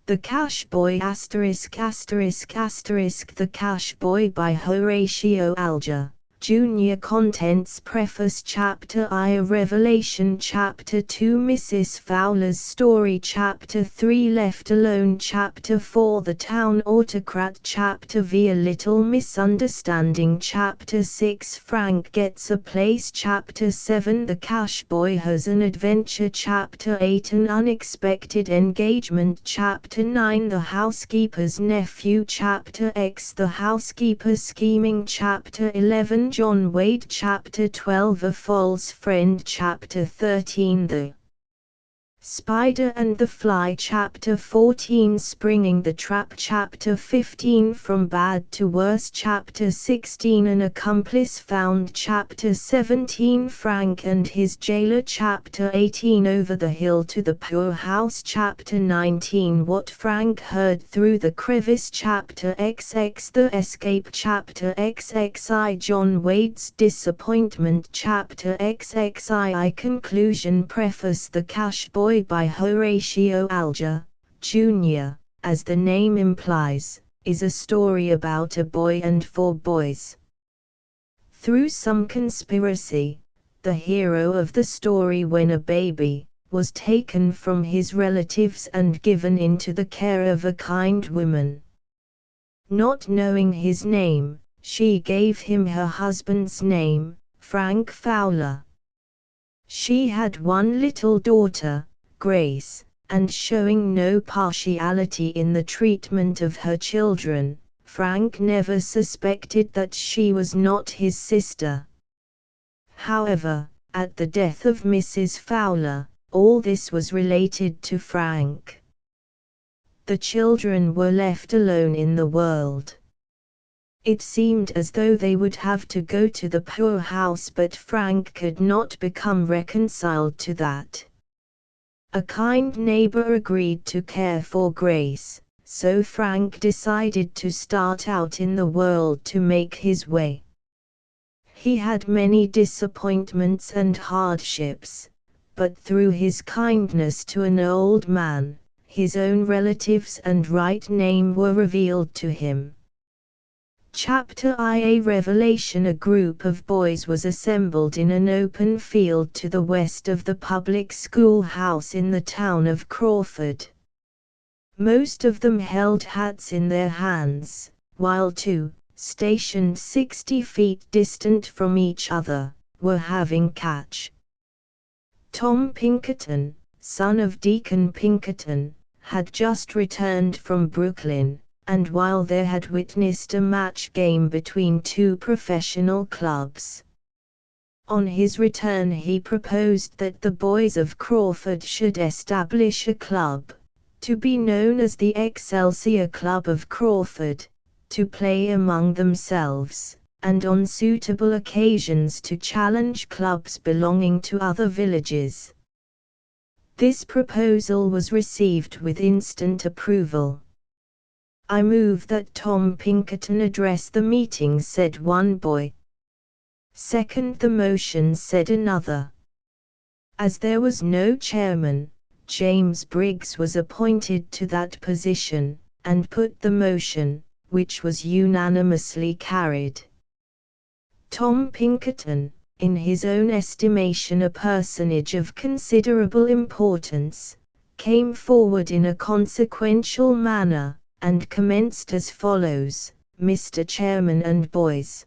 The Cash Boy ******** The Cash Boy by Horatio Alger, Jr. Contents Preface Chapter I A Revelation Chapter 2 Mrs. Fowler's Story Chapter 3 Left Alone Chapter 4 The Town Autocrat Chapter V A Little Misunderstanding Chapter 6 Frank Gets a Place Chapter 7 The Cash Boy Has an Adventure Chapter 8 An Unexpected Engagement Chapter 9 The Housekeeper's Nephew Chapter X The Housekeeper Scheming Chapter 11 John Wade Chapter 12 A False Friend Chapter 13 The Spider and the Fly Chapter 14 Springing the Trap Chapter 15 From Bad to Worse Chapter 16 An Accomplice Found Chapter 17 Frank and His Jailer Chapter 18 Over the Hill to the Poorhouse Chapter 19 What Frank Heard Through the Crevice Chapter XX The Escape Chapter XXI John Wade's Disappointment Chapter XXII Conclusion Preface The Cash Boy by Horatio Alger, Jr., as the name implies, is a story about a boy and four boys. Through some conspiracy, the hero of the story, when a baby, was taken from his relatives and given into the care of a kind woman. Not knowing his name, she gave him her husband's name, Frank Fowler. She had one little daughter, Grace, and showing no partiality in the treatment of her children, Frank never suspected that she was not his sister. However, at the death of Mrs. Fowler, all this was related to Frank. The children were left alone in the world. It seemed as though they would have to go to the poorhouse, but Frank could not become reconciled to that. A kind neighbor agreed to care for Grace, so Frank decided to start out in the world to make his way. He had many disappointments and hardships, but through his kindness to an old man, his own relatives and right name were revealed to him. Chapter I A Revelation A group of boys was assembled in an open field to the west of the public schoolhouse in the town of Crawford. Most of them held hats in their hands, while two, stationed 60 feet distant from each other, were having catch. Tom Pinkerton, son of Deacon Pinkerton, had just returned from Brooklyn, and while they had witnessed a match game between two professional clubs. On his return he proposed that the boys of Crawford should establish a club, to be known as the Excelsior Club of Crawford, to play among themselves, and on suitable occasions to challenge clubs belonging to other villages. This proposal was received with instant approval. "I move that Tom Pinkerton address the meeting," said one boy. "Second the motion," said another. As there was no chairman, James Briggs was appointed to that position, and put the motion, which was unanimously carried. Tom Pinkerton, in his own estimation a personage of considerable importance, came forward in a consequential manner, and commenced as follows: "Mr. Chairman and boys,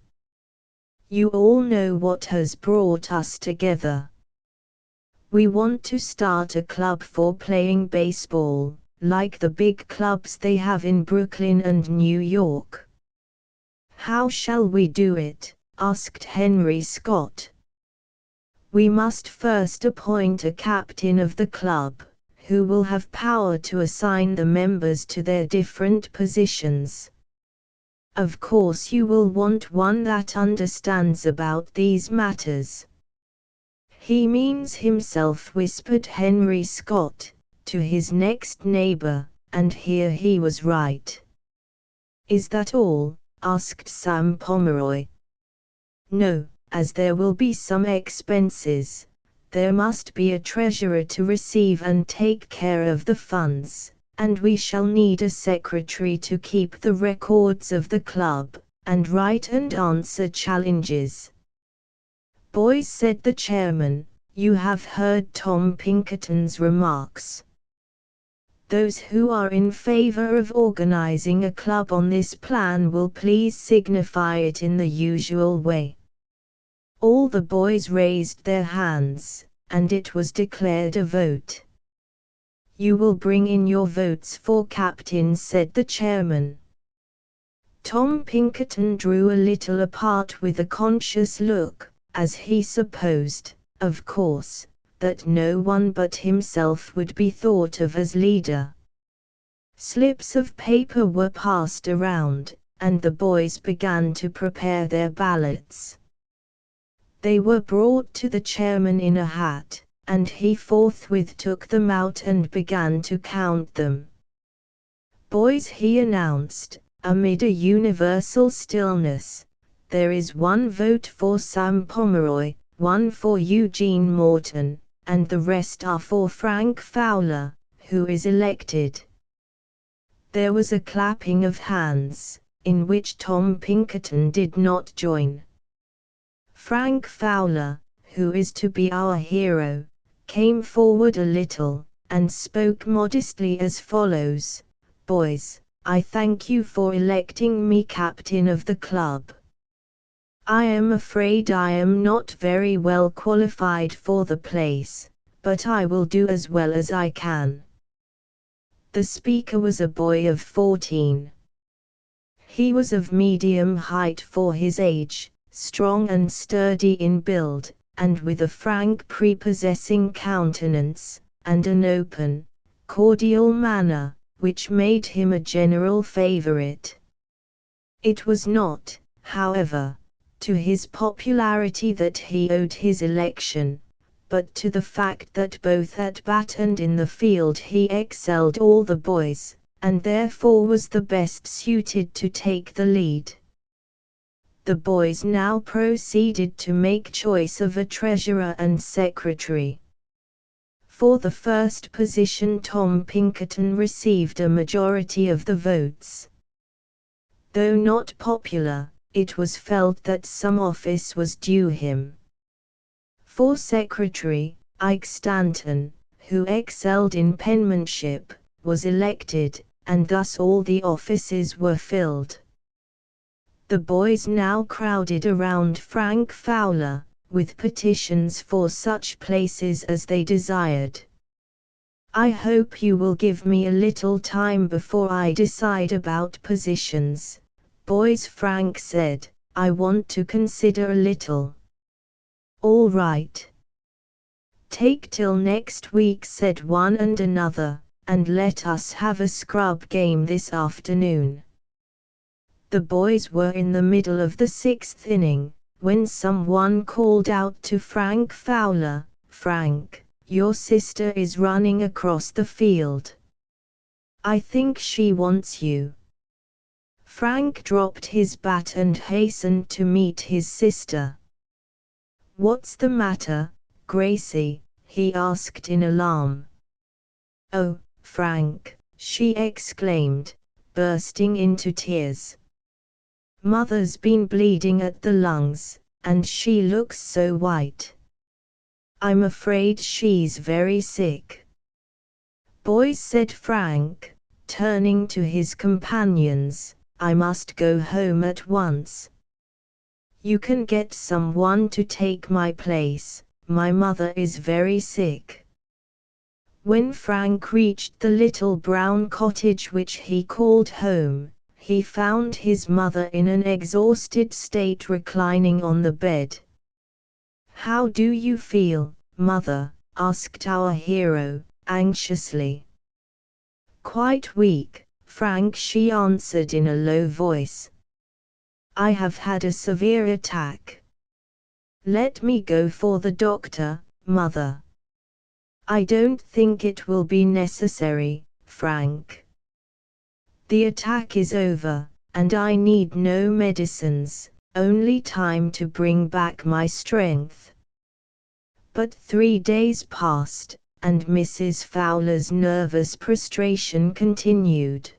you all know what has brought us together. We want to start a club for playing baseball, like the big clubs they have in Brooklyn and New York." "How shall we do it?" asked Henry Scott. "We must first appoint a captain of the club, who will have power to assign the members to their different positions. Of course you will want one that understands about these matters." "He means himself," whispered Henry Scott, to his next neighbor, and here he was right. "Is that all?" asked Sam Pomeroy. "No, as there will be some expenses. There must be a treasurer to receive and take care of the funds, and we shall need a secretary to keep the records of the club, and write and answer challenges. Boys, said the chairman, you have heard Tom Pinkerton's remarks. Those who are in favor of organizing a club on this plan will please signify it in the usual way. All the boys raised their hands, and it was declared a vote. You will bring in your votes for captain, said the chairman. Tom Pinkerton drew a little apart with a conscious look, as he supposed, of course, that no one but himself would be thought of as leader. Slips of paper were passed around, and the boys began to prepare their ballots. They were brought to the chairman in a hat, and he forthwith took them out and began to count them. Boys, he announced, amid a universal stillness, there is one vote for Sam Pomeroy, one for Eugene Morton, and the rest are for Frank Fowler, who is elected. There was a clapping of hands, in which Tom Pinkerton did not join. Frank Fowler, who is to be our hero, came forward a little, and spoke modestly as follows: Boys, I thank you for electing me captain of the club. I am afraid I am not very well qualified for the place, but I will do as well as I can. The speaker was a boy of 14. He was of medium height for his age, strong and sturdy in build, and with a frank prepossessing countenance, and an open, cordial manner, which made him a general favorite. It was not, however, to his popularity that he owed his election, but to the fact that both at bat and in the field he excelled all the boys, and therefore was the best suited to take the lead. The boys now proceeded to make choice of a treasurer and secretary. For the first position Tom Pinkerton received a majority of the votes. Though not popular, it was felt that some office was due him. For secretary, Ike Stanton, who excelled in penmanship, was elected, and thus all the offices were filled. The boys now crowded around Frank Fowler, with petitions for such places as they desired. I hope you will give me a little time before I decide about positions, boys, Frank said. I want to consider a little. All right. Take till next week, said one and another, and let us have a scrub game this afternoon. The boys were in the middle of the 6th inning, when someone called out to Frank Fowler, Frank, your sister is running across the field. I think she wants you. Frank dropped his bat and hastened to meet his sister. What's the matter, Gracie? He asked in alarm. Oh, Frank, she exclaimed, bursting into tears. Mother's been bleeding at the lungs, and she looks so white. I'm afraid she's very sick. Boys, said Frank, turning to his companions, I must go home at once. You can get someone to take my place, my mother is very sick. When Frank reached the little brown cottage which he called home, he found his mother in an exhausted state reclining on the bed. How do you feel, mother? Asked our hero, anxiously. Quite weak, Frank, she answered in a low voice. I have had a severe attack. Let me go for the doctor, mother. I don't think it will be necessary, Frank. The attack is over, and I need no medicines, only time to bring back my strength. But 3 days passed, and Mrs. Fowler's nervous prostration continued.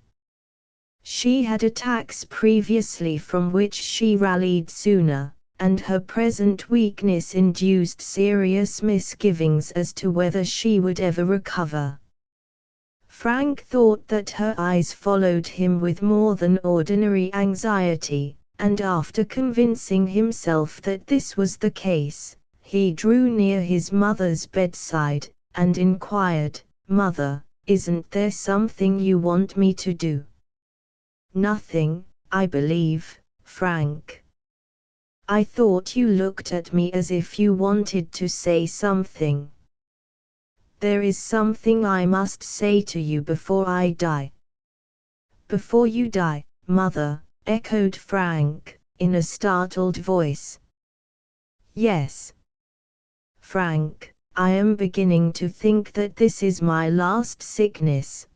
She had attacks previously from which she rallied sooner, and her present weakness induced serious misgivings as to whether she would ever recover. Frank thought that her eyes followed him with more than ordinary anxiety, and after convincing himself that this was the case, he drew near his mother's bedside, and inquired, "Mother, isn't there something you want me to do?" "Nothing, I believe, Frank. I thought you looked at me as if you wanted to say something." "There is something I must say to you before I die." "Before you die, Mother?" echoed Frank, in a startled voice. "Yes. Frank, I am beginning to think that this is my last sickness."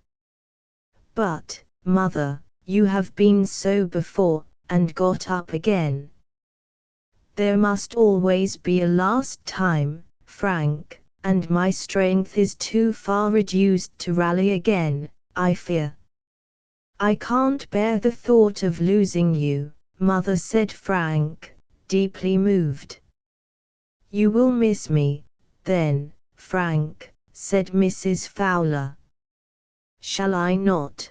"But, Mother, you have been so before, and got up again." "There must always be a last time, Frank, and my strength is too far reduced to rally again, I fear." "I can't bear the thought of losing you, Mother," said Frank, deeply moved. "You will miss me, then, Frank," said Mrs. Fowler. "Shall I not?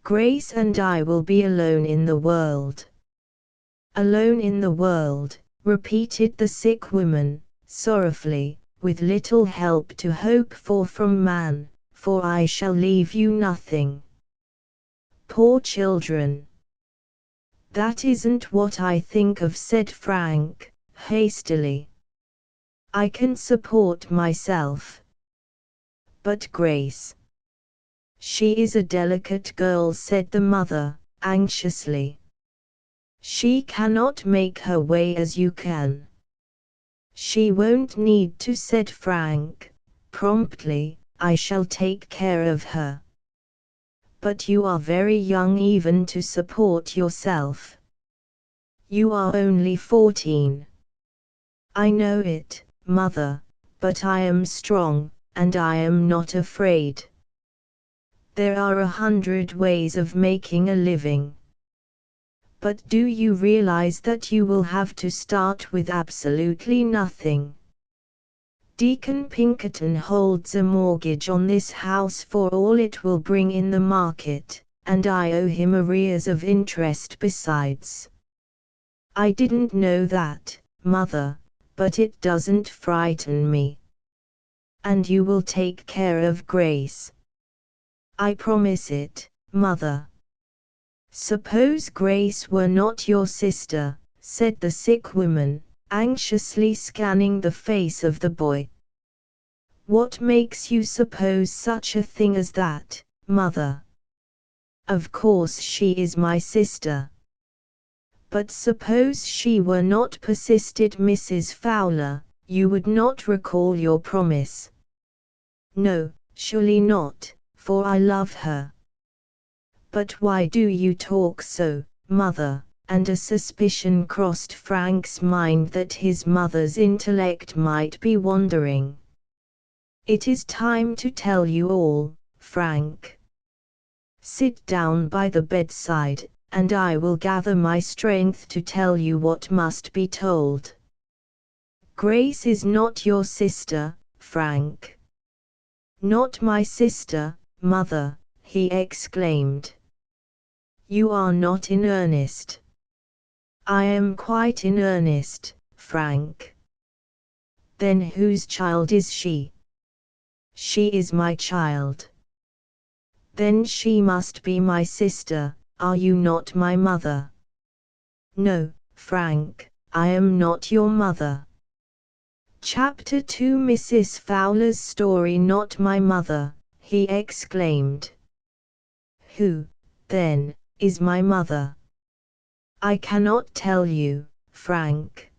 Grace and I will be alone in the world." "Alone in the world," repeated the sick woman, sorrowfully, "with little help to hope for from man, for I shall leave you nothing." "Poor children!" "That isn't what I think of," said Frank, hastily. "I can support myself." "But Grace?" "She is a delicate girl," said the mother, anxiously. "She cannot make her way as you can." "She won't need to," said Frank, promptly, "I shall take care of her." "But you are very young even to support yourself." "You are only 14. "I know it, Mother, but I am strong, and I am not afraid. There are 100 ways of making a living." "But do you realize that you will have to start with absolutely nothing? Deacon Pinkerton holds a mortgage on this house for all it will bring in the market, and I owe him arrears of interest besides." "I didn't know that, Mother, but it doesn't frighten me." "And you will take care of Grace?" "I promise it, Mother." "Suppose Grace were not your sister," said the sick woman, anxiously scanning the face of the boy. "What makes you suppose such a thing as that, Mother?" "Of course she is my sister." "But suppose she were not," persisted Mrs. Fowler, "you would not recall your promise?" "No, surely not, for I love her." "But why do you talk so, Mother?" and a suspicion crossed Frank's mind that his mother's intellect might be wandering. "It is time to tell you all, Frank. Sit down by the bedside, and I will gather my strength to tell you what must be told." "Grace is not your sister, Frank." "Not my sister, Mother," he exclaimed. "You are not in earnest?" "I am quite in earnest, Frank." "Then whose child is she?" "She is my child." "Then she must be my sister, are you not my mother?" "No, Frank, I am not your mother." Chapter 2 Mrs. Fowler's story. "Not my mother," he exclaimed. "Who, then, is my mother?" "I cannot tell you, Frank.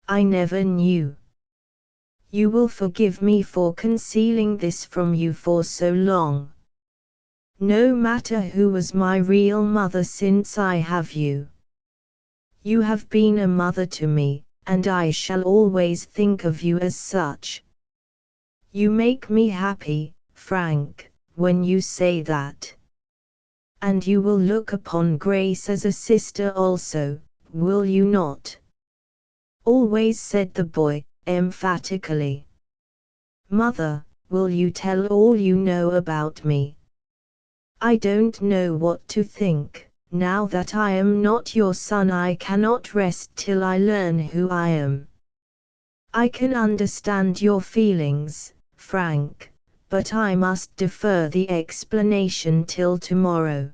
I never knew. You will forgive me for concealing this from you for so long. No matter who was my real mother since I have you. You have been a mother to me, and I shall always think of you as such. You make me happy, Frank, when you say that. And you will look upon Grace as a sister also, will you not? Always, said the boy, emphatically. Mother, will you tell all you know about me? I don't know what to think. Now that I am not your son, I cannot rest till I learn who I am. I can understand your feelings, Frank, but I must defer the explanation till tomorrow.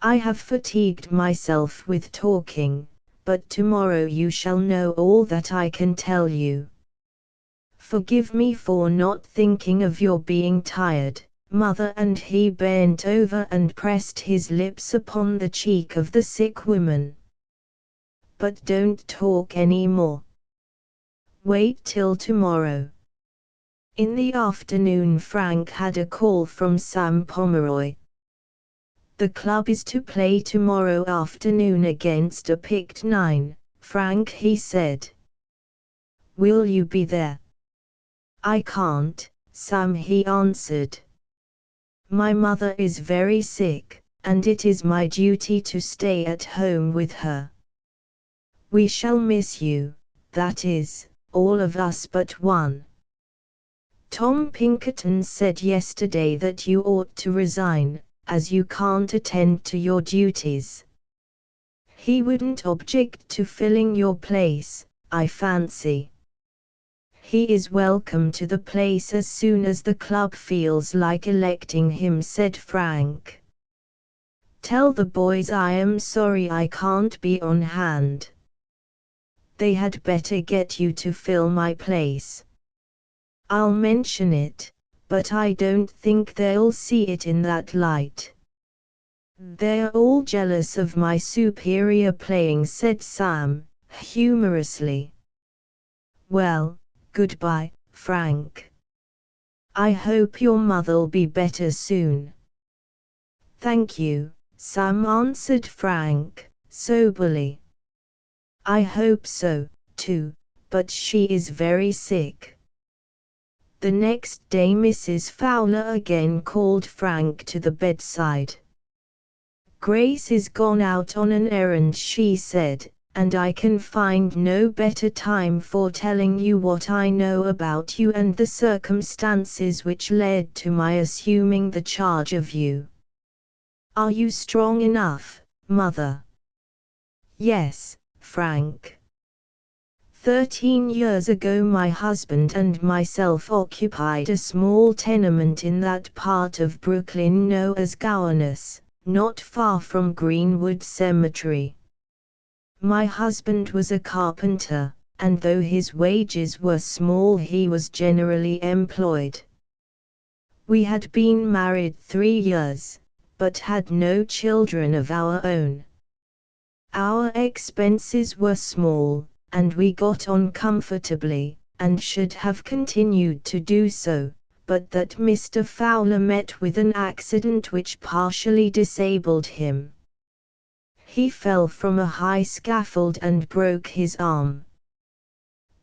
I have fatigued myself with talking, but tomorrow you shall know all that I can tell you. Forgive me for not thinking of your being tired, Mother. And he bent over and pressed his lips upon the cheek of the sick woman. But don't talk any more. Wait till tomorrow. In the afternoon Frank had a call from Sam Pomeroy. The club is to play tomorrow afternoon against a picked 9, Frank, he said. Will you be there? I can't, Sam, he answered. My mother is very sick, and it is my duty to stay at home with her. We shall miss you, that is, all of us but one. Tom Pinkerton said yesterday that you ought to resign, as you can't attend to your duties. He wouldn't object to filling your place, I fancy. He is welcome to the place as soon as the club feels like electing him, said Frank. Tell the boys I am sorry I can't be on hand. They had better get you to fill my place. I'll mention it, but I don't think they'll see it in that light. They're all jealous of my superior playing, said Sam, humorously. Well, goodbye, Frank. I hope your mother'll be better soon. Thank you, Sam, answered Frank, soberly. I hope so, too, but she is very sick. The next day Mrs. Fowler again called Frank to the bedside. Grace is gone out on an errand, she said, and I can find no better time for telling you what I know about you and the circumstances which led to my assuming the charge of you. Are you strong enough, Mother? Yes, Frank. 13 years ago my husband and myself occupied a small tenement in that part of Brooklyn known as Gowanus, not far from Greenwood Cemetery. My husband was a carpenter, and though his wages were small he was generally employed. We had been married 3 years, but had no children of our own. Our expenses were small, and we got on comfortably, and should have continued to do so, but that Mr. Fowler met with an accident which partially disabled him. He fell from a high scaffold and broke his arm.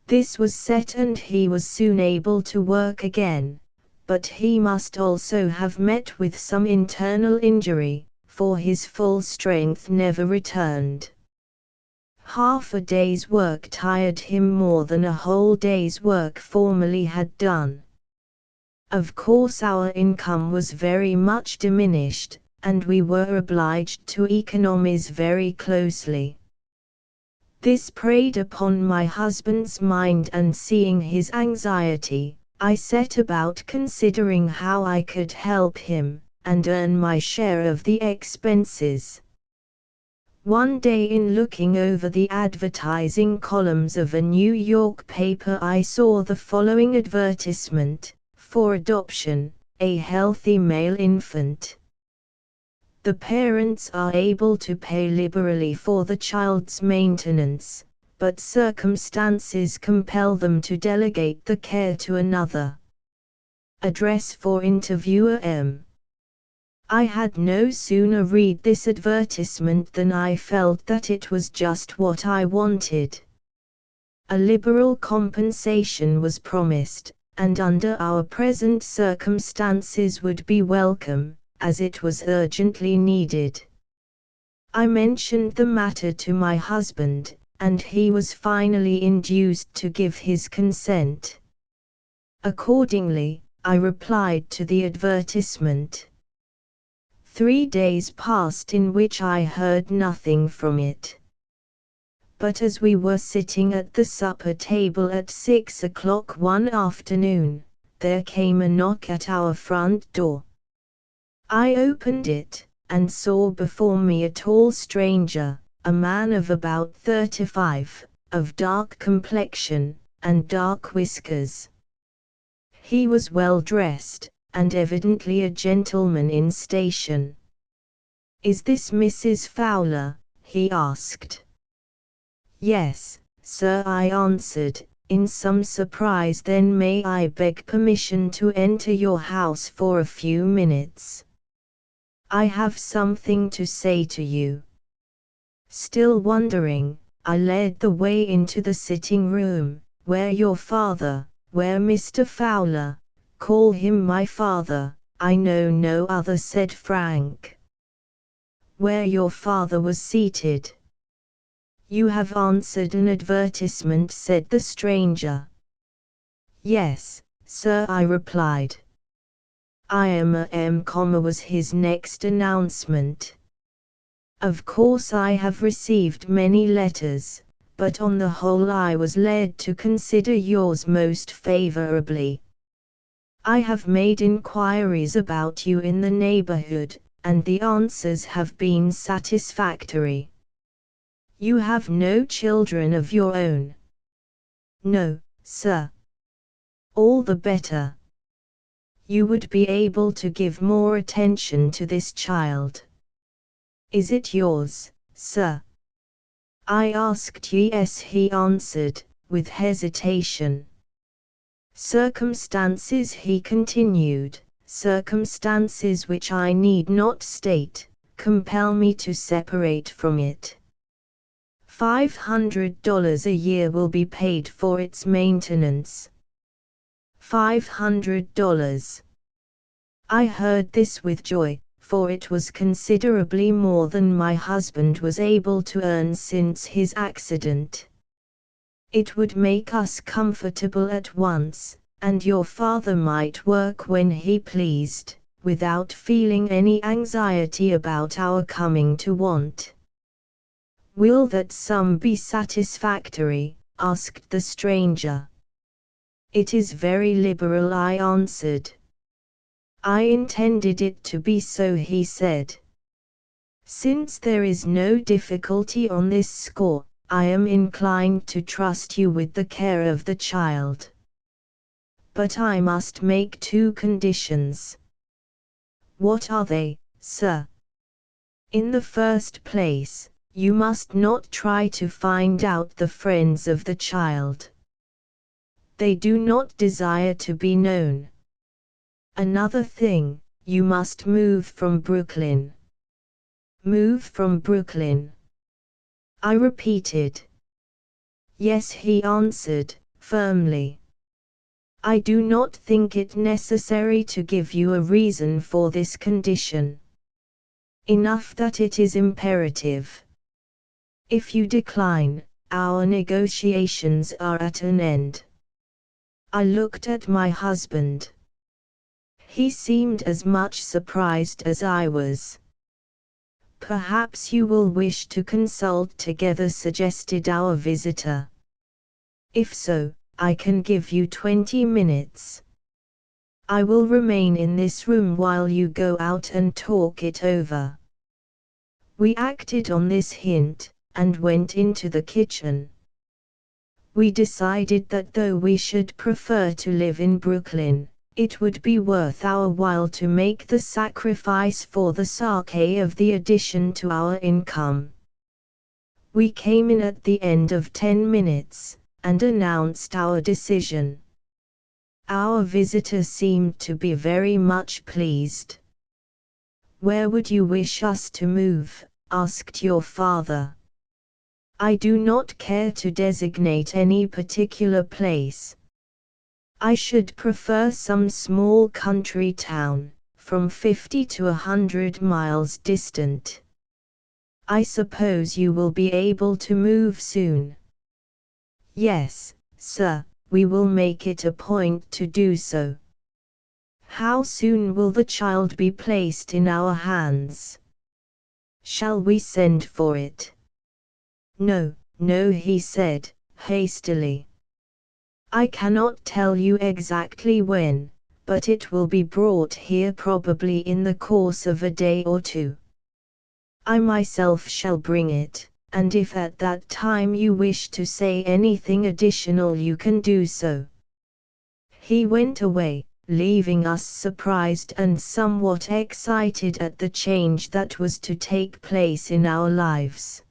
This was set and he was soon able to work again, but he must also have met with some internal injury, for his full strength never returned. Half a day's work tired him more than a whole day's work formerly had done. Of course our income was very much diminished, and we were obliged to economize very closely. This preyed upon my husband's mind, and seeing his anxiety, I set about considering how I could help him, and earn my share of the expenses. One day in looking over the advertising columns of a New York paper I saw the following advertisement: for adoption, a healthy male infant. The parents are able to pay liberally for the child's maintenance, but circumstances compel them to delegate the care to another. Address for interviewer M. I had no sooner read this advertisement than I felt that it was just what I wanted. A liberal compensation was promised, and under our present circumstances would be welcome, as it was urgently needed. I mentioned the matter to my husband, and he was finally induced to give his consent. Accordingly, I replied to the advertisement. 3 days passed in which I heard nothing from it. But as we were sitting at the supper table at 6 o'clock one afternoon, there came a knock at our front door. I opened it, and saw before me a tall stranger, a man of about 35, of dark complexion, and dark whiskers. He was well dressed, and evidently a gentleman in station. "Is this Mrs. Fowler?" he asked. "Yes, sir," I answered, in some surprise. "Then may I beg permission to enter your house for a few minutes? I have something to say to you." Still wondering, I led the way into the sitting room. "Where your father, where Mr. Fowler, call him my father, I know no other," said Frank. "Where your father was seated." "You have answered an advertisement," said the stranger. "Yes, sir," I replied. "I am a M, was his next announcement. "Of course I have received many letters, but on the whole I was led to consider yours most favorably. I have made inquiries about you in the neighborhood, and the answers have been satisfactory. You have no children of your own?" "No, sir." "All the better. You would be able to give more attention to this child." "Is it yours, sir?" I asked. "Yes," he answered, with hesitation. "Circumstances," he continued, "circumstances which I need not state, compel me to separate from it. $500 a year will be paid for its maintenance." $500. I heard this with joy, for it was considerably more than my husband was able to earn since his accident. "It would make us comfortable at once, and your father might work when he pleased, without feeling any anxiety about our coming to want." "Will that sum be satisfactory?" asked the stranger. "It is very liberal," I answered. "I intended it to be so," he said. "Since there is no difficulty on this score, I am inclined to trust you with the care of the child. But I must make 2 conditions." "What are they, sir?" "In the first place, you must not try to find out the friends of the child. They do not desire to be known. Another thing, you must move from Brooklyn." "Move from Brooklyn?" I repeated. "Yes," he answered, firmly. "I do not think it necessary to give you a reason for this condition. Enough that it is imperative. If you decline, our negotiations are at an end." I looked at my husband. He seemed as much surprised as I was. "Perhaps you will wish to consult together," suggested our visitor. "If so, I can give you 20 minutes. I will remain in this room while you go out and talk it over." We acted on this hint, and went into the kitchen. We decided that though we should prefer to live in Brooklyn, it would be worth our while to make the sacrifice for the sake of the addition to our income. We came in at the end of 10 minutes, and announced our decision. Our visitor seemed to be very much pleased. "Where would you wish us to move?" asked your father. "I do not care to designate any particular place. I should prefer some small country town, from 50 to 100 miles distant. I suppose you will be able to move soon. Yes, sir, we will make it a point to do so. How soon will the child be placed in our hands? Shall we send for it? No, no, he said, hastily. I cannot tell you exactly when, but it will be brought here probably in the course of a day or two. I myself shall bring it, and if at that time you wish to say anything additional you can do so. He went away, leaving us surprised and somewhat excited at the change that was to take place in our lives.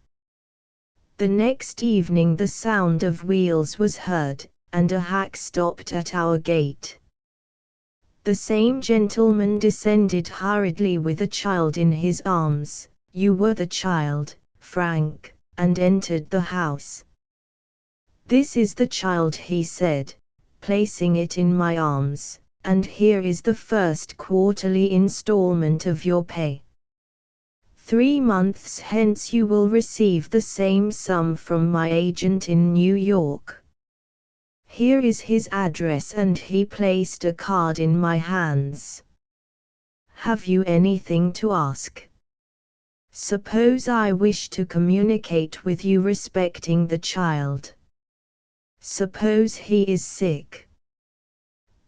The next evening the sound of wheels was heard, and a hack stopped at our gate. The same gentleman descended hurriedly with a child in his arms. You were the child, Frank, and entered the house. This is the child, he said, placing it in my arms, and here is the first quarterly installment of your pay. 3 months hence you will receive the same sum from my agent in New York. Here is his address, and he placed a card in my hands. Have you anything to ask? Suppose I wish to communicate with you respecting the child. Suppose he is sick.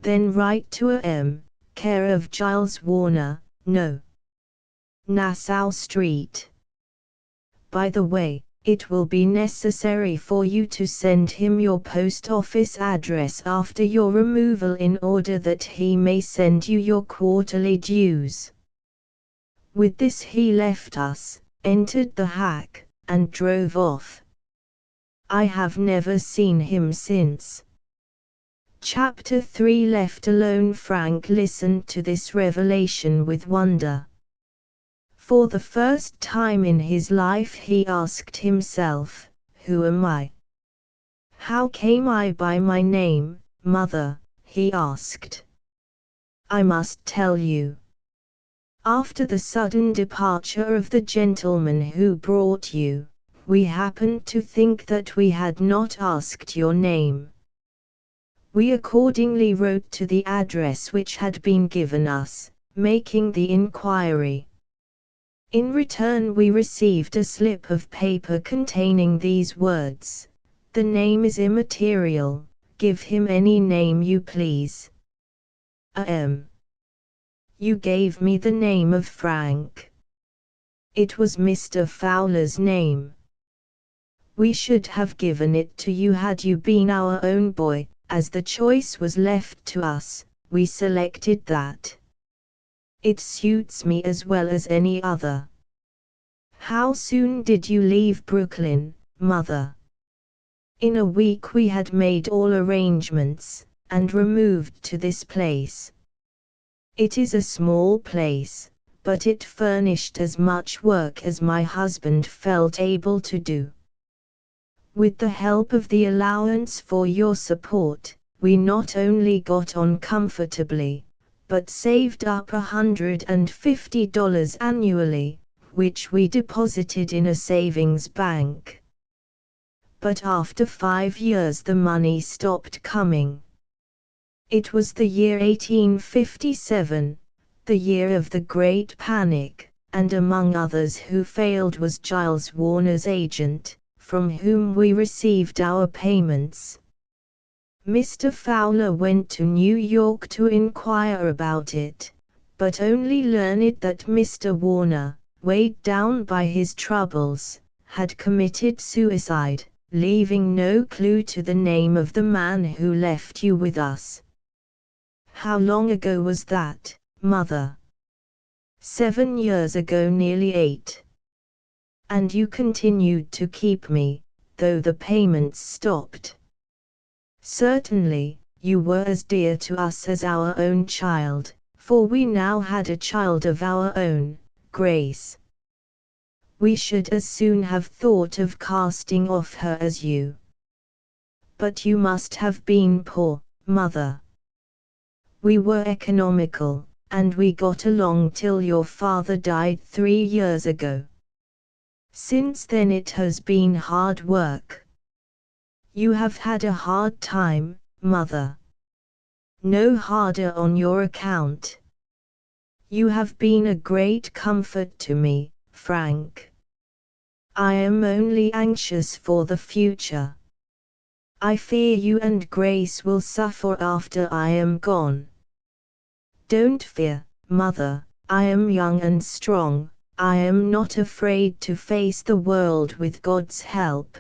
Then write to A.M., care of Giles Warner, No. Nassau Street. By the way, it will be necessary for you to send him your post office address after your removal in order that he may send you your quarterly dues. With this he left us, entered the hack, and drove off. I have never seen him since. Chapter 3. Left alone, Frank listened to this revelation with wonder. For the first time in his life he asked himself, who am I? How came I by my name, Mother? He asked. I must tell you. After the sudden departure of the gentleman who brought you, we happened to think that we had not asked your name. We accordingly wrote to the address which had been given us, making the inquiry. In return we received a slip of paper containing these words: the name is immaterial, give him any name you please. A.M. You gave me the name of Frank. It was Mr. Fowler's name. We should have given it to you had you been our own boy. As the choice was left to us, we selected that. It suits me as well as any other. How soon did you leave Brooklyn, Mother? In a week we had made all arrangements, and removed to this place. It is a small place, but it furnished as much work as my husband felt able to do. With the help of the allowance for your support, we not only got on comfortably, but saved up $150 annually, which we deposited in a savings bank. But after 5 years the money stopped coming. It was the year 1857, the year of the Great Panic, and among others who failed was Giles Warner's agent, from whom we received our payments. Mr. Fowler went to New York to inquire about it, but only learned that Mr. Warner, weighed down by his troubles, had committed suicide, leaving no clue to the name of the man who left you with us. How long ago was that, Mother? 7 years ago, nearly 8. And you continued to keep me, though the payments stopped. Certainly, you were as dear to us as our own child, for we now had a child of our own, Grace. We should as soon have thought of casting off her as you. But you must have been poor, Mother. We were economical, and we got along till your father died 3 years ago. Since then it has been hard work. You have had a hard time, mother. No harder on your account. You have been a great comfort to me, Frank. I am only anxious for the future. I fear you and Grace will suffer after I am gone. Don't fear, mother, I am young and strong, I am not afraid to face the world with God's help.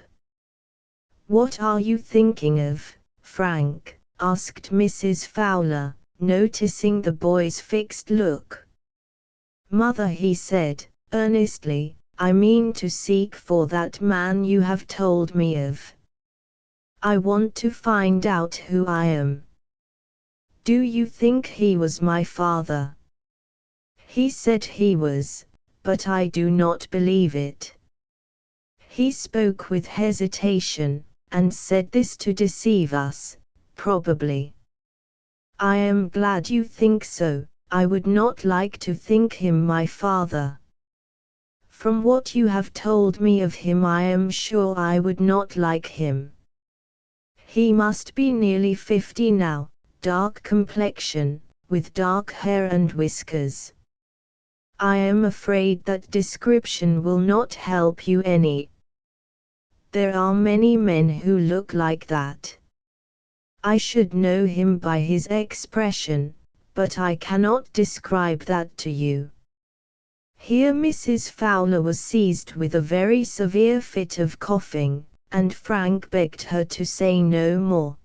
What are you thinking of, Frank? Asked Mrs. Fowler, noticing the boy's fixed look. Mother, he said, earnestly, I mean to seek for that man you have told me of. I want to find out who I am. Do you think he was my father? He said he was, but I do not believe it. He spoke with hesitation, and said this to deceive us, probably. I am glad you think so. I would not like to think him my father. From what you have told me of him, I am sure I would not like him. He must be nearly 50 now, dark complexion, with dark hair and whiskers. I am afraid that description will not help you any. There are many men who look like that. I should know him by his expression, but I cannot describe that to you. Here Mrs. Fowler was seized with a very severe fit of coughing, and Frank begged her to say no more.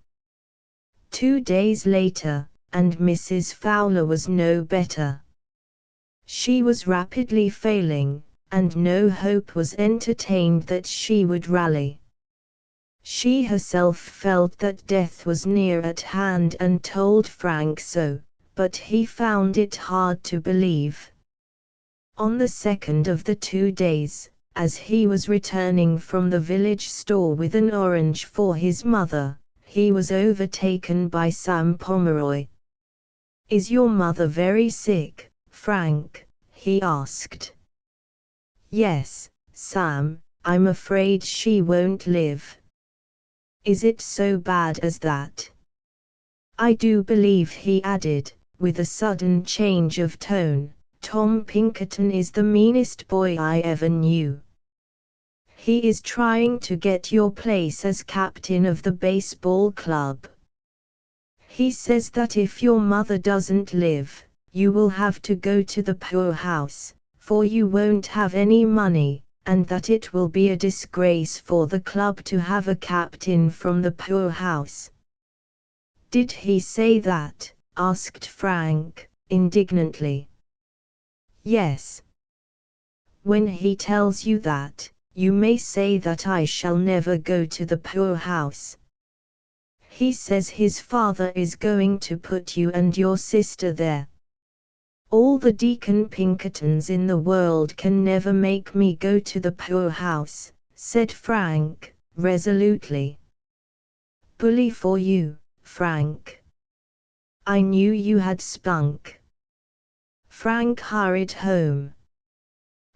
2 days later, and Mrs. Fowler was no better. She was rapidly failing, and no hope was entertained that she would rally. She herself felt that death was near at hand and told Frank so, but he found it hard to believe. On the second of the 2 days, as he was returning from the village store with an orange for his mother, he was overtaken by Sam Pomeroy. "Is your mother very sick, Frank?" he asked. "Yes, Sam, I'm afraid she won't live." "Is it so bad as that?" "I do believe," he added, with a sudden change of tone, "Tom Pinkerton is the meanest boy I ever knew. He is trying to get your place as captain of the baseball club. He says that if your mother doesn't live, you will have to go to the poorhouse, for you won't have any money, and that it will be a disgrace for the club to have a captain from the poorhouse." "Did he say that?" asked Frank, indignantly. "Yes. When he tells you that, you may say that I shall never go to the poorhouse. He says his father is going to put you and your sister there. All the Deacon Pinkertons in the world can never make me go to the poorhouse," said Frank, resolutely. "Bully for you, Frank. I knew you had spunk." Frank hurried home.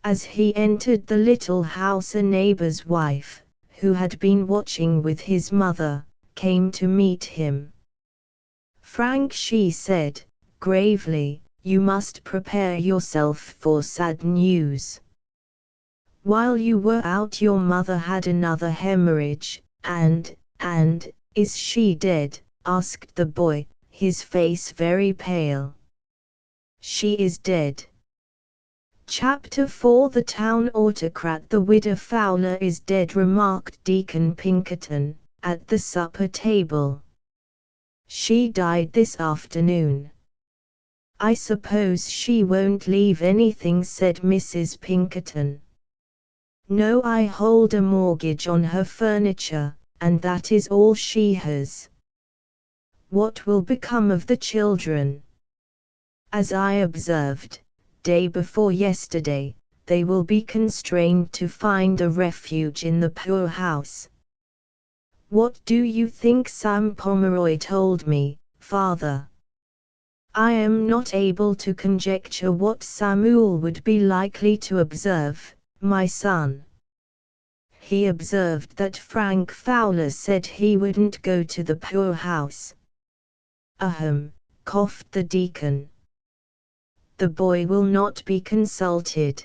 As he entered the little house, a neighbor's wife, who had been watching with his mother, came to meet him. "Frank," she said, gravely, "you must prepare yourself for sad news. While you were out, your mother had another hemorrhage, and, is she dead?" asked the boy, his face very pale. "She is dead." Chapter 4 The town autocrat, the widow Fowler, is dead, remarked Deacon Pinkerton, at the supper table. "She died this afternoon." "I suppose she won't leave anything," said Mrs. Pinkerton. "No, I hold a mortgage on her furniture, and that is all she has." "What will become of the children?" "As I observed, day before yesterday, they will be constrained to find a refuge in the poorhouse." "What do you think Sam Pomeroy told me, father?" I am not able to conjecture what Samuel would be likely to observe, my son. He observed that Frank Fowler said he wouldn't go to the poorhouse. Ahem, coughed the deacon. The boy will not be consulted.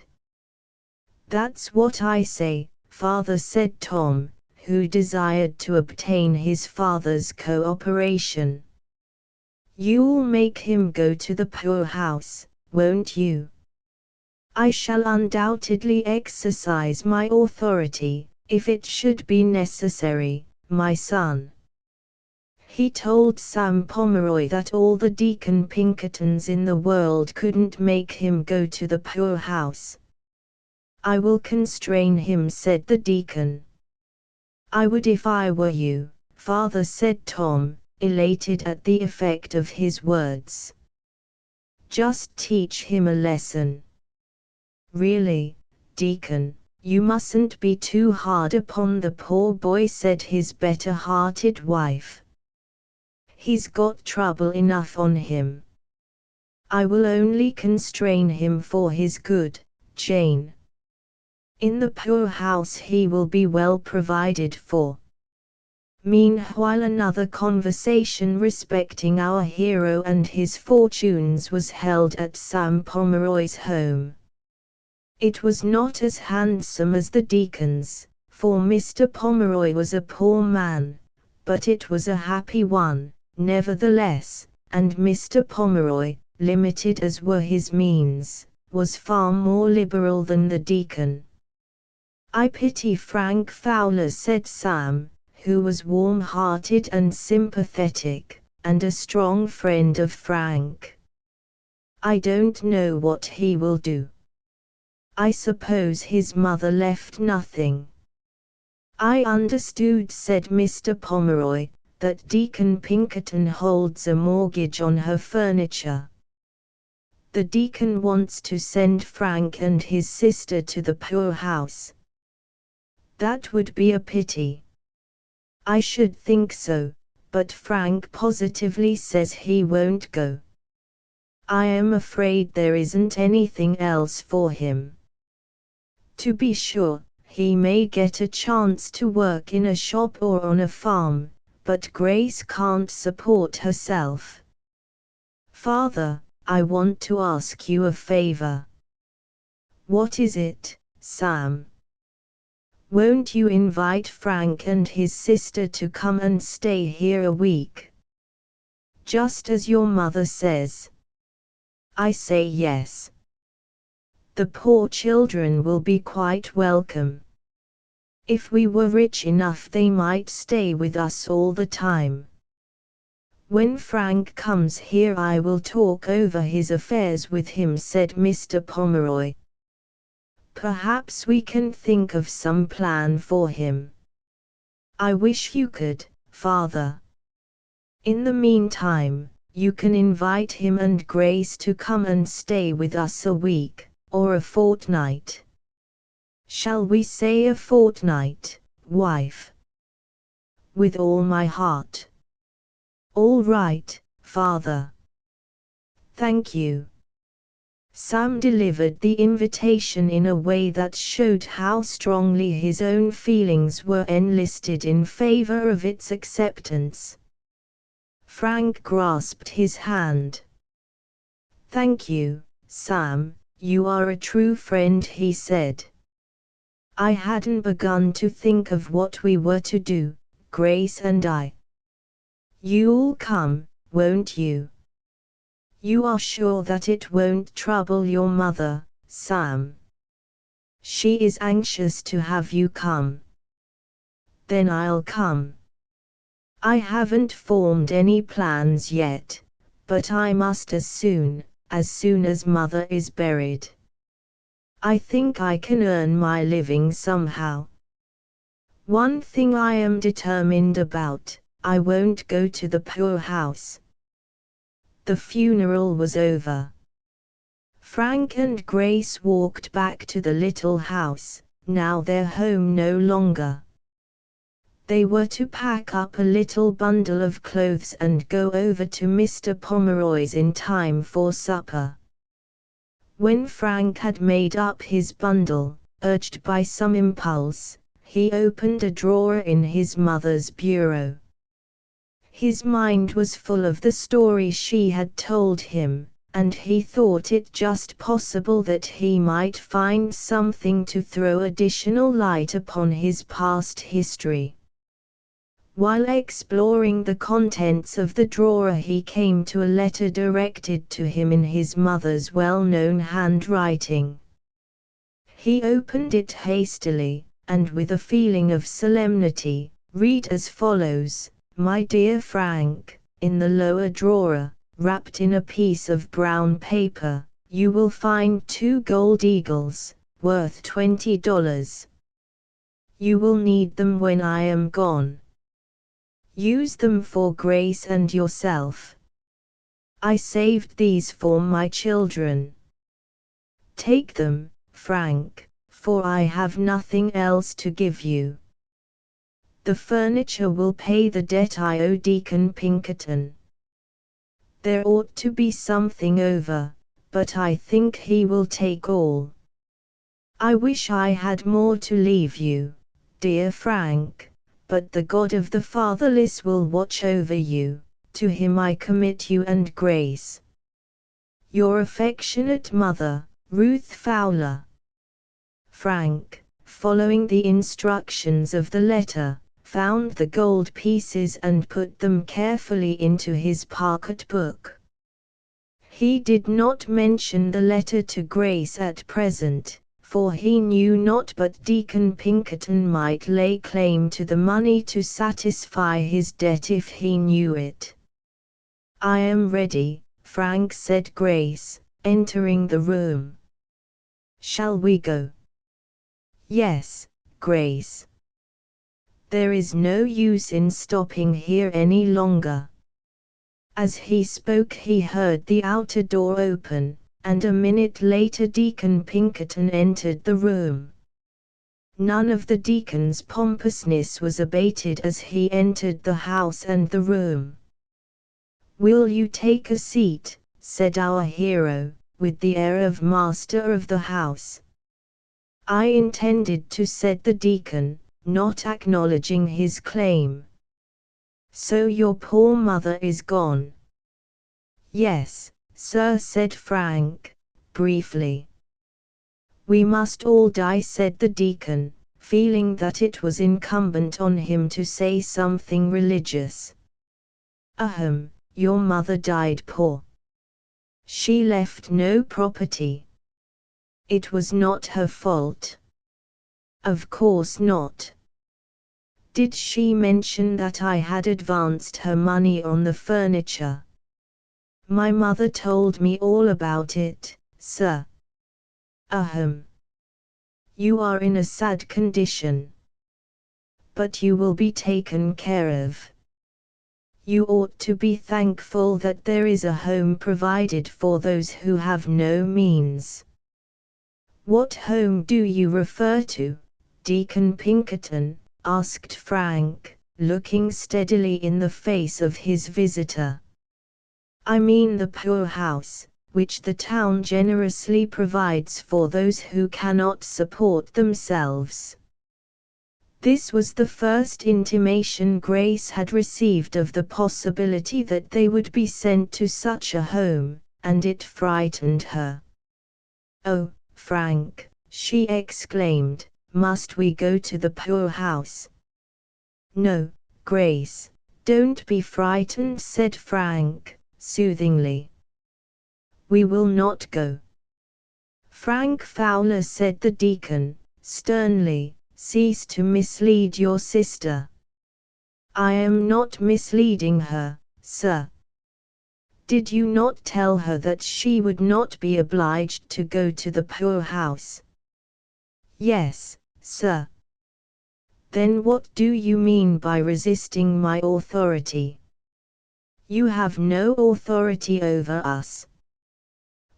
That's what I say, father, said Tom, who desired to obtain his father's cooperation. You'll make him go to the poorhouse, won't you? I shall undoubtedly exercise my authority, if it should be necessary, my son. He told Sam Pomeroy that all the Deacon Pinkertons in the world couldn't make him go to the poorhouse. I will constrain him, said the deacon. I would if I were you, father, said Tom, elated at the effect of his words. Just teach him a lesson. Really, deacon, you mustn't be too hard upon the poor boy, said his better-hearted wife. He's got trouble enough on him. I will only constrain him for his good, Jane. In the poorhouse he will be well provided for. Meanwhile another conversation respecting our hero and his fortunes was held at Sam Pomeroy's home. It was not as handsome as the deacon's, for Mr. Pomeroy was a poor man, but it was a happy one, nevertheless, and Mr. Pomeroy, limited as were his means, was far more liberal than the deacon. I pity Frank Fowler, said Sam, who was warm-hearted and sympathetic, and a strong friend of Frank. I don't know what he will do. I suppose his mother left nothing. I understood, said Mr. Pomeroy, that Deacon Pinkerton holds a mortgage on her furniture. The deacon wants to send Frank and his sister to the poorhouse. That would be a pity. I should think so, but Frank positively says he won't go. I am afraid there isn't anything else for him. To be sure, he may get a chance to work in a shop or on a farm, but Grace can't support herself. Father, I want to ask you a favor. What is it, Sam? Won't you invite Frank and his sister to come and stay here a week? Just as your mother says. I say yes. The poor children will be quite welcome. If we were rich enough they might stay with us all the time. When Frank comes here I will talk over his affairs with him, said Mr. Pomeroy. Perhaps we can think of some plan for him. I wish you could, father. In the meantime, you can invite him and Grace to come and stay with us a week, or a fortnight. Shall we say a fortnight, wife? With all my heart. All right, father. Thank you. Sam delivered the invitation in a way that showed how strongly his own feelings were enlisted in favor of its acceptance. Frank grasped his hand. Thank you, Sam, you are a true friend, he said. I hadn't begun to think of what we were to do, Grace and I. You'll come, won't you? You are sure that it won't trouble your mother, Sam? She is anxious to have you come. Then I'll come. I haven't formed any plans yet, but I must as soon as mother is buried. I think I can earn my living somehow. One thing I am determined about, I won't go to the poorhouse. The funeral was over. Frank and Grace walked back to the little house, now their home no longer. They were to pack up a little bundle of clothes and go over to Mr. Pomeroy's in time for supper. When Frank had made up his bundle, urged by some impulse, he opened a drawer in his mother's bureau. His mind was full of the story she had told him, and he thought it just possible that he might find something to throw additional light upon his past history. While exploring the contents of the drawer, he came to a letter directed to him in his mother's well-known handwriting. He opened it hastily, and with a feeling of solemnity, read as follows: "My dear Frank, in the lower drawer, wrapped in a piece of brown paper, you will find 2 gold eagles, worth $20. You will need them when I am gone. Use them for Grace and yourself. I saved these for my children. Take them, Frank, for I have nothing else to give you. The furniture will pay the debt I owe Deacon Pinkerton. There ought to be something over, but I think he will take all. I wish I had more to leave you, dear Frank, but the God of the fatherless will watch over you. To him I commit you and Grace. Your affectionate mother, Ruth Fowler." Frank, following the instructions of the letter, found the gold pieces and put them carefully into his pocketbook. He did not mention the letter to Grace at present, for he knew not but Deacon Pinkerton might lay claim to the money to satisfy his debt if he knew it. "I am ready," Frank said Grace, entering the room. "Shall we go?" "Yes, Grace. There is no use in stopping here any longer." As he spoke he heard the outer door open, and a minute later Deacon Pinkerton entered the room. None of the deacon's pompousness was abated as he entered the house and the room. "Will you take a seat?" said our hero, with the air of master of the house. "I intended to," said the deacon, not acknowledging his claim. "So your poor mother is gone?" "Yes, sir," said Frank, briefly. "We must all die," said the deacon, feeling that it was incumbent on him to say something religious. "Ahem, your mother died poor. She left no property. It was not her fault." "Of course not." "Did she mention that I had advanced her money on the furniture?" "My mother told me all about it, sir." "Ahem. You are in a sad condition. But you will be taken care of. You ought to be thankful that there is a home provided for those who have no means." "What home do you refer to, Deacon Pinkerton?" asked Frank, looking steadily in the face of his visitor. "I mean the poor house, which the town generously provides for those who cannot support themselves." This was the first intimation Grace had received of the possibility that they would be sent to such a home, and it frightened her. "Oh, Frank," she exclaimed, "must we go to the poor house?" "No, Grace, don't be frightened," said Frank, soothingly. "We will not go." "Frank Fowler," said the deacon, sternly, "cease to mislead your sister." "I am not misleading her, sir." "Did you not tell her that she would not be obliged to go to the poor house?" "Yes, sir." "Then what do you mean by resisting my authority?" "You have no authority over us.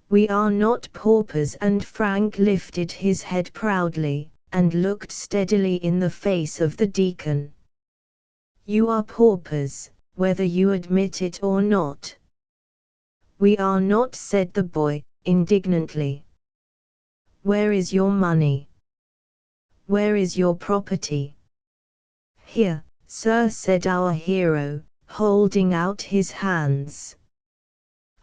We are not paupers," and Frank lifted his head proudly, and looked steadily in the face of the deacon. You are paupers, whether you admit it or not. We are not, said the boy, indignantly. Where is your money? Where is your property? Here, sir, said our hero, holding out his hands.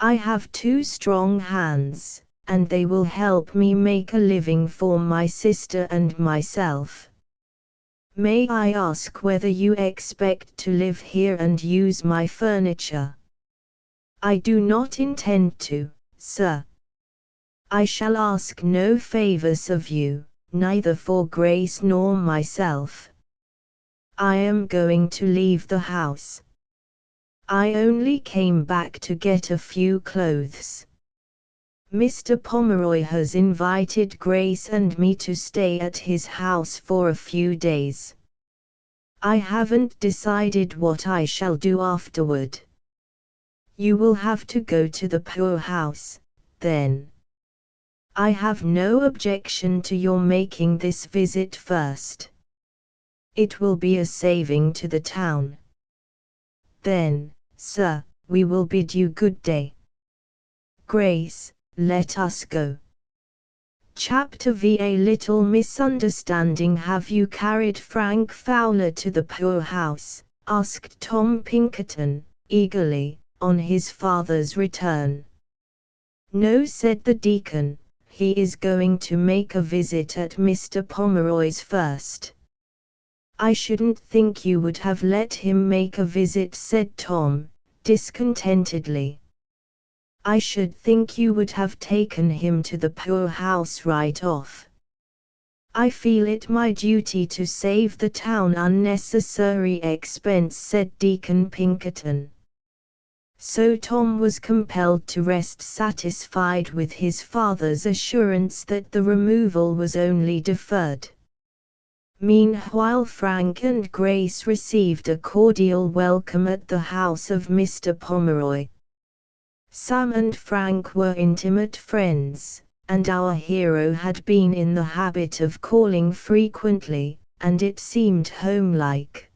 I have 2 strong hands, and they will help me make a living for my sister and myself. May I ask whether you expect to live here and use my furniture? I do not intend to, sir. I shall ask no favors of you, neither for Grace nor myself. I am going to leave the house. I only came back to get a few clothes. Mr. Pomeroy has invited Grace and me to stay at his house for a few days. I haven't decided what I shall do afterward. You will have to go to the poorhouse, then. I have no objection to your making this visit first. It will be a saving to the town. Then, sir, we will bid you good day. Grace, let us go. Chapter V. A little misunderstanding. Have you carried Frank Fowler to the poorhouse? Asked Tom Pinkerton, eagerly, on his father's return. No, said the deacon, he is going to make a visit at Mr. Pomeroy's first. I shouldn't think you would have let him make a visit, said Tom, discontentedly. I should think you would have taken him to the poorhouse right off. I feel it my duty to save the town unnecessary expense, said Deacon Pinkerton. So Tom was compelled to rest, satisfied with his father's assurance that the removal was only deferred. Meanwhile Frank and Grace received a cordial welcome at the house of Mr. Pomeroy. Sam and Frank were intimate friends, and our hero had been in the habit of calling frequently, and it seemed homelike.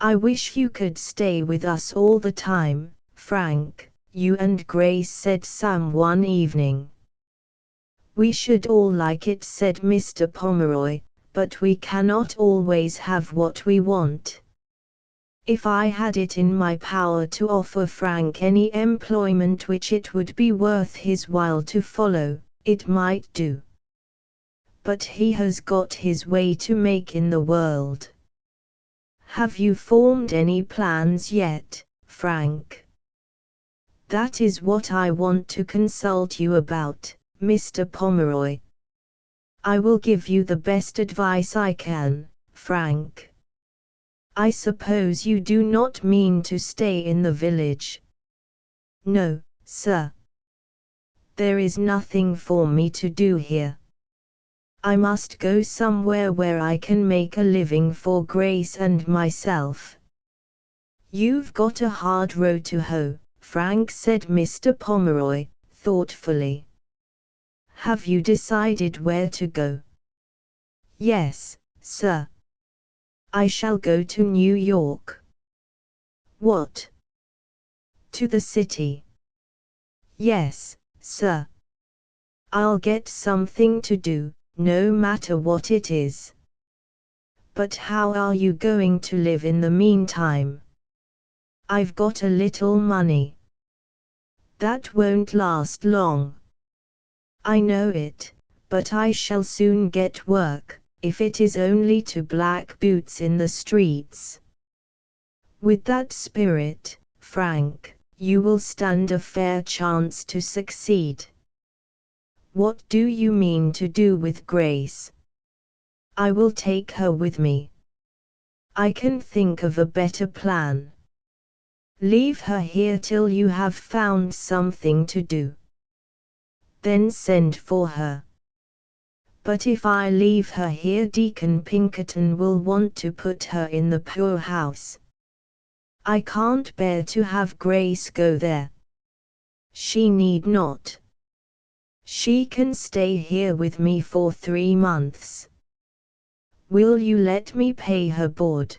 I wish you could stay with us all the time, Frank, you and Grace, said Sam one evening. We should all like it, said Mr. Pomeroy, but we cannot always have what we want. If I had it in my power to offer Frank any employment which it would be worth his while to follow, it might do. But he has got his way to make in the world. Have you formed any plans yet, Frank? That is what I want to consult you about, Mr. Pomeroy. I will give you the best advice I can, Frank. I suppose you do not mean to stay in the village? No, sir. There is nothing for me to do here. I must go somewhere where I can make a living for Grace and myself. You've got a hard row to hoe, Frank, said Mr. Pomeroy, thoughtfully. Have you decided where to go? Yes, sir. I shall go to New York. What? To the city? Yes, sir. I'll get something to do, no matter what it is. But how are you going to live in the meantime? I've got a little money. That won't last long. I know it, but I shall soon get work, if it is only to black boots in the streets. With that spirit, Frank, you will stand a fair chance to succeed. What do you mean to do with Grace? I will take her with me. I can think of a better plan. Leave her here till you have found something to do. Then send for her. But if I leave her here, Deacon Pinkerton will want to put her in the poorhouse. I can't bear to have Grace go there. She need not. She can stay here with me for 3 months. Will you let me pay her board?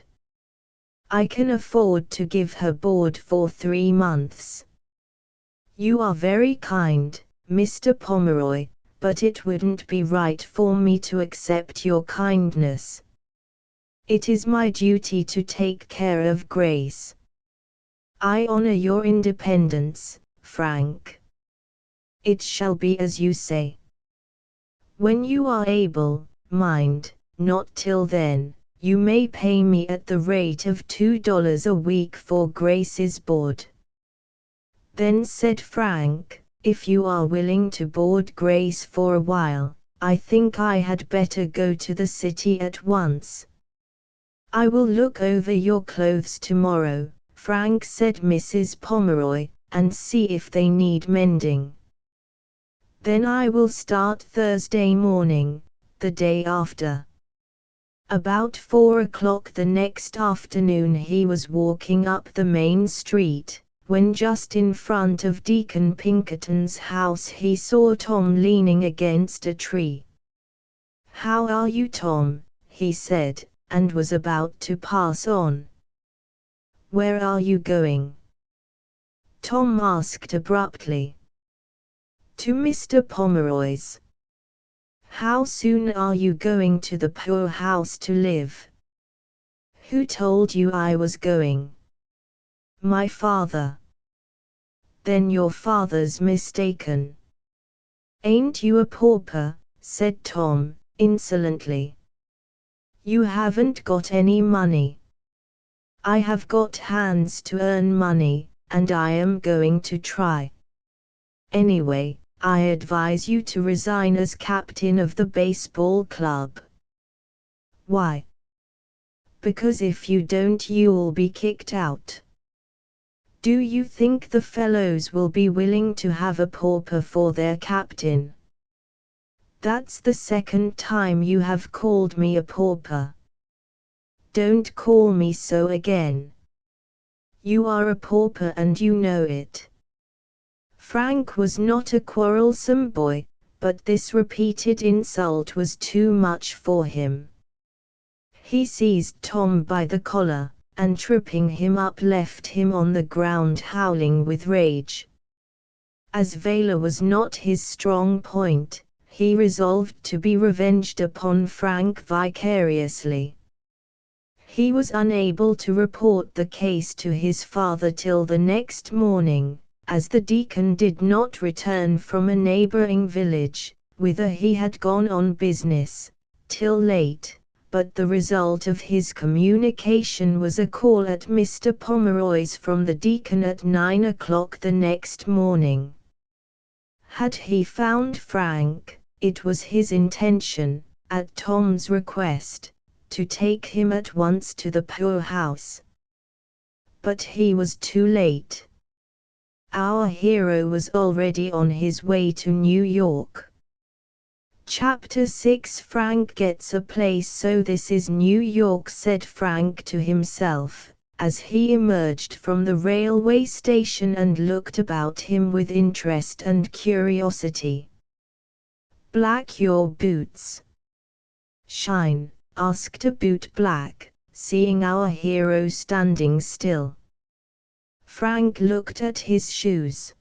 I can afford to give her board for 3 months. You are very kind, Mr. Pomeroy, but it wouldn't be right for me to accept your kindness. It is my duty to take care of Grace. I honor your independence, Frank. It shall be as you say. When you are able, mind, not till then, you may pay me at the rate of $2 a week for Grace's board. Then said Frank, if you are willing to board Grace for a while, I think I had better go to the city at once. I will look over your clothes tomorrow, Frank said Mrs. Pomeroy, and see if they need mending. Then I will start Thursday morning, the day after. About 4 o'clock the next afternoon he was walking up the main street, when just in front of Deacon Pinkerton's house he saw Tom leaning against a tree. "How are you, Tom?" he said, and was about to pass on. "Where are you going?" Tom asked abruptly. "To Mr. Pomeroy's." "How soon are you going to the poor house to live?" "Who told you I was going?" "My father." "Then your father's mistaken." "Ain't you a pauper?" said Tom, insolently. "You haven't got any money." "I have got hands to earn money, and I am going to try. Anyway, I advise you to resign as captain of the baseball club." "Why?" "Because if you don't you'll be kicked out." "Do you think the fellows will be willing to have a pauper for their captain?" "That's the second time you have called me a pauper." "Don't call me so again. You are a pauper and you know it." Frank was not a quarrelsome boy, but this repeated insult was too much for him. He seized Tom by the collar, and tripping him up left him on the ground howling with rage. As valor was not his strong point, he resolved to be revenged upon Frank vicariously. He was unable to report the case to his father till the next morning, as the deacon did not return from a neighboring village, whither he had gone on business, till late, but the result of his communication was a call at Mr. Pomeroy's from the deacon at 9 o'clock the next morning. Had he found Frank, it was his intention, at Tom's request, to take him at once to the poorhouse. But he was too late. Our hero was already on his way to New York. Chapter 6 Frank gets a place. "So this is New York," said Frank to himself, as he emerged from the railway station and looked about him with interest and curiosity. "Black your boots?" "Shine?" asked a boot-black, seeing our hero standing still. Frank looked at his shoes.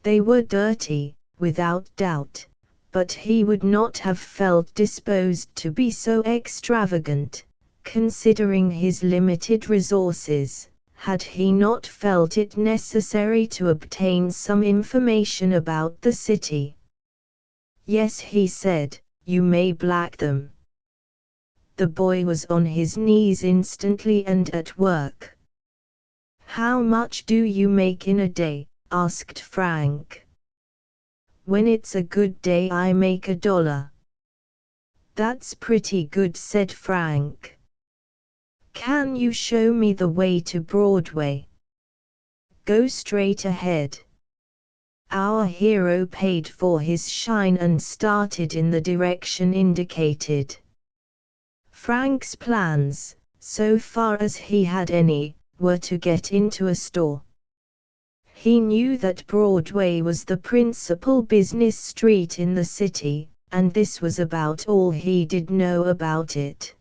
They were dirty, without doubt, but he would not have felt disposed to be so extravagant, considering his limited resources, had he not felt it necessary to obtain some information about the city. "Yes," he said, "you may black them." The boy was on his knees instantly and at work. "How much do you make in a day?" asked Frank. "When it's a good day I make $1. "That's pretty good," said Frank. "Can you show me the way to Broadway?" "Go straight ahead." Our hero paid for his shine and started in the direction indicated. Frank's plans, so far as he had any, were to get into a store. He knew that Broadway was the principal business street in the city, and this was about all he did know about it.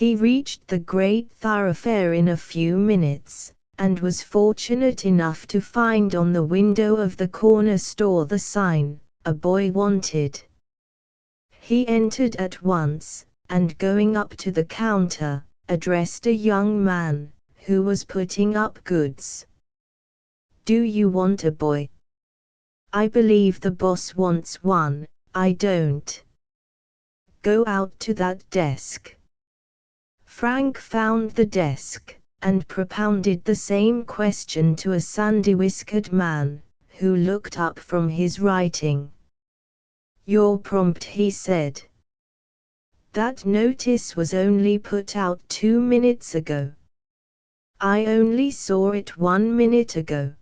He reached the great thoroughfare in a few minutes, and was fortunate enough to find on the window of the corner store the sign, "A boy wanted." He entered at once, and going up to the counter, addressed a young man, who was putting up goods. "Do you want a boy?" "I believe the boss wants one." "I don't." "Go out to that desk." Frank found the desk, and propounded the same question to a sandy-whiskered man, who looked up from his writing. "You're prompt," he said. "That notice was only put out 2 minutes ago." "I only saw it 1 minute ago."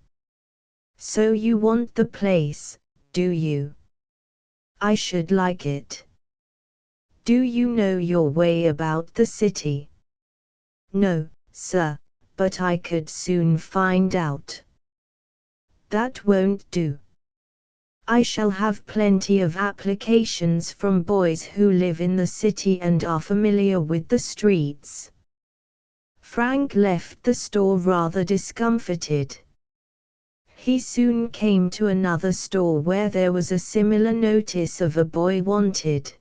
"So you want the place, do you?" "I should like it." "Do you know your way about the city?" "No, sir, but I could soon find out." "That won't do. I shall have plenty of applications from boys who live in the city and are familiar with the streets." Frank left the store rather discomfited. He soon came to another store where there was a similar notice of a boy wanted.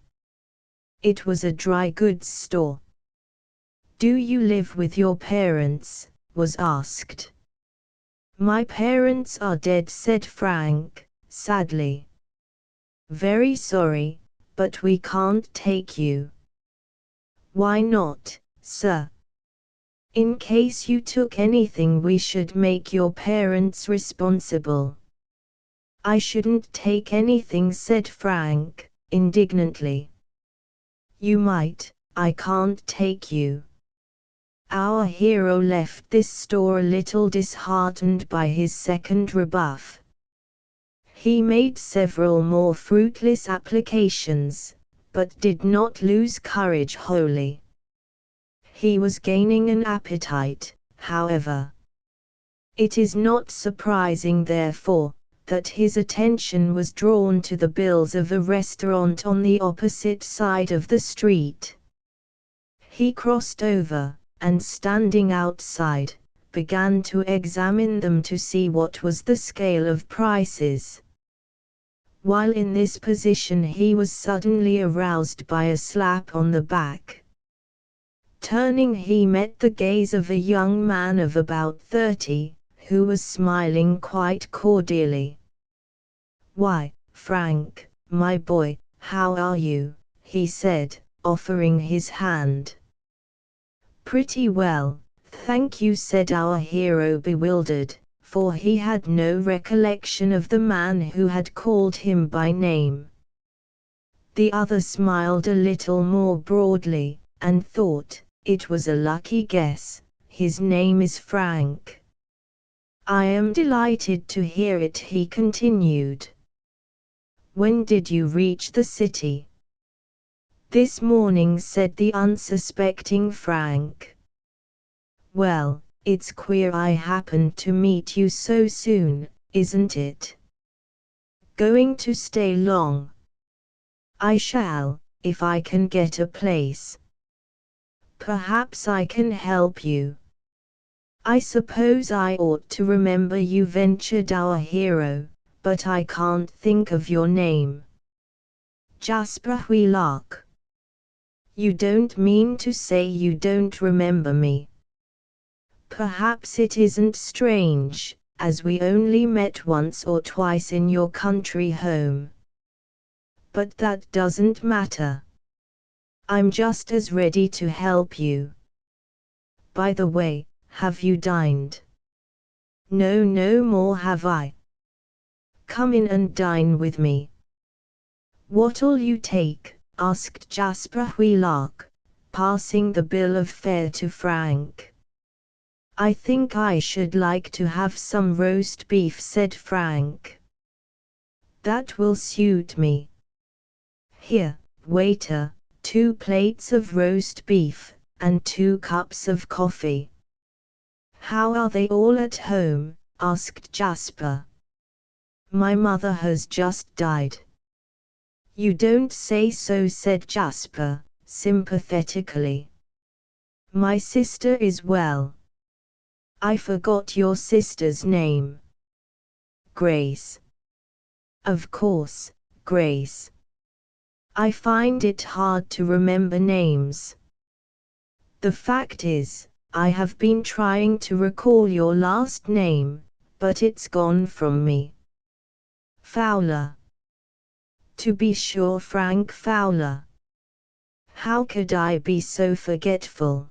It was a dry goods store. "Do you live with your parents?" was asked. "My parents are dead," said Frank, sadly. "Very sorry, but we can't take you." "Why not, sir?" "In case you took anything, we should make your parents responsible." "I shouldn't take anything," said Frank, indignantly. "You might." "I can't take you." Our hero left this store a little disheartened by his second rebuff. He made several more fruitless applications, but did not lose courage wholly. He was gaining an appetite, however. It is not surprising, therefore, that his attention was drawn to the bills of a restaurant on the opposite side of the street. He crossed over, and standing outside, began to examine them to see what was the scale of prices. While in this position he was suddenly aroused by a slap on the back. Turning, he met the gaze of a young man of about 30, who was smiling quite cordially. "Why, Frank, my boy, how are you?" he said, offering his hand. "Pretty well, thank you," said our hero, bewildered, for he had no recollection of the man who had called him by name. The other smiled a little more broadly, and thought, it was a lucky guess. "His name is Frank." "I am delighted to hear it," he continued. "When did you reach the city?" "This morning," said the unsuspecting Frank. "Well, it's queer I happened to meet you so soon, isn't it? Going to stay long?" "I shall, if I can get a place." "Perhaps I can help you." "I suppose I ought to remember you," ventured our hero, "but I can't think of your name." "Jasper Wheelock." "You don't mean to say you don't remember me?" "Perhaps it isn't strange, as we only met once or twice in your country home. But that doesn't matter. I'm just as ready to help you. By the way, have you dined?" "No, no more have I." "Come in and dine with me." "What'll you take?" asked Jasper Wheelock, passing the bill of fare to Frank. "I think I should like to have some roast beef," said Frank. "That will suit me. Here, waiter, 2 plates of roast beef, and 2 cups of coffee." "How are they all at home?" asked Jasper. "My mother has just died." "You don't say so," said Jasper, sympathetically. My sister is well. I forgot your sister's name. Grace. Of course, Grace. I find it hard to remember names. The fact is, I have been trying to recall your last name, but it's gone from me. Fowler. To be sure, Frank Fowler. How could I be so forgetful?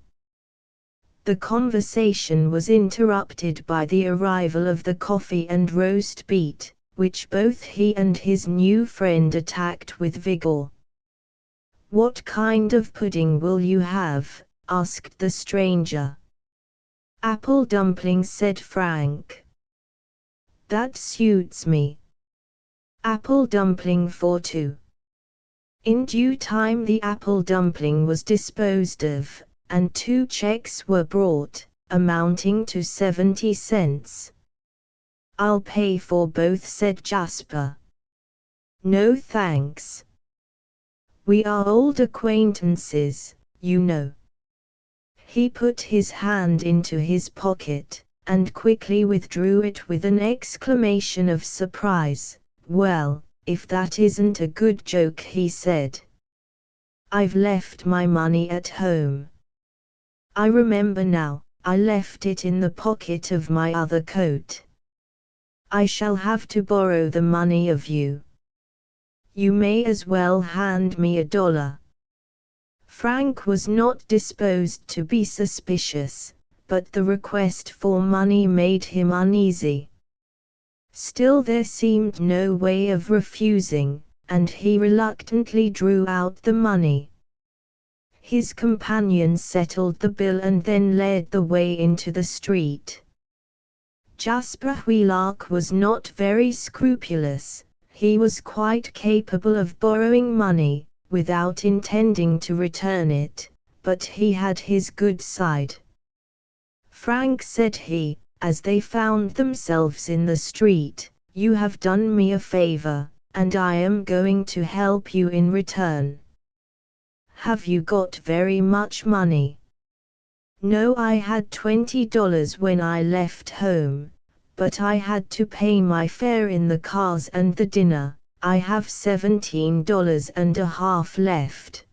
The conversation was interrupted by the arrival of the coffee and roast beet, which both he and his new friend attacked with vigor. "What kind of pudding will you have?" asked the stranger. "Apple dumplings," said Frank. "That suits me. Apple dumpling for two." In due time the apple dumpling was disposed of, and 2 checks were brought, amounting to 70 cents. "I'll pay for both," said Jasper. "No thanks. We are old acquaintances, you know." He put his hand into his pocket, and quickly withdrew it with an exclamation of surprise. "Well, if that isn't a good joke," he said. "I've left my money at home. I remember now, I left it in the pocket of my other coat. I shall have to borrow the money of you. You may as well hand me $1. Frank was not disposed to be suspicious, but the request for money made him uneasy. Still there seemed no way of refusing, and he reluctantly drew out the money. His companion settled the bill and then led the way into the street. Jasper Wheelock was not very scrupulous. He was quite capable of borrowing money, without intending to return it, but he had his good side. "Frank," said he, as they found themselves in the street, "you have done me a favor, and I am going to help you in return. Have you got very much money?" "No, I had $20 when I left home, but I had to pay my fare in the cars and the dinner. I have $17.50 left."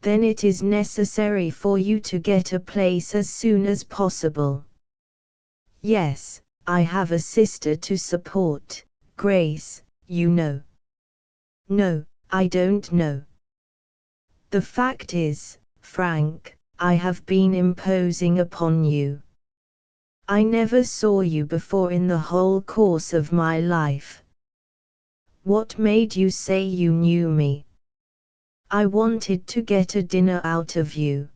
"Then it is necessary for you to get a place as soon as possible." "Yes, I have a sister to support, Grace, you know." "No, I don't know. The fact is, Frank, I have been imposing upon you. I never saw you before in the whole course of my life." "What made you say you knew me?" "I wanted to get a dinner out of you."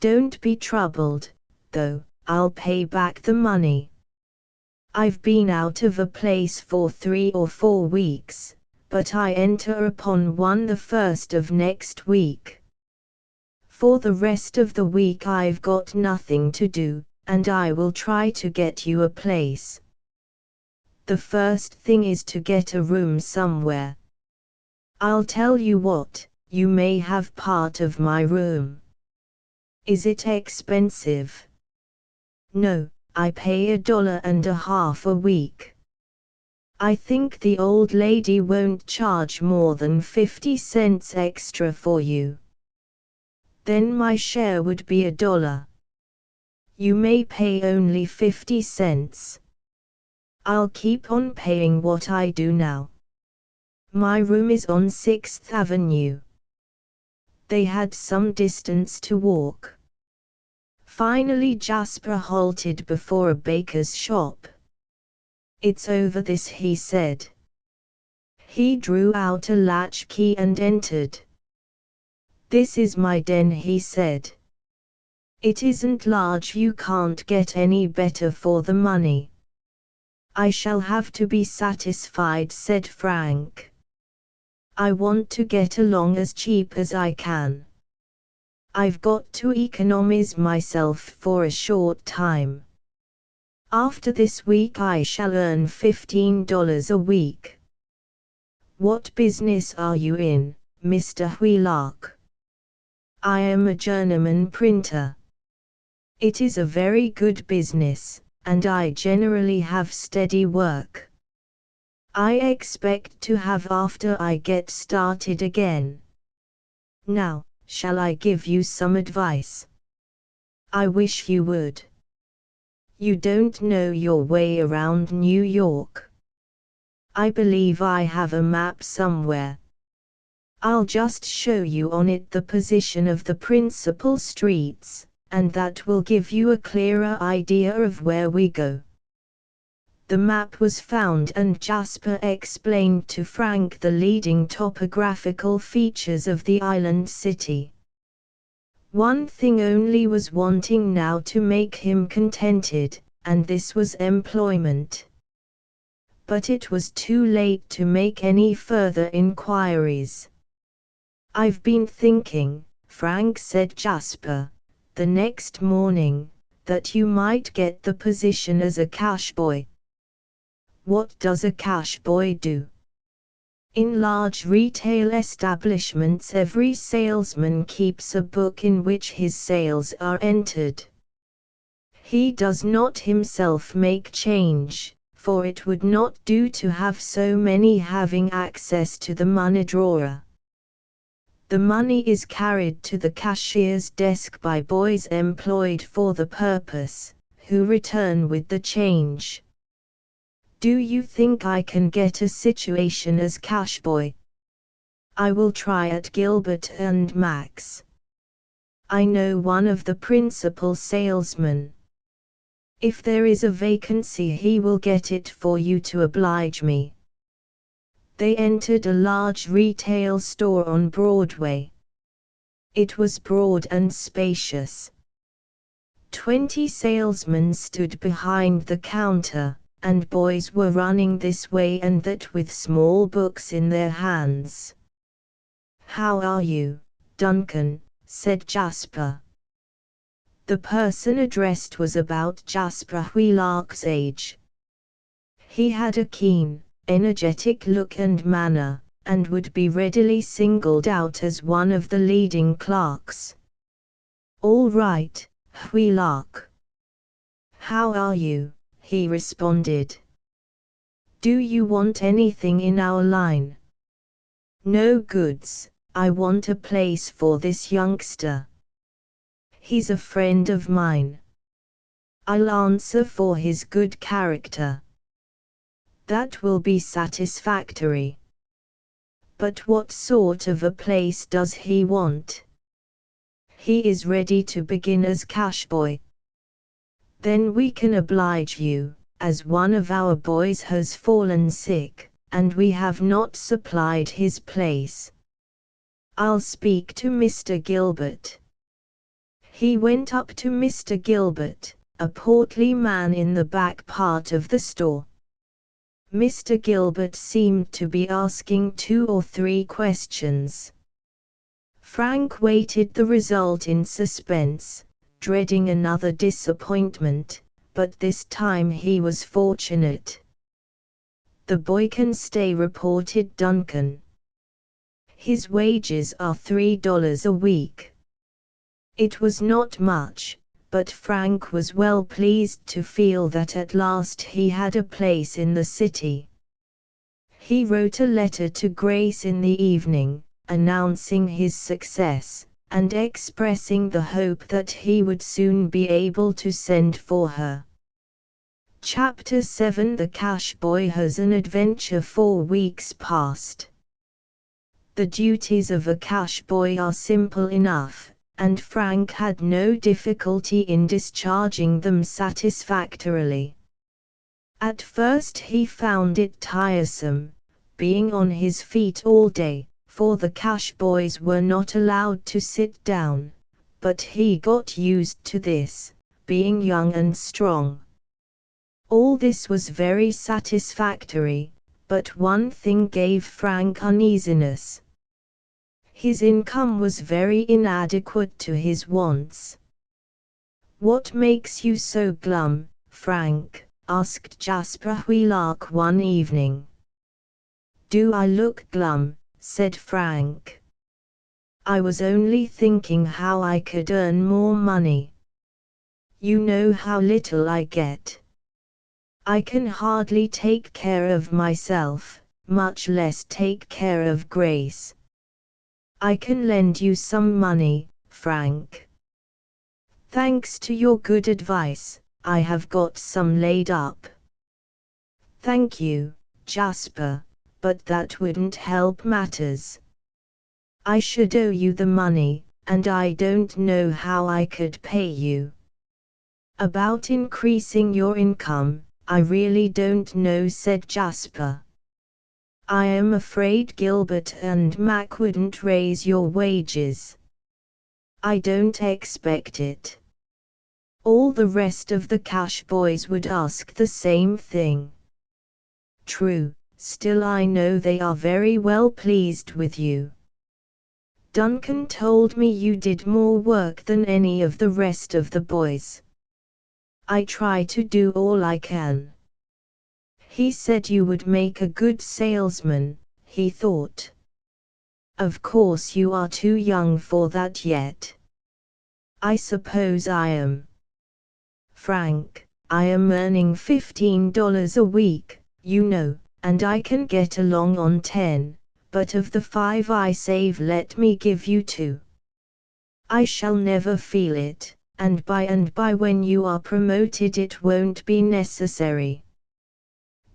"Don't be troubled, though, I'll pay back the money. I've been out of a place for 3 or 4 weeks, but I enter upon one the 1st of next week. For the rest of the week I've got nothing to do, and I will try to get you a place. The first thing is to get a room somewhere. I'll tell you what, you may have part of my room." "Is it expensive?" "No, I pay $1.50 a week. I think the old lady won't charge more than 50 cents extra for you." "Then my share would be $1. You may pay only 50 cents. I'll keep on paying what I do now. My room is on 6th Avenue. They had some distance to walk. Finally Jasper halted before a baker's shop. "It's over this," he said. He drew out a latch key and entered. "This is my den," he said. "It isn't large, you can't get any better for the money." "I shall have to be satisfied," said Frank. "I want to get along as cheap as I can. I've got to economize myself for a short time. After this week I shall earn $15 a week." "What business are you in, Mr. Wheelock?" I am a journeyman printer. It is a very good business, and I generally have steady work. I expect to have after I get started again. Now, shall I give you some advice? I wish you would. You don't know your way around New York. I believe I have a map somewhere. I'll just show you on it the position of the principal streets, and that will give you a clearer idea of where we go. The map was found and Jasper explained to Frank the leading topographical features of the island city. One thing only was wanting now to make him contented, and this was employment. But it was too late to make any further inquiries. I've been thinking, Frank said Jasper, the next morning, that you might get the position as a cash boy. What does a cash boy do? In large retail establishments, every salesman keeps a book in which his sales are entered. He does not himself make change, for it would not do to have so many having access to the money drawer. The money is carried to the cashier's desk by boys employed for the purpose, who return with the change. Do you think I can get a situation as cash boy? I will try at Gilbert and Max. I know one of the principal salesmen. If there is a vacancy, he will get it for you to oblige me. They entered a large retail store on Broadway. It was broad and spacious. 20 salesmen stood behind the counter, and boys were running this way and that with small books in their hands. How are you, Duncan? Said Jasper. The person addressed was about Jasper Wheelock's age. He had a keen, energetic look and manner, and would be readily singled out as one of the leading clerks. All right, Wheelock. How are you? He responded. Do you want anything in our line? No goods, I want a place for this youngster. He's a friend of mine. I'll answer for his good character. That will be satisfactory. But what sort of a place does he want? He is ready to begin as cash boy. Then we can oblige you, as one of our boys has fallen sick, and we have not supplied his place. I'll speak to Mr. Gilbert. He went up to Mr. Gilbert, a portly man in the back part of the store. Mr. Gilbert seemed to be asking 2 or 3 questions. Frank waited the result in suspense, dreading another disappointment, but this time he was fortunate. The boy can stay, reported Duncan. His wages are $3 a week. It was not much, but Frank was well pleased to feel that at last he had a place in the city. He wrote a letter to Grace in the evening, announcing his success, and expressing the hope that he would soon be able to send for her. Chapter 7 The Cash Boy has an adventure. 4 weeks passed. The duties of a cash boy are simple enough, and Frank had no difficulty in discharging them satisfactorily. At first he found it tiresome, being on his feet all day, for the cash boys were not allowed to sit down, but he got used to this, being young and strong. All this was very satisfactory, but one thing gave Frank uneasiness. His income was very inadequate to his wants. What makes you so glum, Frank? Asked Jasper Wheelock one evening. Do I look glum? Said Frank. I was only thinking how I could earn more money. You know how little I get. I can hardly take care of myself, much less take care of Grace. I can lend you some money, Frank. Thanks to your good advice, I have got some laid up. Thank you, Jasper, but that wouldn't help matters. I should owe you the money, and I don't know how I could pay you. About increasing your income, I really don't know, said Jasper. I am afraid Gilbert and Mac wouldn't raise your wages. I don't expect it. All the rest of the Cash Boys would ask the same thing. True, still I know they are very well pleased with you. Duncan told me you did more work than any of the rest of the boys. I try to do all I can. He said you would make a good salesman, he thought. Of course you are too young for that yet. I suppose I am. Frank, I am earning $15 a week, you know, and I can get along on 10, but of the 5 I save let me give you 2. I shall never feel it, and by when you are promoted it won't be necessary.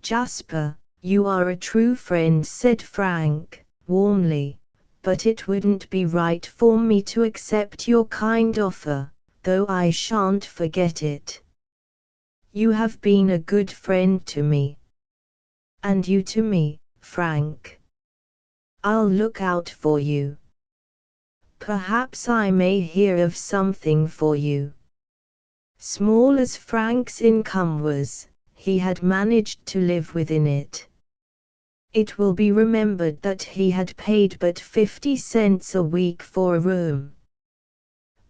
Jasper, you are a true friend, said Frank, warmly, but it wouldn't be right for me to accept your kind offer, though I shan't forget it. You have been a good friend to me. And you to me, Frank. I'll look out for you. Perhaps I may hear of something for you. Small as Frank's income was, he had managed to live within it. It will be remembered that he had paid but 50 cents a week for a room.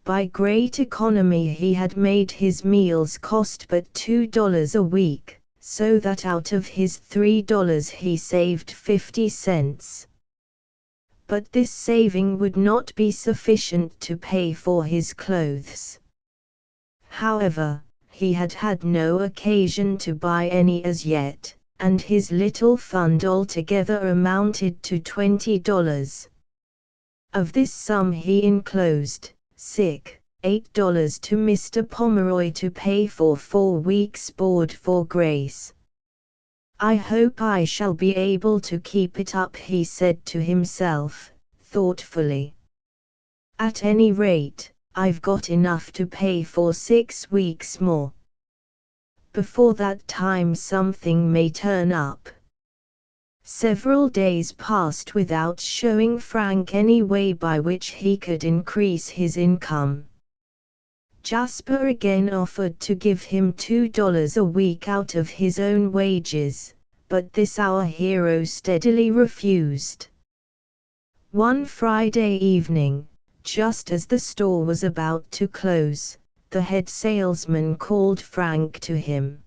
By great economy he had made his meals cost but $2 a week, so that out of his $3 he saved 50 cents. But this saving would not be sufficient to pay for his clothes. However, he had had no occasion to buy any as yet, and his little fund altogether amounted to $20. Of this sum he enclosed $8 to Mr. Pomeroy to pay for 4 weeks' board for Grace. I hope I shall be able to keep it up, he said to himself, thoughtfully. At any rate, I've got enough to pay for 6 weeks more. Before that time something may turn up. Several days passed without showing Frank any way by which he could increase his income. Jasper again offered to give him $2 a week out of his own wages, but this our hero steadily refused. One Friday evening, just as the store was about to close, the head salesman called Frank to him.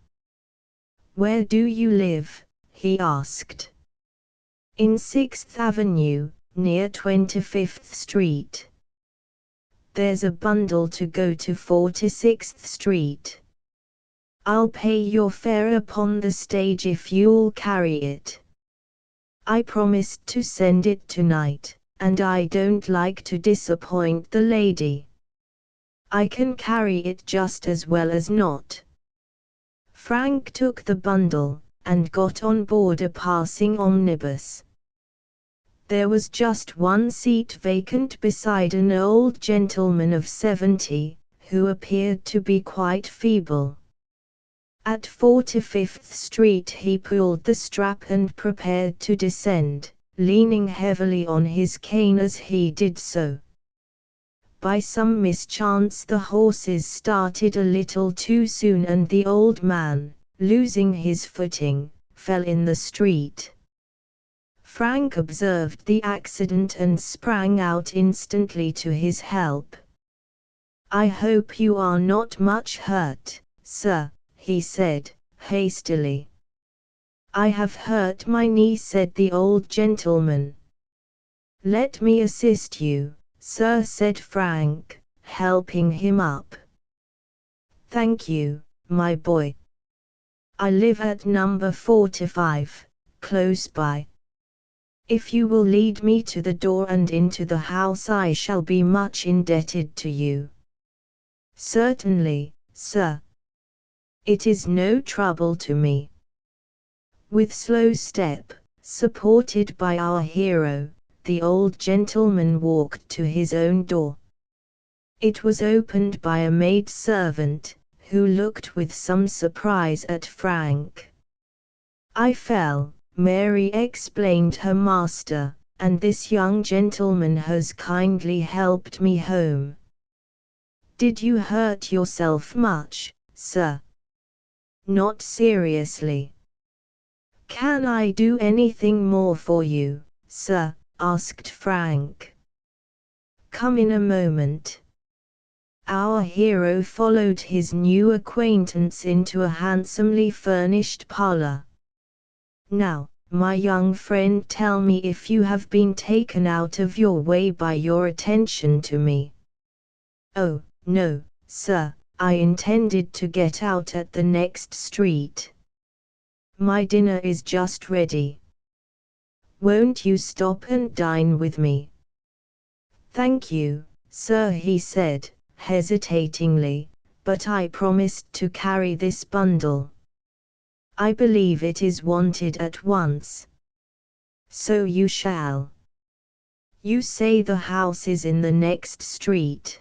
"Where do you live?" he asked. "In 6th Avenue, near 25th Street. There's a bundle to go to 46th Street. I'll pay your fare upon the stage if you'll carry it. I promised to send it tonight, and I don't like to disappoint the lady. I can carry it just as well as not." Frank took the bundle, and got on board a passing omnibus. There was just one seat vacant beside an old gentleman of 70, who appeared to be quite feeble. At 45th Street he pulled the strap and prepared to descend, leaning heavily on his cane as he did so. By some mischance the horses started a little too soon and the old man, losing his footing, fell in the street. Frank observed the accident and sprang out instantly to his help. "I hope you are not much hurt, sir," he said, hastily. "I have hurt my knee," said the old gentleman. "Let me assist you," sir, said Frank, helping him up. Thank you, my boy. I live at number 45, close by. If you will lead me to the door and into the house, I shall be much indebted to you. Certainly, sir. It is no trouble to me. With slow step, supported by our hero, the old gentleman walked to his own door. It was opened by a maid-servant, who looked with some surprise at Frank. I fell, Mary explained her master, and this young gentleman has kindly helped me home. Did you hurt yourself much, sir? Not seriously. Can I do anything more for you, sir? Asked Frank. Come in a moment. Our hero followed his new acquaintance into a handsomely furnished parlor. Now, my young friend, tell me if you have been taken out of your way by your attention to me. Oh, no, sir, I intended to get out at the next street. My dinner is just ready. Won't you stop and dine with me? Thank you, sir, he said, hesitatingly, but I promised to carry this bundle. I believe it is wanted at once. So you shall. You say the house is in the next street.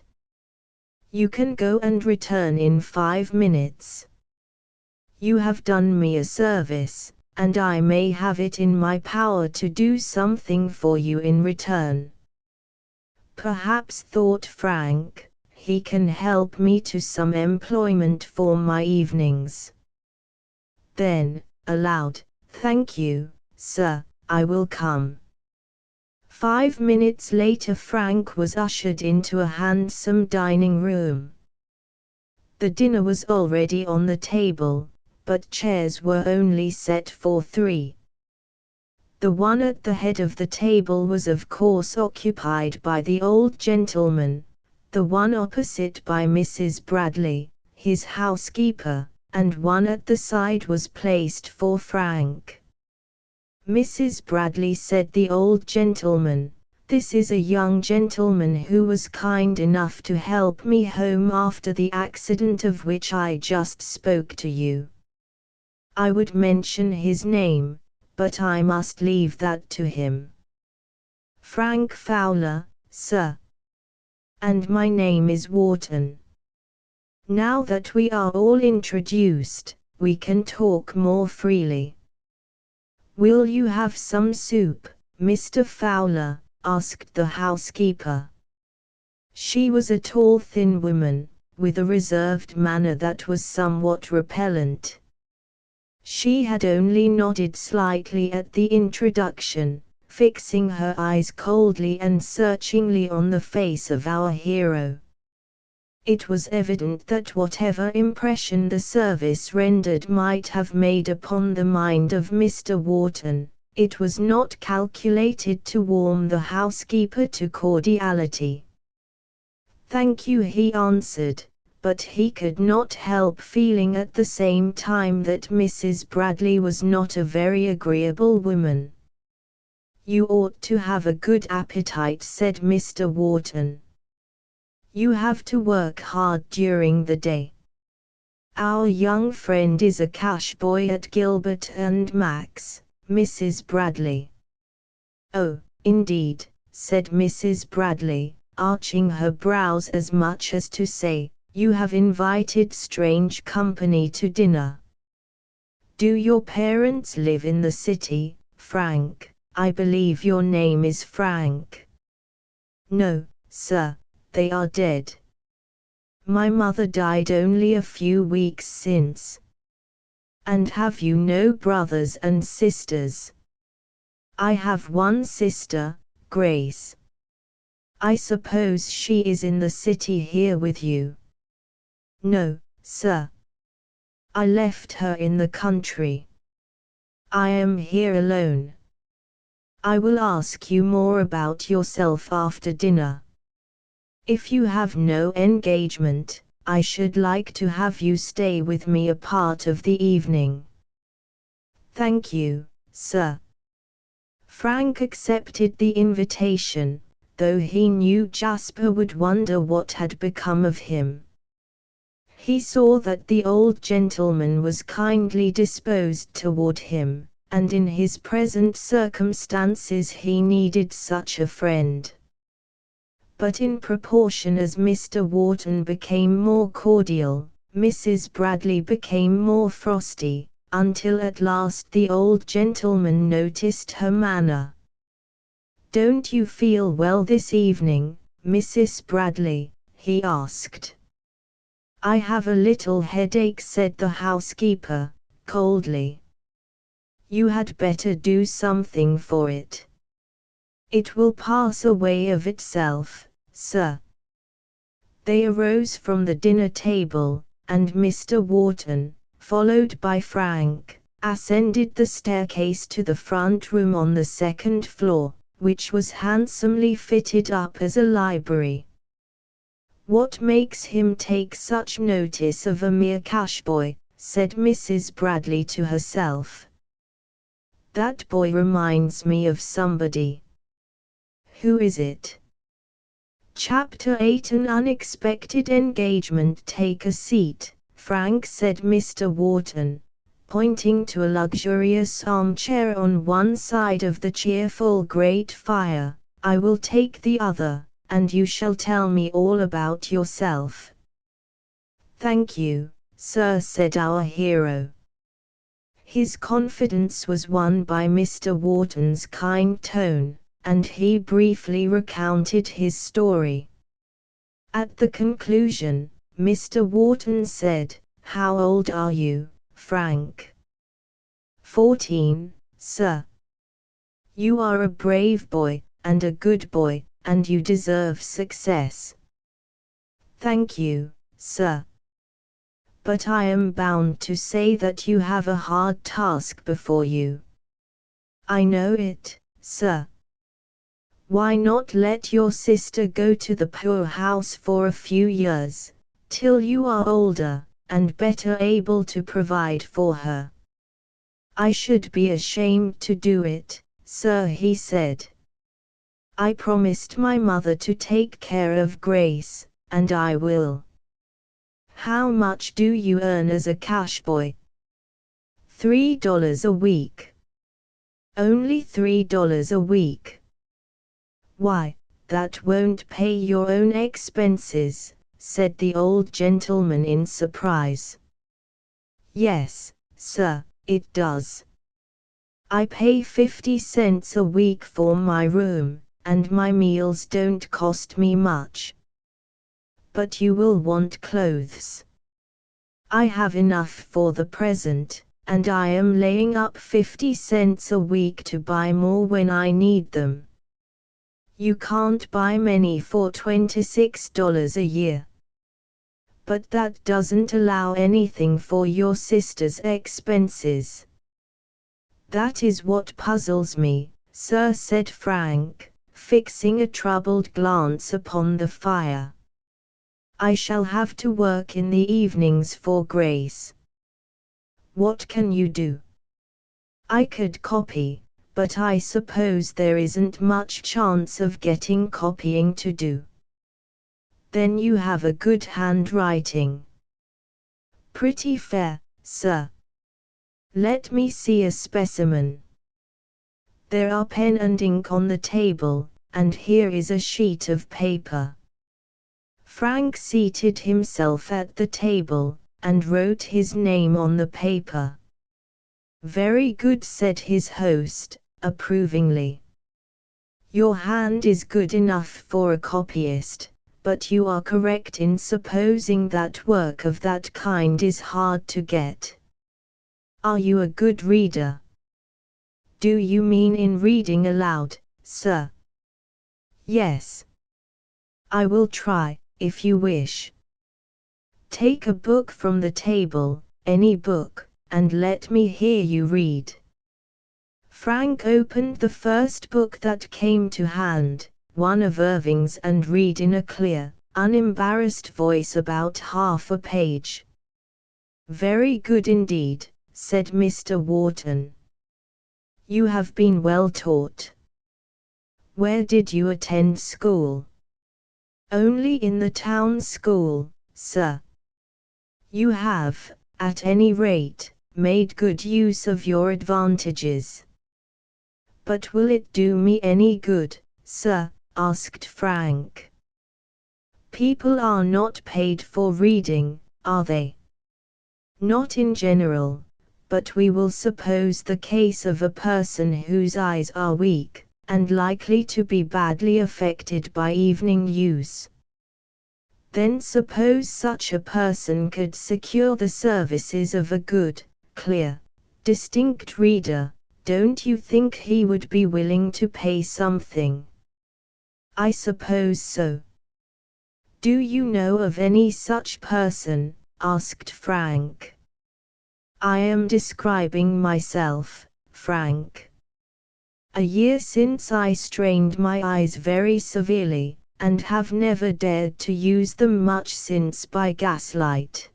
You can go and return in 5 minutes. You have done me a service, and I may have it in my power to do something for you in return. Perhaps, thought Frank, he can help me to some employment for my evenings. Then, aloud, thank you, sir, I will come. 5 minutes later Frank was ushered into a handsome dining room. The dinner was already on the table, but chairs were only set for 3. The one at the head of the table was of course occupied by the old gentleman, the one opposite by Mrs. Bradley, his housekeeper, and one at the side was placed for Frank. Mrs. Bradley, said the old gentleman, this is a young gentleman who was kind enough to help me home after the accident of which I just spoke to you. I would mention his name, but I must leave that to him. Frank Fowler, sir. And my name is Wharton. Now that we are all introduced, we can talk more freely. Will you have some soup, Mr. Fowler? Asked the housekeeper. She was a tall, thin woman, with a reserved manner that was somewhat repellent. She had only nodded slightly at the introduction, fixing her eyes coldly and searchingly on the face of our hero. It was evident that whatever impression the service rendered might have made upon the mind of Mr. Wharton, it was not calculated to warm the housekeeper to cordiality. Thank you, he answered, but he could not help feeling at the same time that Mrs. Bradley was not a very agreeable woman. You ought to have a good appetite, said Mr. Wharton. You have to work hard during the day. Our young friend is a cash boy at Gilbert and Max, Mrs. Bradley. Oh, indeed, said Mrs. Bradley, arching her brows as much as to say, you have invited strange company to dinner. Do your parents live in the city, Frank? I believe your name is Frank. No, sir. They are dead. My mother died only a few weeks since. And have you no brothers and sisters? I have one sister, Grace. I suppose she is in the city here with you. No, sir. I left her in the country. I am here alone. I will ask you more about yourself after dinner. If you have no engagement, I should like to have you stay with me a part of the evening. Thank you, sir. Frank accepted the invitation, though he knew Jasper would wonder what had become of him. He saw that the old gentleman was kindly disposed toward him, and in his present circumstances he needed such a friend. But in proportion as Mr. Wharton became more cordial, Mrs. Bradley became more frosty, until at last the old gentleman noticed her manner. "Don't you feel well this evening, Mrs. Bradley?" he asked. "I have a little headache," said the housekeeper, coldly. "You had better do something for it. It will pass away of itself, sir." They arose from the dinner table, and Mr. Wharton, followed by Frank, ascended the staircase to the front room on the second floor, which was handsomely fitted up as a library. "What makes him take such notice of a mere cash-boy?" said Mrs. Bradley to herself. "That boy reminds me of somebody. Who is it?" Chapter 8 An unexpected engagement. "Take a seat, Frank," said Mr. Wharton, pointing to a luxurious armchair on one side of the cheerful grate fire. "I will take the other, and you shall tell me all about yourself." "Thank you, sir," said our hero. His confidence was won by Mr. Wharton's kind tone, and he briefly recounted his story. At the conclusion, Mr. Wharton said, "How old are you, Frank?" 14, sir." "You are a brave boy, and a good boy, and you deserve success." "Thank you, sir. But I am bound to say that you have a hard task before you." "I know it, sir." "Why not let your sister go to the poorhouse for a few years, till you are older, and better able to provide for her?" "I should be ashamed to do it, sir," he said. "I promised my mother to take care of Grace, and I will." "How much do you earn as a cash boy?" $3 a week." "Only $3 a week? Why, that won't pay your own expenses," said the old gentleman in surprise. "Yes, sir, it does. I pay 50 cents a week for my room, and my meals don't cost me much." "But you will want clothes." "I have enough for the present, and I am laying up 50 cents a week to buy more when I need them." "You can't buy many for $26 a year." "But that doesn't allow anything for your sister's expenses." "That is what puzzles me, sir," said Frank, fixing a troubled glance upon the fire. "I shall have to work in the evenings for Grace." "What can you do?" "I could copy, but I suppose there isn't much chance of getting copying to do." "Then you have a good handwriting." "Pretty fair, sir." "Let me see a specimen." "There are pen and ink on the table, and here is a sheet of paper." Frank seated himself at the table, and wrote his name on the paper. "Very good," said his host, approvingly. "Your hand is good enough for a copyist, but you are correct in supposing that work of that kind is hard to get. Are you a good reader?" "Do you mean in reading aloud, sir?" "Yes." "I will try, if you wish." "Take a book from the table, any book, and let me hear you read." Frank opened the first book that came to hand, one of Irving's, and read in a clear, unembarrassed voice about half a page. "Very good indeed," said Mr. Wharton. "You have been well taught. Where did you attend school?" "Only in the town school, sir." "You have, at any rate, made good use of your advantages." "But will it do me any good, sir?" asked Frank. "People are not paid for reading, are they?" "Not in general, but we will suppose the case of a person whose eyes are weak, and likely to be badly affected by evening use. Then suppose such a person could secure the services of a good, clear, distinct reader, don't you think he would be willing to pay something?" "I suppose so." "Do you know of any such person?" asked Frank. "I am describing myself, Frank. A year since I strained my eyes very severely, and have never dared to use them much since by gaslight.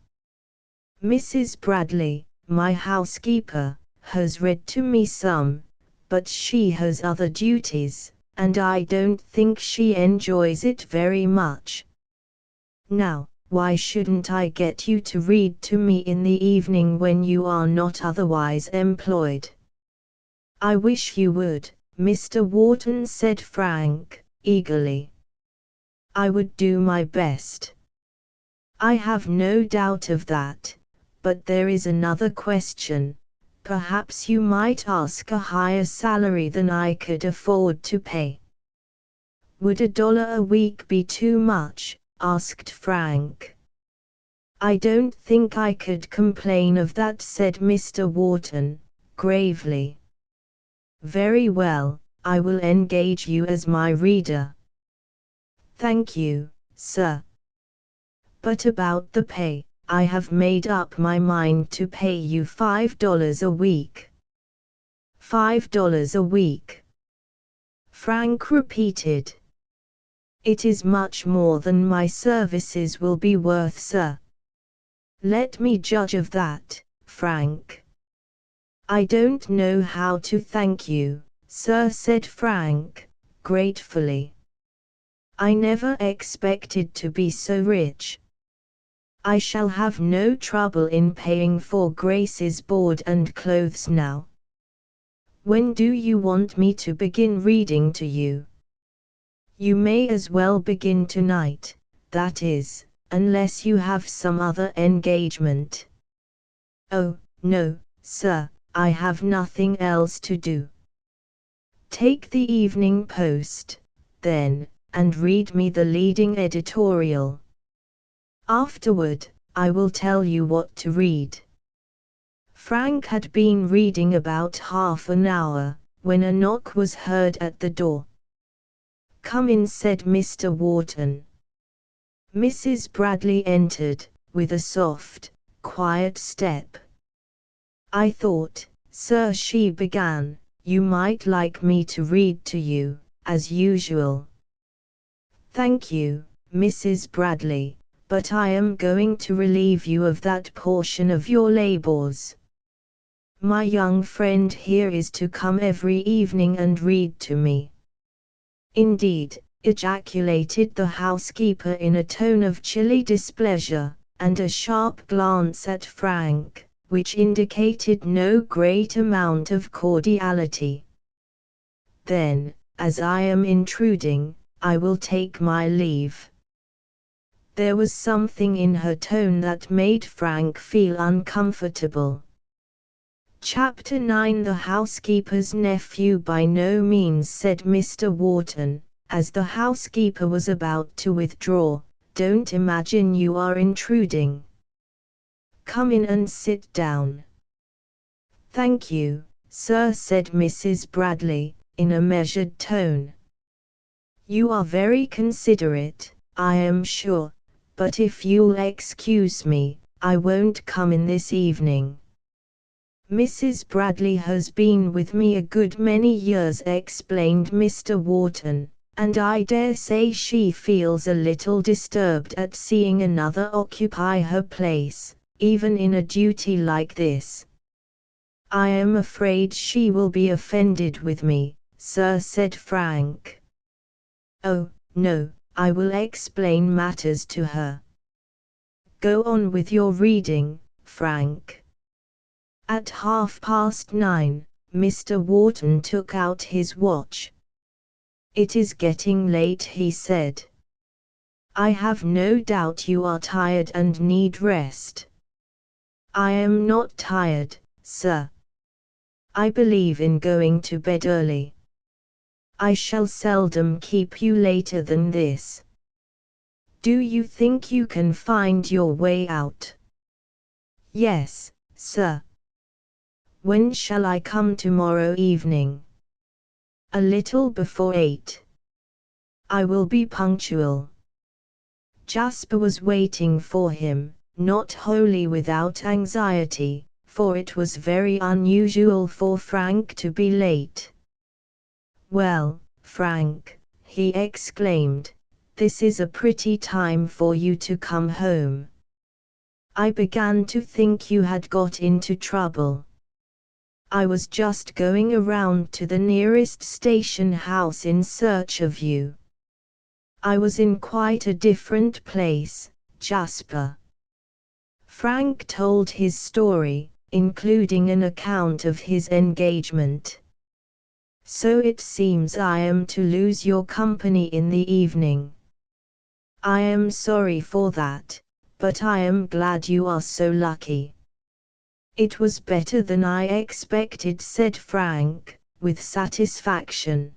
Mrs. Bradley, my housekeeper, has read to me some, but she has other duties, and I don't think she enjoys it very much. Now, why shouldn't I get you to read to me in the evening when you are not otherwise employed?" "I wish you would, Mr. Wharton," said Frank, eagerly. "I would do my best." "I have no doubt of that, but there is another question. Perhaps you might ask a higher salary than I could afford to pay." "Would $1 a week be too much?" asked Frank. "I don't think I could complain of that," said Mr. Wharton, gravely. "Very well, I will engage you as my reader." "Thank you, sir. But about the pay, I have made up my mind to pay you $5 a week." $5 a week?" Frank repeated. "It is much more than my services will be worth, sir." "Let me judge of that, Frank." "I don't know how to thank you, sir," said Frank, gratefully. "I never expected to be so rich. I shall have no trouble in paying for Grace's board and clothes now. When do you want me to begin reading to you?" "You may as well begin tonight, that is, unless you have some other engagement." "Oh, no, sir, I have nothing else to do." "Take the Evening Post, then, and read me the leading editorial. Afterward, I will tell you what to read." Frank had been reading about half an hour, when a knock was heard at the door. "Come in," said Mr. Wharton. Mrs. Bradley entered, with a soft, quiet step. "I thought, sir," she began, "you might like me to read to you, as usual." "Thank you, Mrs. Bradley, but I am going to relieve you of that portion of your labors. My young friend here is to come every evening and read to me." "Indeed," ejaculated the housekeeper in a tone of chilly displeasure, and a sharp glance at Frank, which indicated no great amount of cordiality. "Then, as I am intruding, I will take my leave." There was something in her tone that made Frank feel uncomfortable. Chapter 9. The housekeeper's nephew. "By no means," said Mr. Wharton, as the housekeeper was about to withdraw. "Don't imagine you are intruding. Come in and sit down." "Thank you, sir," said Mrs. Bradley, in a measured tone. "You are very considerate, I am sure, but if you'll excuse me, I won't come in this evening." "Mrs. Bradley has been with me a good many years," explained Mr. Wharton, and I dare say she feels a little disturbed at seeing another occupy her place, even in a duty like this. I am afraid she will be offended with me, sir, said Frank. Oh, no, I will explain matters to her. Go on with your reading, Frank. At 9:30, Mr. Wharton took out his watch. It is getting late, he said. I have no doubt you are tired and need rest. I am not tired, sir. I believe in going to bed early. I shall seldom keep you later than this. Do you think you can find your way out? Yes, sir. When shall I come tomorrow evening? A little before 8. I will be punctual. Jasper was waiting for him, not wholly without anxiety, for it was very unusual for Frank to be late. Well, Frank, he exclaimed, this is a pretty time for you to come home. I began to think you had got into trouble. I was just going around to the nearest station house in search of you. I was in quite a different place, Jasper. Frank told his story, including an account of his engagement. So it seems I am to lose your company in the evening. I am sorry for that, but I am glad you are so lucky. It was better than I expected, said Frank, with satisfaction.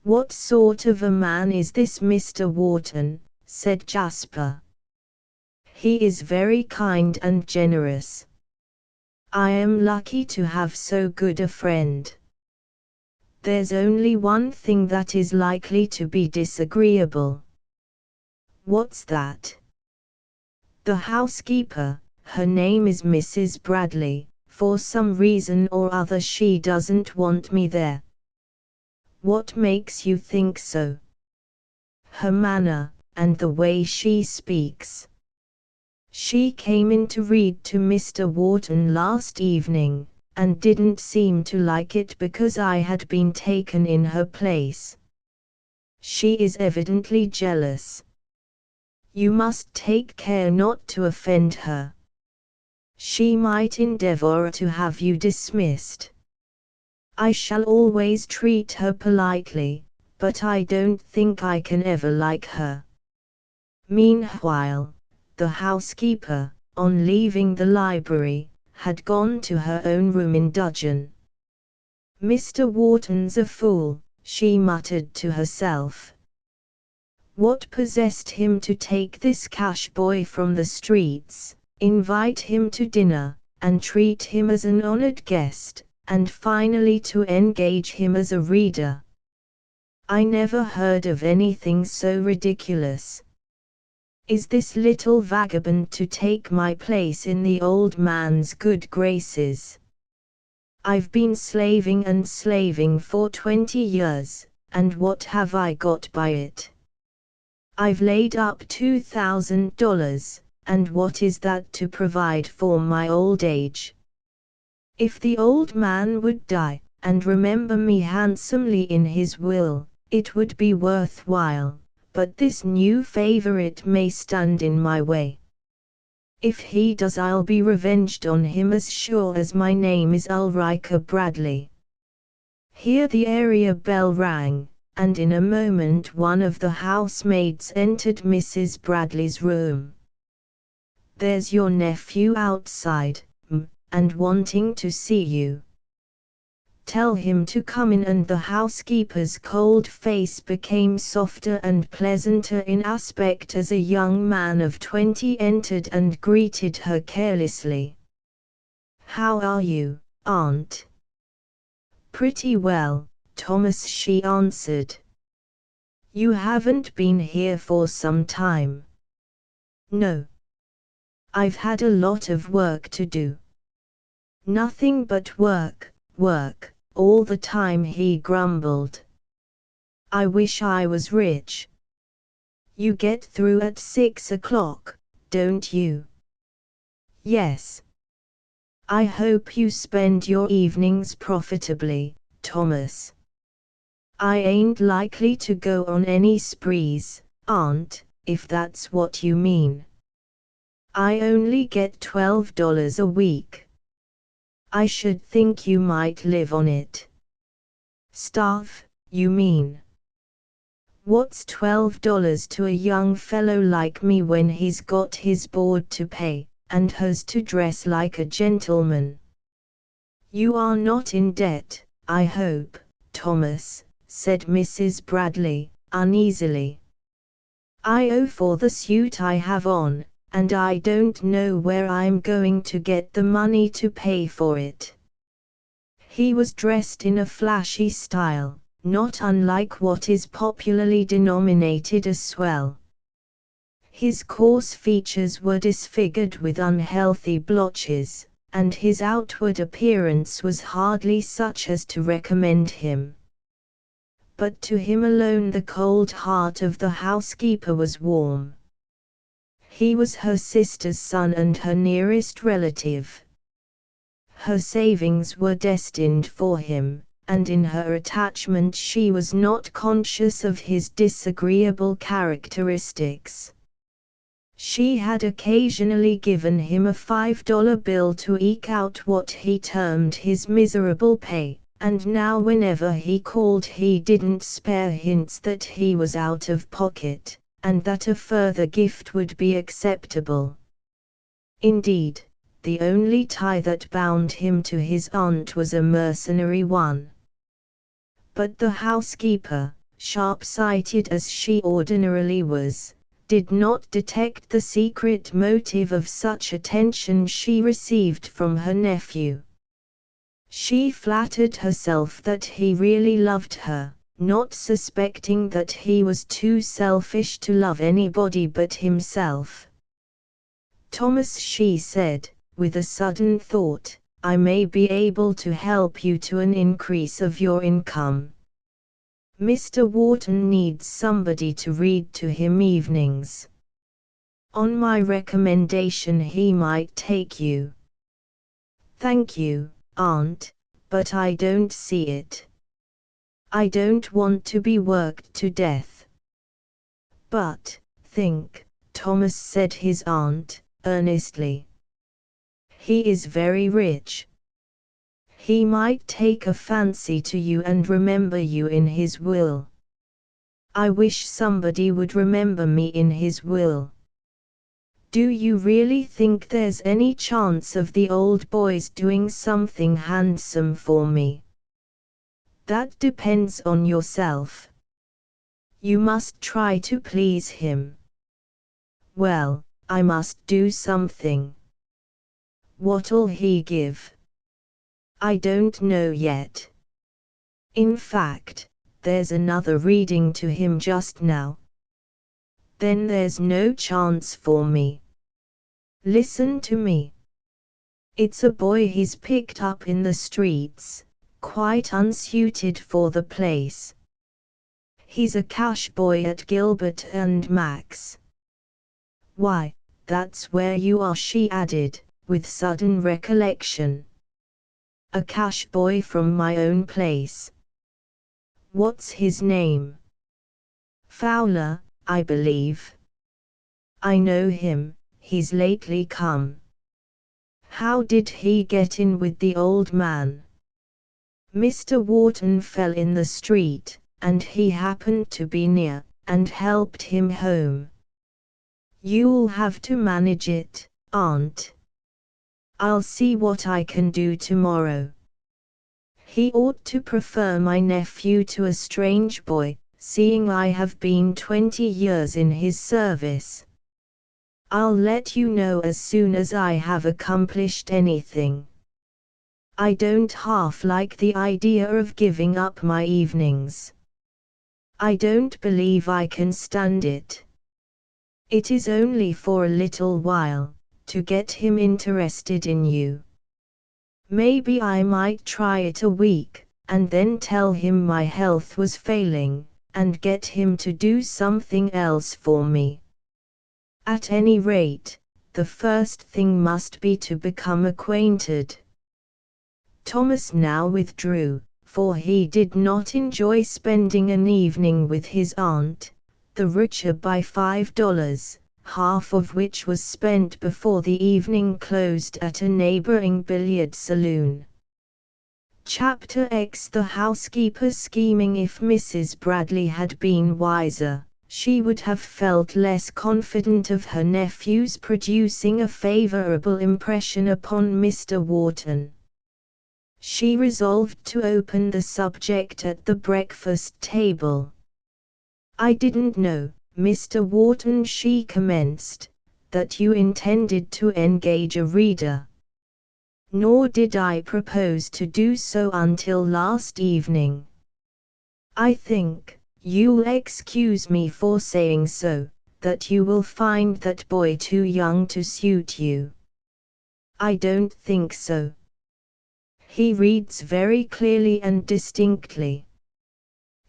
What sort of a man is this Mr. Wharton? Said Jasper. He is very kind and generous. I am lucky to have so good a friend. There's only one thing that is likely to be disagreeable. What's that? The housekeeper, her name is Mrs. Bradley, for some reason or other she doesn't want me there. What makes you think so? Her manner, and the way she speaks. She came in to read to Mr. Wharton last evening, and didn't seem to like it because I had been taken in her place. She is evidently jealous. You must take care not to offend her. She might endeavor to have you dismissed. I shall always treat her politely, but I don't think I can ever like her. Meanwhile, the housekeeper, on leaving the library, had gone to her own room in dudgeon. Mr. Wharton's a fool, she muttered to herself. What possessed him to take this cash boy from the streets, invite him to dinner, and treat him as an honored guest, and finally to engage him as a reader? I never heard of anything so ridiculous. Is this little vagabond to take my place in the old man's good graces? I've been slaving and slaving for 20 years, and what have I got by it? I've laid up $2,000, and what is that to provide for my old age? If the old man would die, and remember me handsomely in his will, it would be worthwhile. But this new favorite may stand in my way. If he does, I'll be revenged on him as sure as my name is Ulrika Bradley. Here the area bell rang, and in a moment one of the housemaids entered Mrs. Bradley's room. There's your nephew outside, and wanting to see you. Tell him to come in. And the housekeeper's cold face became softer and pleasanter in aspect as a young man of 20 entered and greeted her carelessly. How are you, Aunt? Pretty well, Thomas, she answered. You haven't been here for some time. No. I've had a lot of work to do. Nothing but work, work, all the time, he grumbled. I wish I was rich. You get through at 6 o'clock, don't you? Yes. I hope you spend your evenings profitably, Thomas. I ain't likely to go on any sprees, aunt, if that's what you mean. I only get $12 a week. I should think you might live on it. Starve, you mean? What's $12 to a young fellow like me when he's got his board to pay, and has to dress like a gentleman? You are not in debt, I hope, Thomas, said Mrs. Bradley, uneasily. I owe for the suit I have on, and I don't know where I'm going to get the money to pay for it. He was dressed in a flashy style, not unlike what is popularly denominated a swell. His coarse features were disfigured with unhealthy blotches, and his outward appearance was hardly such as to recommend him. But to him alone the cold heart of the housekeeper was warm. He was her sister's son and her nearest relative. Her savings were destined for him, and in her attachment she was not conscious of his disagreeable characteristics. She had occasionally given him a $5 bill to eke out what he termed his miserable pay, and now whenever he called he didn't spare hints that he was out of pocket, and that a further gift would be acceptable. Indeed, the only tie that bound him to his aunt was a mercenary one. But the housekeeper, sharp-sighted as she ordinarily was, did not detect the secret motive of such attention she received from her nephew. She flattered herself that he really loved her, not suspecting that he was too selfish to love anybody but himself. Thomas, she said, with a sudden thought, I may be able to help you to an increase of your income. Mr. Wharton needs somebody to read to him evenings. On my recommendation he might take you. Thank you, aunt, but I don't see it. I don't want to be worked to death. But, think, Thomas, said his aunt, earnestly. He is very rich. He might take a fancy to you and remember you in his will. I wish somebody would remember me in his will. Do you really think there's any chance of the old boy's doing something handsome for me? That depends on yourself. You must try to please him. Well, I must do something. What'll he give? I don't know yet. In fact, there's another reading to him just now. Then there's no chance for me. Listen to me. It's a boy he's picked up in the streets, quite unsuited for the place. He's a cash boy at Gilbert and Max. Why, that's where you are, she added, with sudden recollection. A cash boy from my own place. What's his name? Fowler, I believe. I know him, he's lately come. How did he get in with the old man? Mr. Wharton fell in the street, and he happened to be near, and helped him home. You'll have to manage it, aunt. I'll see what I can do tomorrow. He ought to prefer my nephew to a strange boy, seeing I have been 20 years in his service. I'll let you know as soon as I have accomplished anything. I don't half like the idea of giving up my evenings. I don't believe I can stand it. It is only for a little while, to get him interested in you. Maybe I might try it a week, and then tell him my health was failing, and get him to do something else for me. At any rate, the first thing must be to become acquainted. Thomas now withdrew, for he did not enjoy spending an evening with his aunt, the richer by $5, half of which was spent before the evening closed at a neighboring billiard saloon. Chapter X. The housekeeper scheming. If Mrs. Bradley had been wiser, she would have felt less confident of her nephew's producing a favorable impression upon Mr. Wharton. She resolved to open the subject at the breakfast table. "I didn't know, Mr. Wharton," she commenced, "that you intended to engage a reader. Nor did I propose to do so until last evening. I think, you'll excuse me for saying so, that you will find that boy too young to suit you." "I don't think so. He reads very clearly and distinctly.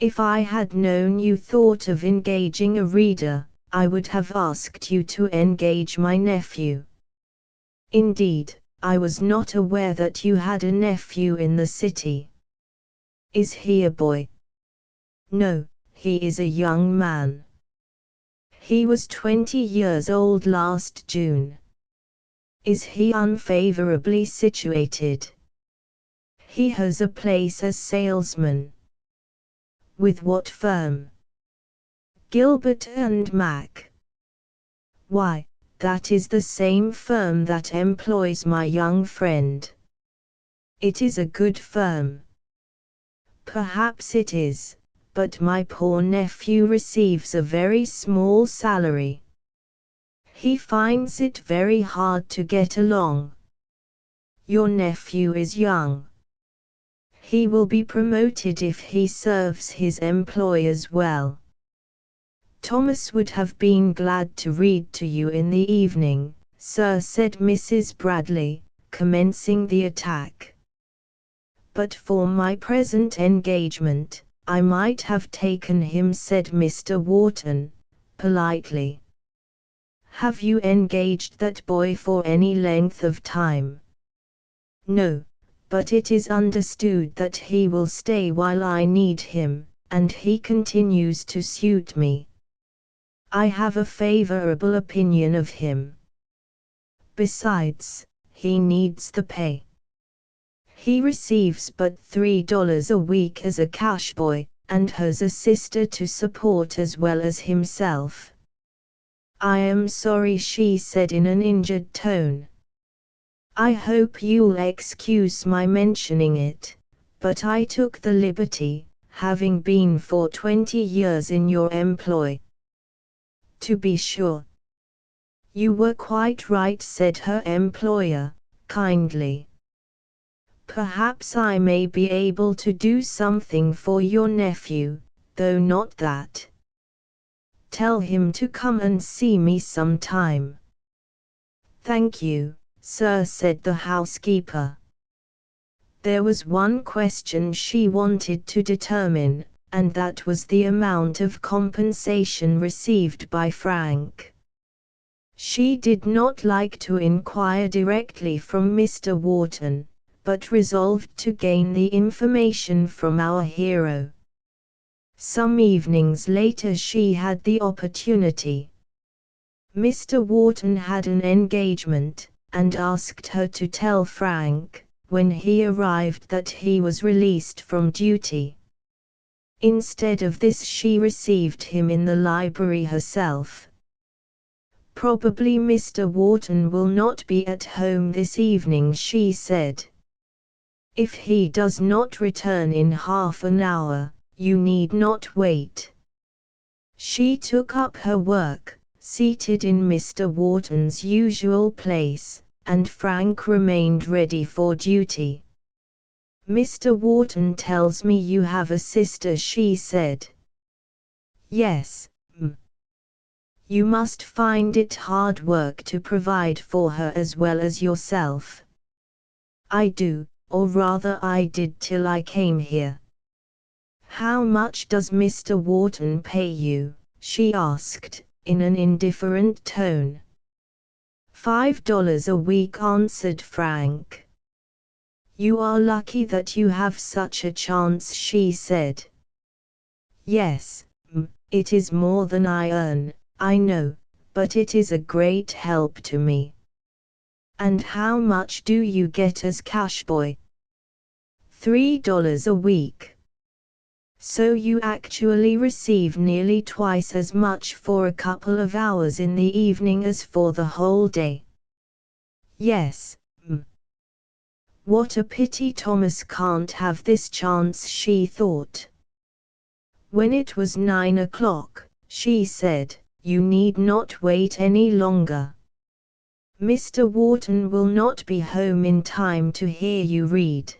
If I had known you thought of engaging a reader, I would have asked you to engage my nephew. Indeed, I was not aware that you had a nephew in the city." "Is he a boy?" "No, he is a young man. He was 20 years old last June." "Is he unfavorably situated?" "He has a place as salesman." "With what firm?" "Gilbert and Mack." "Why, that is the same firm that employs my young friend." "It is a good firm." "Perhaps it is, but my poor nephew receives a very small salary. He finds it very hard to get along." "Your nephew is young." "He will be promoted if he serves his employers well." "Thomas would have been glad to read to you in the evening, sir," said Mrs. Bradley, commencing the attack. "But for my present engagement, I might have taken him," said Mr. Wharton, politely. "Have you engaged that boy for any length of time?" "No, but it is understood that he will stay while I need him, and he continues to suit me. I have a favorable opinion of him. Besides, he needs the pay. He receives but $3 a week as a cash boy, and has a sister to support as well as himself." "I am sorry," she said in an injured tone. "I hope you'll excuse my mentioning it, but I took the liberty, having been for 20 years in your employ." "To be sure. You were quite right," said her employer, kindly. "Perhaps I may be able to do something for your nephew, though not that. Tell him to come and see me sometime." "Thank you, sir," said the housekeeper. There was one question she wanted to determine, and that was the amount of compensation received by Frank. She did not like to inquire directly from Mr. Wharton, but resolved to gain the information from our hero. Some evenings later she had the opportunity. Mr. Wharton had an engagement, and asked her to tell Frank, when he arrived, that he was released from duty. Instead of this she received him in the library herself. "Probably Mr. Wharton will not be at home this evening," she said. "If he does not return in half an hour, you need not wait." She took up her work, seated in Mr. Wharton's usual place, and Frank remained ready for duty. "Mr. Wharton tells me you have a sister," she said. "Yes, m. You must find it hard work to provide for her as well as yourself." "I do, or rather I did till I came here." "How much does Mr. Wharton pay you?" she asked, in an indifferent tone. $5 a week, answered Frank. "You are lucky that you have such a chance," she said. "Yes, it is more than I earn, I know, but it is a great help to me." "And how much do you get as cash boy?" $3 a week. "So you actually receive nearly twice as much for a couple of hours in the evening as for the whole day?" "Yes, What a pity Thomas can't have this chance," she thought. When it was 9 o'clock, she said, "You need not wait any longer. Mr. Wharton will not be home in time to hear you read."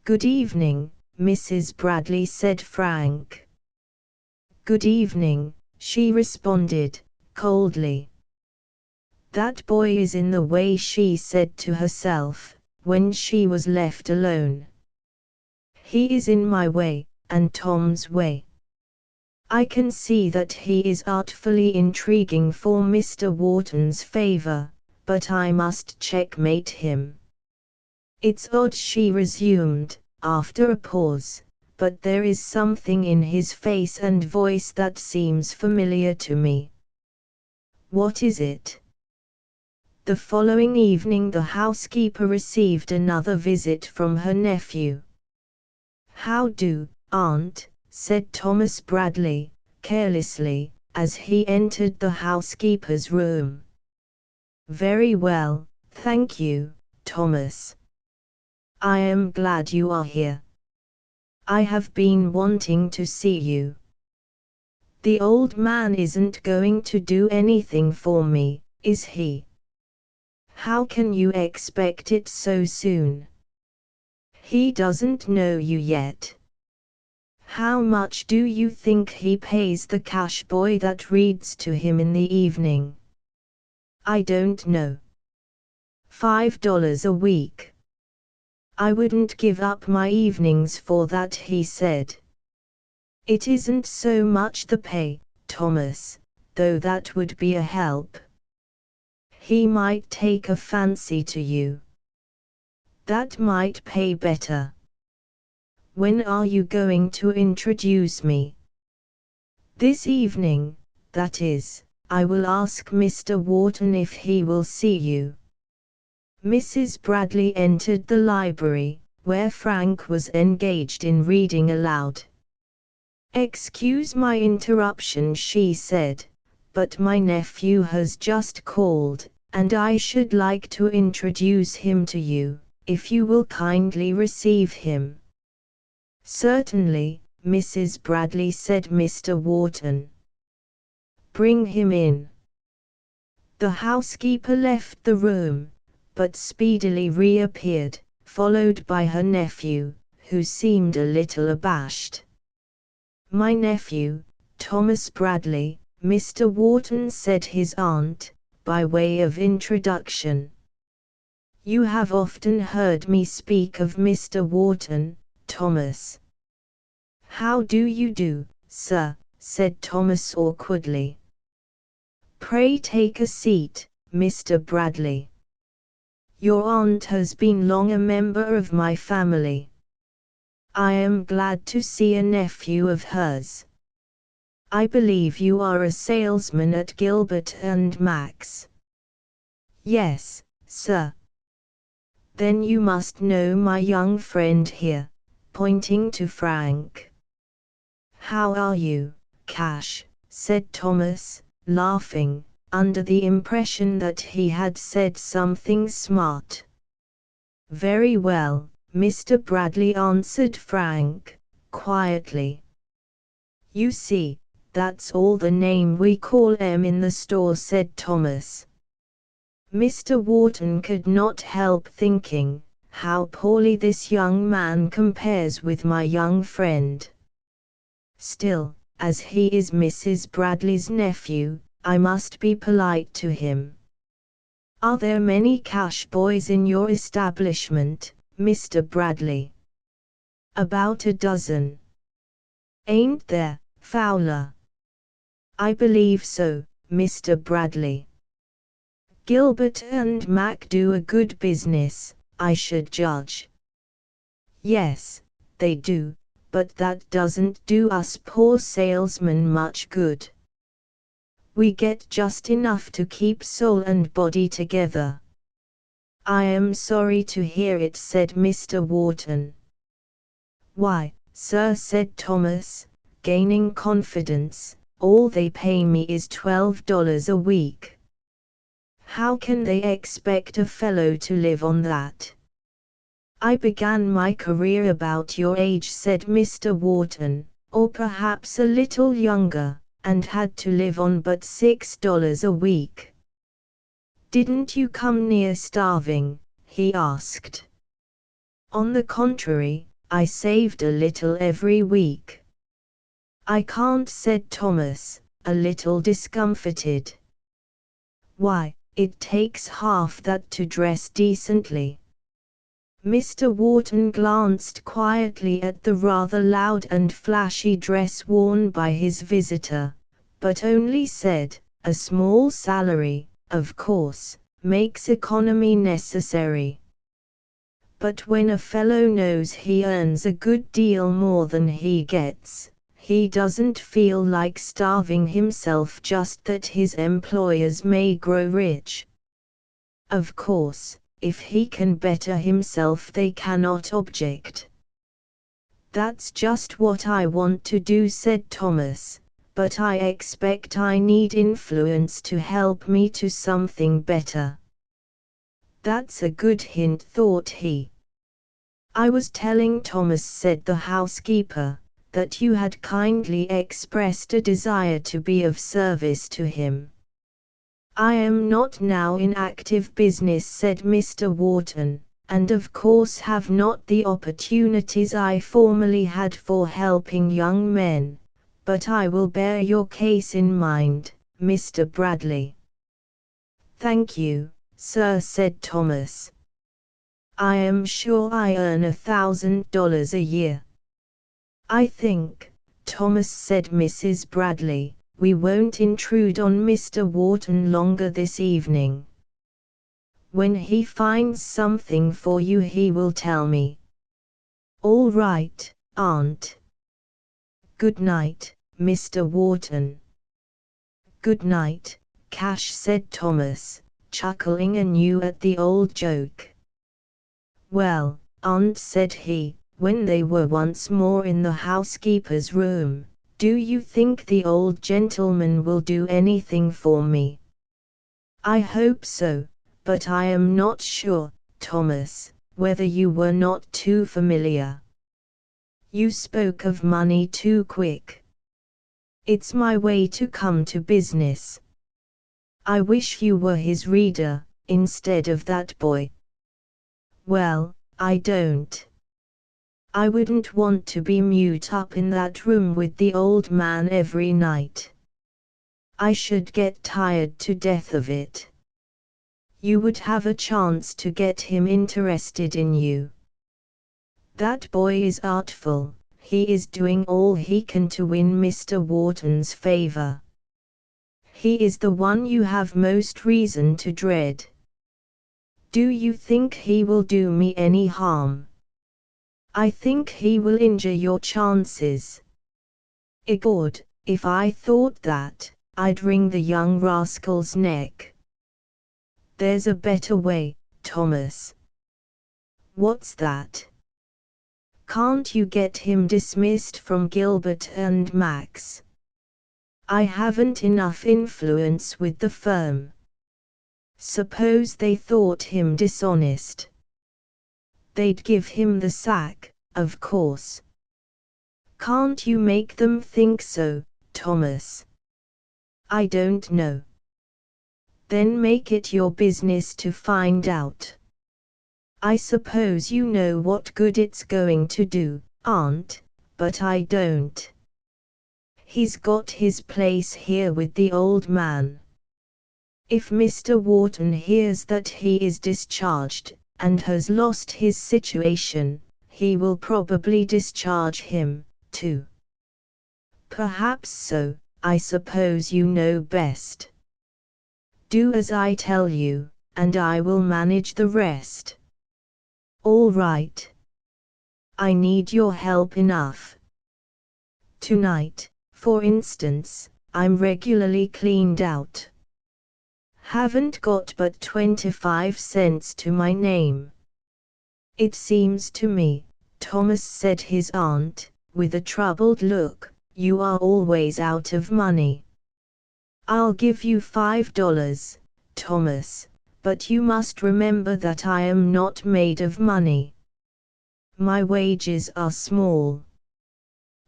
"Good evening, Mrs. Bradley," said Frank. "Good evening," she responded, coldly. "That boy is in the way," she said to herself, when she was left alone. "He is in my way, and Tom's way. I can see that he is artfully intriguing for Mr. Wharton's favor, but I must checkmate him. It's odd," she resumed, after a pause, "but there is something in his face and voice that seems familiar to me." "What is it?" The following evening the housekeeper received another visit from her nephew. "How do, Aunt?" said Thomas Bradley, carelessly, as he entered the housekeeper's room. "Very well, thank you, Thomas. I am glad you are here. I have been wanting to see you. The old man isn't going to do anything for me, is he?" "How can you expect it so soon? He doesn't know you yet. How much do you think he pays the cash boy that reads to him in the evening?" "I don't know." $5 a week. "I wouldn't give up my evenings for that," he said. "It isn't so much the pay, Thomas, though that would be a help. He might take a fancy to you. That might pay better. When are you going to introduce me?" "This evening, that is. I will ask Mr. Wharton if he will see you." Mrs. Bradley entered the library, where Frank was engaged in reading aloud. "Excuse my interruption," she said, "but my nephew has just called, and I should like to introduce him to you, if you will kindly receive him." "Certainly, Mrs. Bradley," said Mr. Wharton. "Bring him in." The housekeeper left the room, but speedily reappeared, followed by her nephew, who seemed a little abashed. "My nephew, Thomas Bradley," Mr. Wharton said his aunt, by way of introduction. "You have often heard me speak of Mr. Wharton, Thomas." "How do you do, sir?" said Thomas awkwardly. "Pray take a seat, Mr. Bradley. Your aunt has been long a member of my family. I am glad to see a nephew of hers. I believe you are a salesman at Gilbert and Max." "Yes, sir." "Then you must know my young friend here," pointing to Frank. "How are you, Cash?" said Thomas, laughing, under the impression that he had said something smart. "Very well, Mr. Bradley," answered Frank, quietly. "You see, that's all the name we call him in the store," said Thomas. Mr. Wharton could not help thinking, how poorly this young man compares with my young friend. Still, as he is Mrs. Bradley's nephew, I must be polite to him. "Are there many cash boys in your establishment, Mr. Bradley?" "About a dozen." Ain't there, Fowler? I believe so, Mr. Bradley. Gilbert and Mac do a good business, I should judge. Yes, they do, but that doesn't do us poor salesmen much good. We get just enough to keep soul and body together. I am sorry to hear it, said Mr. Wharton. Why, sir, said Thomas, gaining confidence, all they pay me is $12 a week. How can they expect a fellow to live on that? I began my career about your age, said Mr. Wharton, or perhaps a little younger, and had to live on but $6 a week. Didn't you come near starving? He asked. On the contrary, I saved a little every week. I can't, said Thomas, a little discomfited. Why, it takes half that to dress decently. Mr. Wharton glanced quietly at the rather loud and flashy dress worn by his visitor, but only said, a small salary, of course, makes economy necessary. But when a fellow knows he earns a good deal more than he gets, he doesn't feel like starving himself just that his employers may grow rich. Of course, if he can better himself they cannot object. That's just what I want to do, said Thomas, but I expect I need influence to help me to something better. That's a good hint, thought he. I was telling Thomas, said the housekeeper, that you had kindly expressed a desire to be of service to him. I am not now in active business, said Mr. Wharton, and of course have not the opportunities I formerly had for helping young men, but I will bear your case in mind, Mr. Bradley. Thank you, sir, said Thomas. I am sure I earn $1,000 a year. I think, Thomas, said Mrs. Bradley, we won't intrude on Mr. Wharton longer this evening. When he finds something for you he will tell me. All right, Aunt. Good night, Mr. Wharton. Good night, Cash, said Thomas, chuckling anew at the old joke. Well, Aunt, said he, when they were once more in the housekeeper's room, do you think the old gentleman will do anything for me? I hope so, but I am not sure, Thomas, whether you were not too familiar. You spoke of money too quick. It's my way to come to business. I wish you were his reader, instead of that boy. Well, I don't. I wouldn't want to be mute up in that room with the old man every night. I should get tired to death of it. You would have a chance to get him interested in you. That boy is artful, he is doing all he can to win Mr. Wharton's favor. He is the one you have most reason to dread. Do you think he will do me any harm? I think he will injure your chances. Egord, if I thought that, I'd wring the young rascal's neck. There's a better way, Thomas. What's that? Can't you get him dismissed from Gilbert and Max? I haven't enough influence with the firm. Suppose they thought him dishonest. They'd give him the sack, of course. Can't you make them think so, Thomas? I don't know. Then make it your business to find out. I suppose you know what good it's going to do, Aunt, but I don't. He's got his place here with the old man. If Mr. Wharton hears that he is discharged, and has lost his situation, he will probably discharge him, too. Perhaps so, I suppose you know best. Do as I tell you, and I will manage the rest. All right. I need your help enough. Tonight, for instance, I'm regularly cleaned out. Haven't got but 25 cents to my name. It seems to me, Thomas, said his aunt, with a troubled look, you are always out of money. I'll give you $5, Thomas, but you must remember that I am not made of money. My wages are small.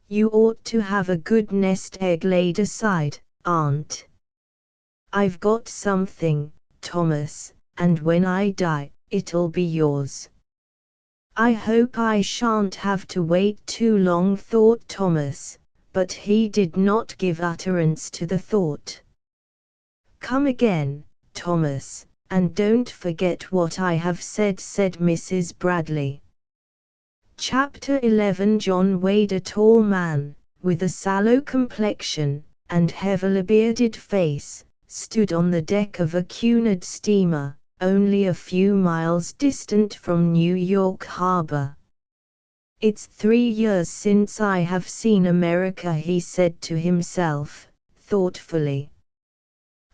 You ought to have a good nest egg laid aside, aunt. I've got something, Thomas, and when I die, it'll be yours. I hope I shan't have to wait too long, thought Thomas, but he did not give utterance to the thought. Come again, Thomas, and don't forget what I have said, said Mrs. Bradley. Chapter 11. John Wade, a tall man, with a sallow complexion, and heavily bearded face, stood on the deck of a Cunard steamer, only a few miles distant from New York Harbor. It's 3 years since I have seen America, he said to himself, thoughtfully.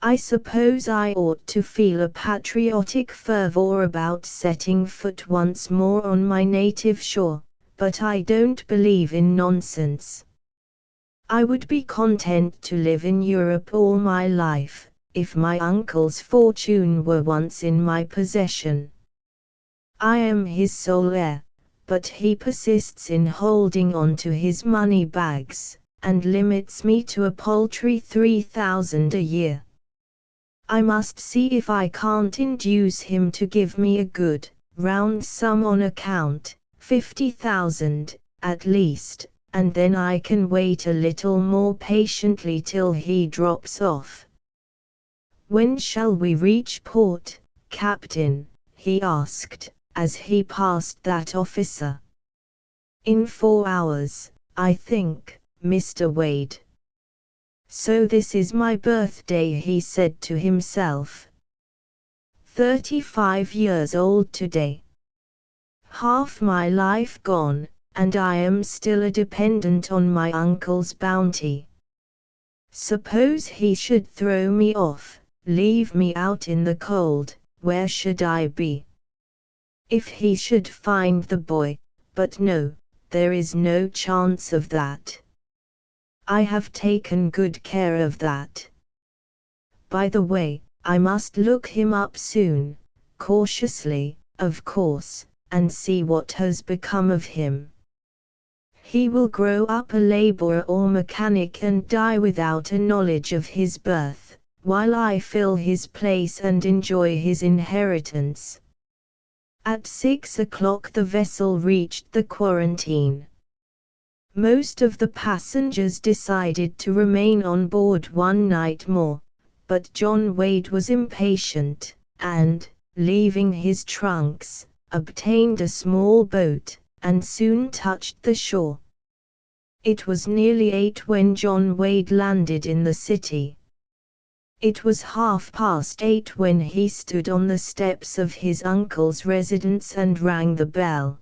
I suppose I ought to feel a patriotic fervor about setting foot once more on my native shore, but I don't believe in nonsense. I would be content to live in Europe all my life, if my uncle's fortune were once in my possession. I am his sole heir, but he persists in holding on to his money bags, and limits me to a paltry 3,000 a year. I must see if I can't induce him to give me a good, round sum on account, 50,000, at least, and then I can wait a little more patiently till he drops off. When shall we reach port, Captain? He asked, as he passed that officer. In 4 hours, I think, Mr. Wade. So this is my birthday, he said to himself. 35 years old today. Half my life gone, and I am still a dependent on my uncle's bounty. Suppose he should throw me off, leave me out in the cold, where should I be? If he should find the boy, but no, there is no chance of that. I have taken good care of that. By the way, I must look him up soon, cautiously, of course, and see what has become of him. He will grow up a laborer or mechanic and die without a knowledge of his birth, while I fill his place and enjoy his inheritance. At 6 o'clock the vessel reached the quarantine. Most of the passengers decided to remain on board one night more, but John Wade was impatient, and, leaving his trunks, obtained a small boat, and soon touched the shore. It was nearly 8 when John Wade landed in the city. It was 8:30 when he stood on the steps of his uncle's residence and rang the bell.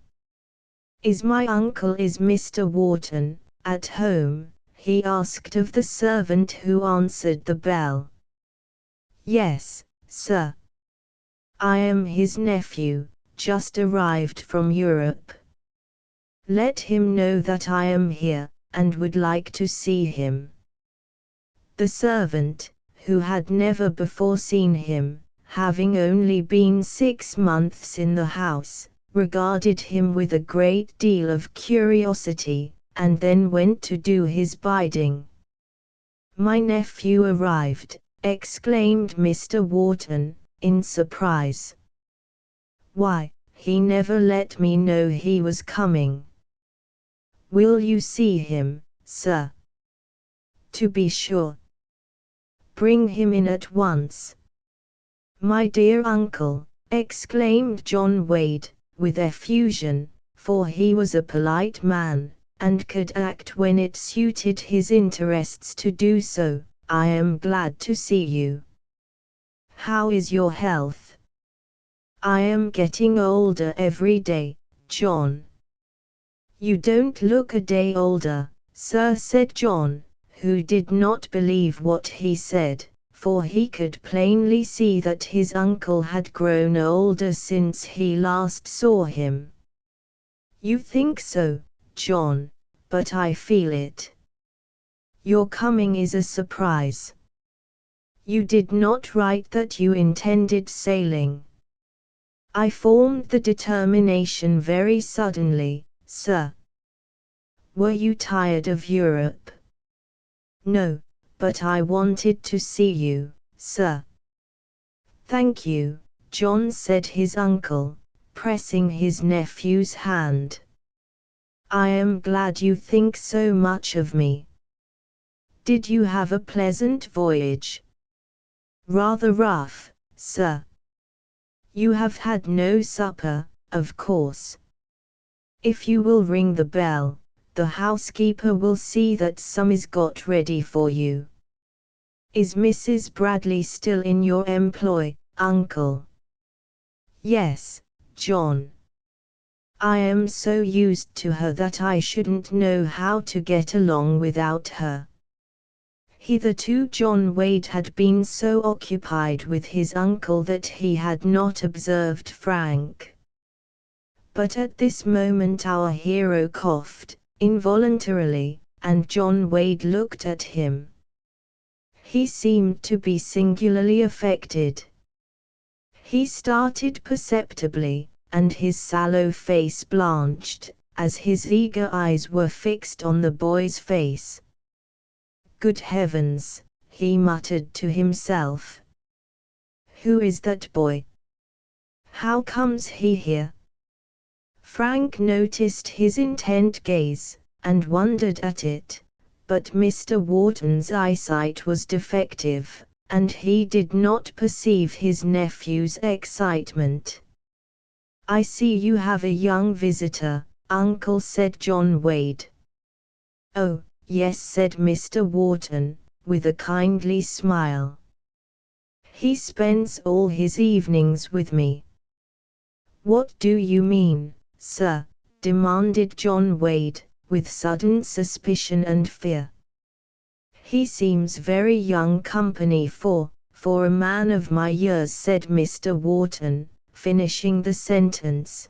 Is Mr. Wharton at home? He asked of the servant who answered the bell. Yes, sir. I am his nephew, just arrived from Europe. Let him know that I am here, and would like to see him. The servant, who had never before seen him, having only been 6 months in the house, regarded him with a great deal of curiosity, and then went to do his bidding. My nephew arrived, exclaimed Mr. Wharton, in surprise. Why, he never let me know he was coming. Will you see him, sir? To be sure. Bring him in at once. My dear uncle, exclaimed John Wade, with effusion, for he was a polite man, and could act when it suited his interests to do so. I am glad to see you. How is your health? I am getting older every day, John. You don't look a day older, sir, said John, who did not believe what he said, for he could plainly see that his uncle had grown older since he last saw him. You think so, John, but I feel it. Your coming is a surprise. You did not write that you intended sailing. I formed the determination very suddenly, sir. Were you tired of Europe? No, but I wanted to see you, sir. Thank you, John, said his uncle, pressing his nephew's hand. I am glad you think so much of me. Did you have a pleasant voyage? Rather rough, sir. You have had no supper, of course. If you will ring the bell, the housekeeper will see that some is got ready for you. Is Mrs. Bradley still in your employ, uncle? Yes, John. I am so used to her that I shouldn't know how to get along without her. Hitherto John Wade had been so occupied with his uncle that he had not observed Frank. But at this moment our hero coughed, involuntarily, and John Wade looked at him. He seemed to be singularly affected. He started perceptibly, and his sallow face blanched, as his eager eyes were fixed on the boy's face. Good heavens, he muttered to himself. Who is that boy? How comes he here? Frank noticed his intent gaze, and wondered at it, but Mr. Wharton's eyesight was defective, and he did not perceive his nephew's excitement. I see you have a young visitor, uncle, said John Wade. Oh, yes, said Mr. Wharton, with a kindly smile. He spends all his evenings with me. What do you mean, sir? Demanded John Wade, with sudden suspicion and fear. He seems very young company for a man of my years, said Mr. Wharton, finishing the sentence.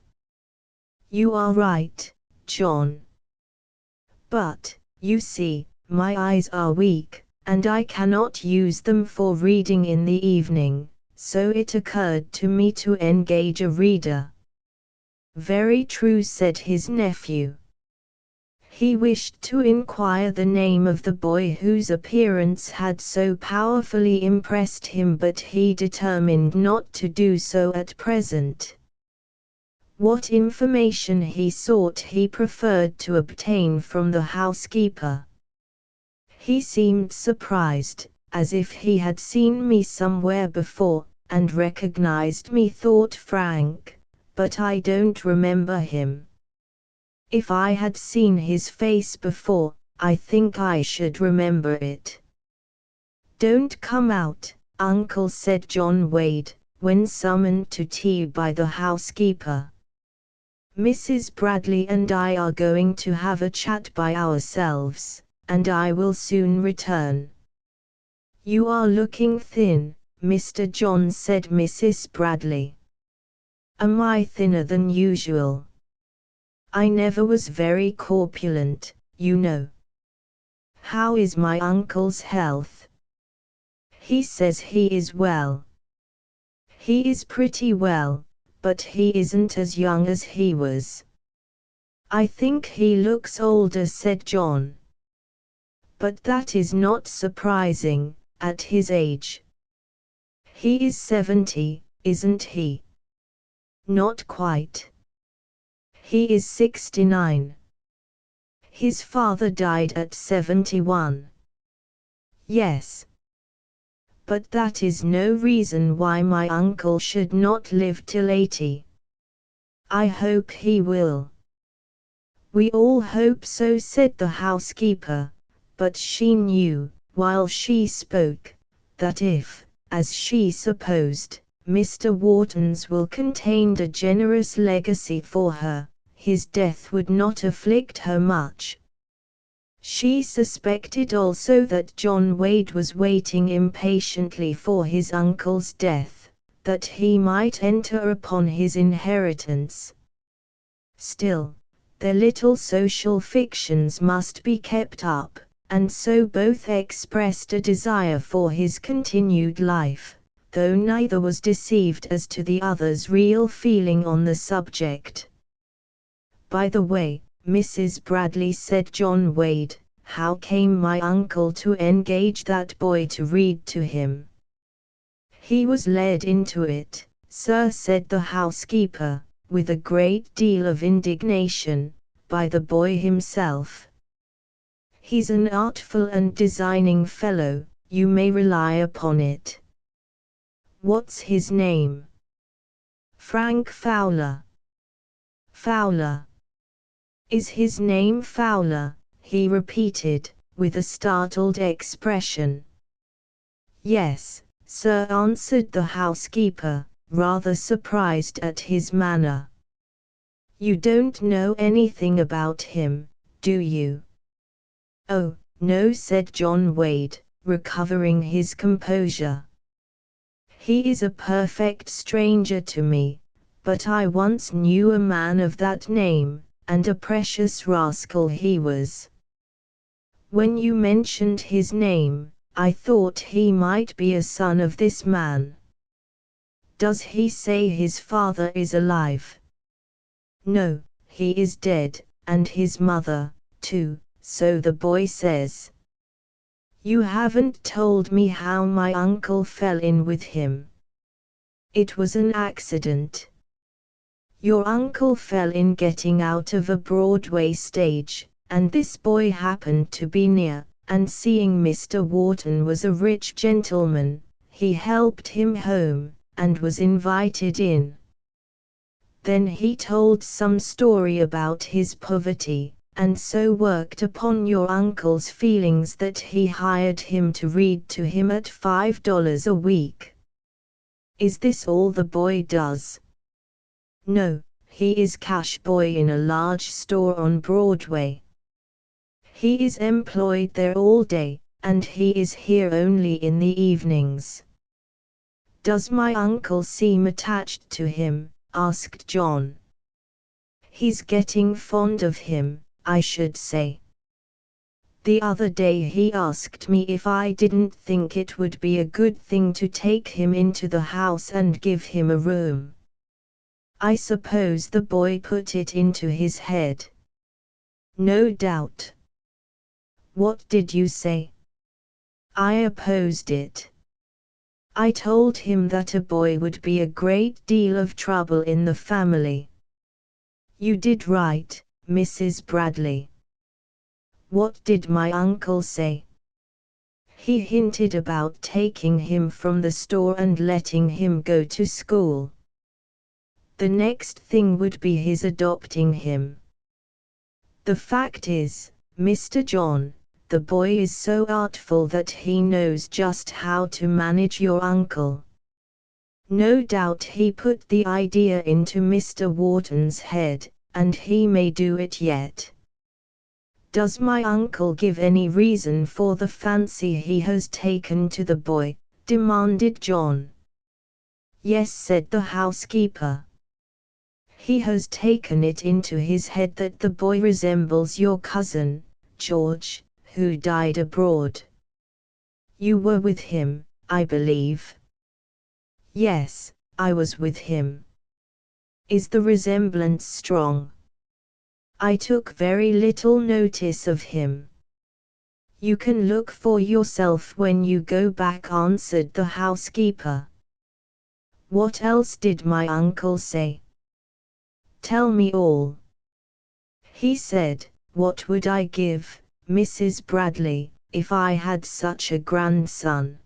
You are right, John. But, you see, my eyes are weak, and I cannot use them for reading in the evening, so it occurred to me to engage a reader. Very true, said his nephew. He wished to inquire the name of the boy whose appearance had so powerfully impressed him, but he determined not to do so at present. What information he sought he preferred to obtain from the housekeeper. He seemed surprised, as if he had seen me somewhere before, and recognized me, thought Frank, but I don't remember him. If I had seen his face before, I think I should remember it. Don't come out, uncle, said John Wade, when summoned to tea by the housekeeper. Mrs. Bradley and I are going to have a chat by ourselves, and I will soon return. You are looking thin, Mr. John, said Mrs. Bradley. Am I thinner than usual? I never was very corpulent, you know. How is my uncle's health? He says he is well. He is pretty well, but he isn't as young as he was. I think he looks older, said John. But that is not surprising, at his age. He is 70, isn't he? Not quite. He is 69. His father died at 71. Yes. But that is no reason why my uncle should not live till 80. I hope he will. "We all hope so," said the housekeeper, but she knew, while she spoke, that if, as she supposed, Mr. Wharton's will contained a generous legacy for her, his death would not afflict her much. She suspected also that John Wade was waiting impatiently for his uncle's death, that he might enter upon his inheritance. Still, their little social fictions must be kept up, and so both expressed a desire for his continued life, though neither was deceived as to the other's real feeling on the subject. "By the way, Mrs. Bradley," said John Wade, "how came my uncle to engage that boy to read to him?" "He was led into it, sir," said the housekeeper, with a great deal of indignation, "by the boy himself. He's an artful and designing fellow, you may rely upon it." "What's his name?" "Frank Fowler." "Fowler? Is his name Fowler?" he repeated, with a startled expression. "Yes, sir," answered the housekeeper, rather surprised at his manner. "You don't know anything about him, do you?" "Oh, no," said John Wade, recovering his composure. "He is a perfect stranger to me, but I once knew a man of that name, and a precious rascal he was. When you mentioned his name, I thought he might be a son of this man." "Does he say his father is alive?" "No, he is dead, and his mother, too, so the boy says." "You haven't told me how my uncle fell in with him." "It was an accident." "Your uncle fell in getting out of a Broadway stage, and this boy happened to be near, and seeing Mr. Wharton was a rich gentleman, he helped him home, and was invited in. Then he told some story about his poverty, and so worked upon your uncle's feelings that he hired him to read to him at $5 a week." "Is this all the boy does?" "No, he is cash boy in a large store on Broadway. He is employed there all day, and he is here only in the evenings." "Does my uncle seem attached to him?" asked John. "He's getting fond of him, I should say. The other day he asked me if I didn't think it would be a good thing to take him into the house and give him a room. I suppose the boy put it into his head." "No doubt." "What did you say?" "I opposed it. I told him that a boy would be a great deal of trouble in the family." "You did right, Mrs. Bradley." "What did my uncle say?" "He hinted about taking him from the store and letting him go to school. The next thing would be his adopting him. The fact is, Mr. John, the boy is so artful that he knows just how to manage your uncle. No doubt he put the idea into Mr. Wharton's head, and he may do it yet." "Does my uncle give any reason for the fancy he has taken to the boy?" demanded John. "Yes," said the housekeeper. "He has taken it into his head that the boy resembles your cousin, George, who died abroad. You were with him, I believe?" "Yes, I was with him." "Is the resemblance strong?" "I took very little notice of him." "You can look for yourself when you go back," answered the housekeeper. "What else did my uncle say?" "Tell me all." "He said, what would I give, Mrs. Bradley, if I had such a grandson?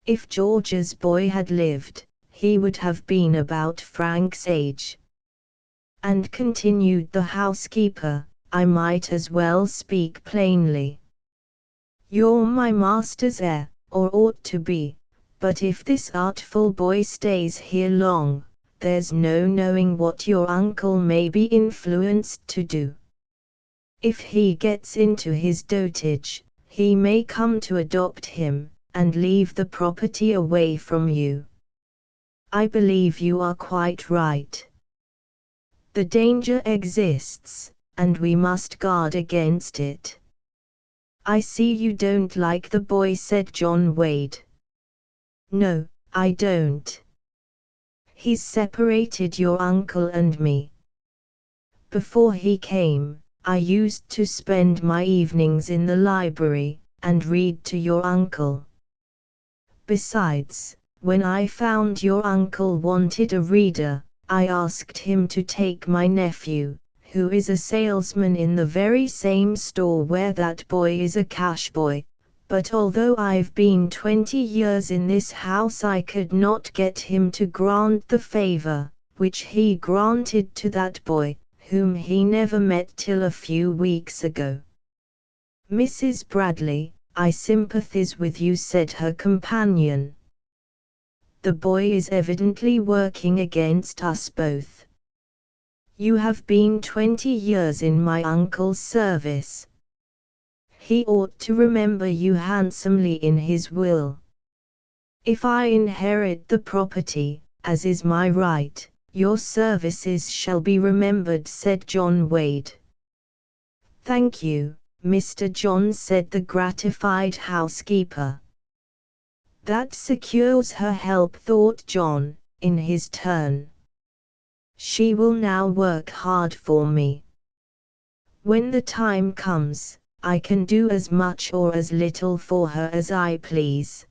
If George's boy had lived, he would have been about Frank's age. And continued the housekeeper, I might as well speak plainly. You're my master's heir, or ought to be, but if this artful boy stays here long, there's no knowing what your uncle may be influenced to do. If he gets into his dotage, he may come to adopt him, and leave the property away from you. I believe you are quite right. The danger exists, and we must guard against it. I see you don't like the boy, said John Wade. No, I don't. He's separated your uncle and me. Before he came, I used to spend my evenings in the library, and read to your uncle. Besides, when I found your uncle wanted a reader, I asked him to take my nephew, who is a salesman in the very same store where that boy is a cash boy, but although I've been 20 years in this house I could not get him to grant the favor, which he granted to that boy, whom he never met till a few weeks ago. Mrs. Bradley, I sympathize with you, said her companion. The boy is evidently working against us both. You have been 20 years in my uncle's service. He ought to remember you handsomely in his will. If I inherit the property, as is my right, your services shall be remembered, said John Wade. Thank you, Mr. John, said the gratified housekeeper. That secures her help, thought John, in his turn. She will now work hard for me. When the time comes, I can do as much or as little for her as I please.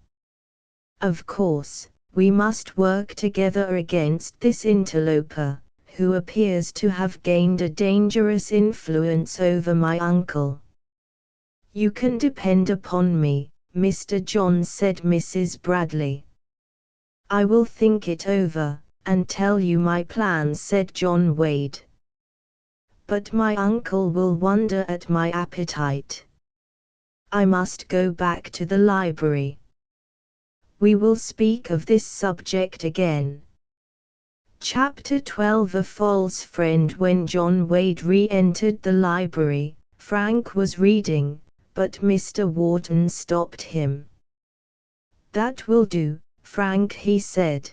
Of course, we must work together against this interloper, who appears to have gained a dangerous influence over my uncle. You can depend upon me, Mr. John, said Mrs. Bradley. I will think it over, and tell you my plans, said John Wade. But my uncle will wonder at my appetite. I must go back to the library. We will speak of this subject again. Chapter 12. A false friend. When John Wade re-entered the library, Frank was reading, but Mr. Wharton stopped him. That will do, Frank, he said.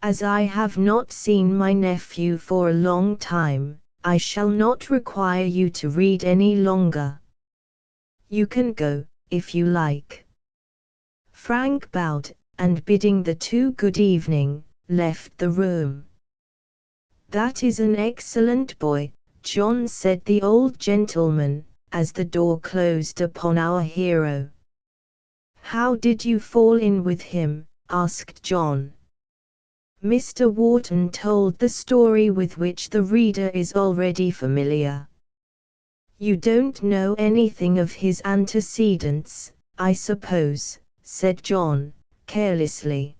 As I have not seen my nephew for a long time, I shall not require you to read any longer. You can go, if you like. Frank bowed, and bidding the two good evening, left the room. That is an excellent boy, John, said the old gentleman, as the door closed upon our hero. How did you fall in with him? Asked John. Mr. Wharton told the story with which the reader is already familiar. You don't know anything of his antecedents, I suppose, said John, carelessly.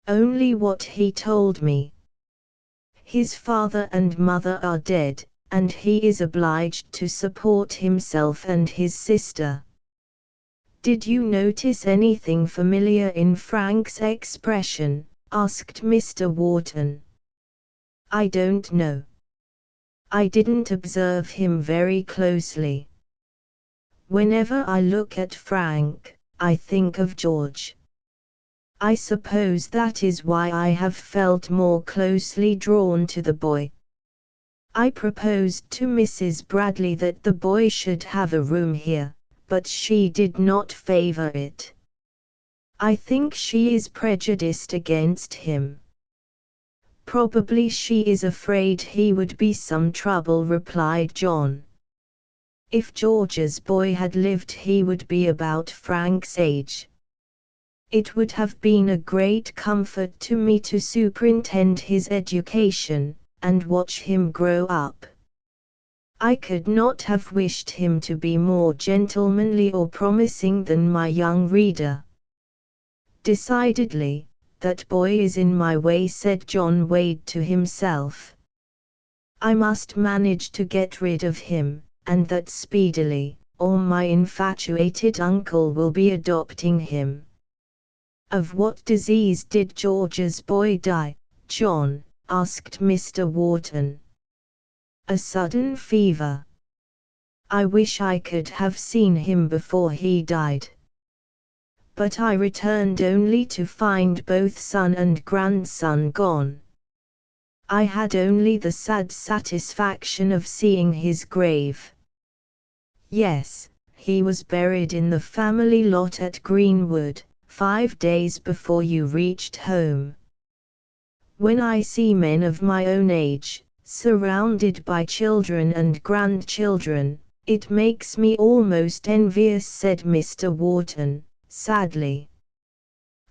Only what he told me. His father and mother are dead, and he is obliged to support himself and his sister. Did you notice anything familiar in Frank's expression? Asked Mr. Wharton. I don't know. I didn't observe him very closely. Whenever I look at Frank, I think of George. I suppose that is why I have felt more closely drawn to the boy. I proposed to Mrs. Bradley that the boy should have a room here, but she did not favor it. I think she is prejudiced against him. Probably she is afraid he would be some trouble, replied John. If George's boy had lived, he would be about Frank's age. It would have been a great comfort to me to superintend his education, and watch him grow up. I could not have wished him to be more gentlemanly or promising than my young reader. Decidedly, that boy is in my way, said John Wade to himself. I must manage to get rid of him, and that speedily, or my infatuated uncle will be adopting him. Of what disease did George's boy die, John? Asked Mr. Wharton. A sudden fever. I wish I could have seen him before he died. But I returned only to find both son and grandson gone. I had only the sad satisfaction of seeing his grave. Yes, he was buried in the family lot at Greenwood, 5 days before you reached home. When I see men of my own age, surrounded by children and grandchildren, it makes me almost envious, said Mr. Wharton, sadly.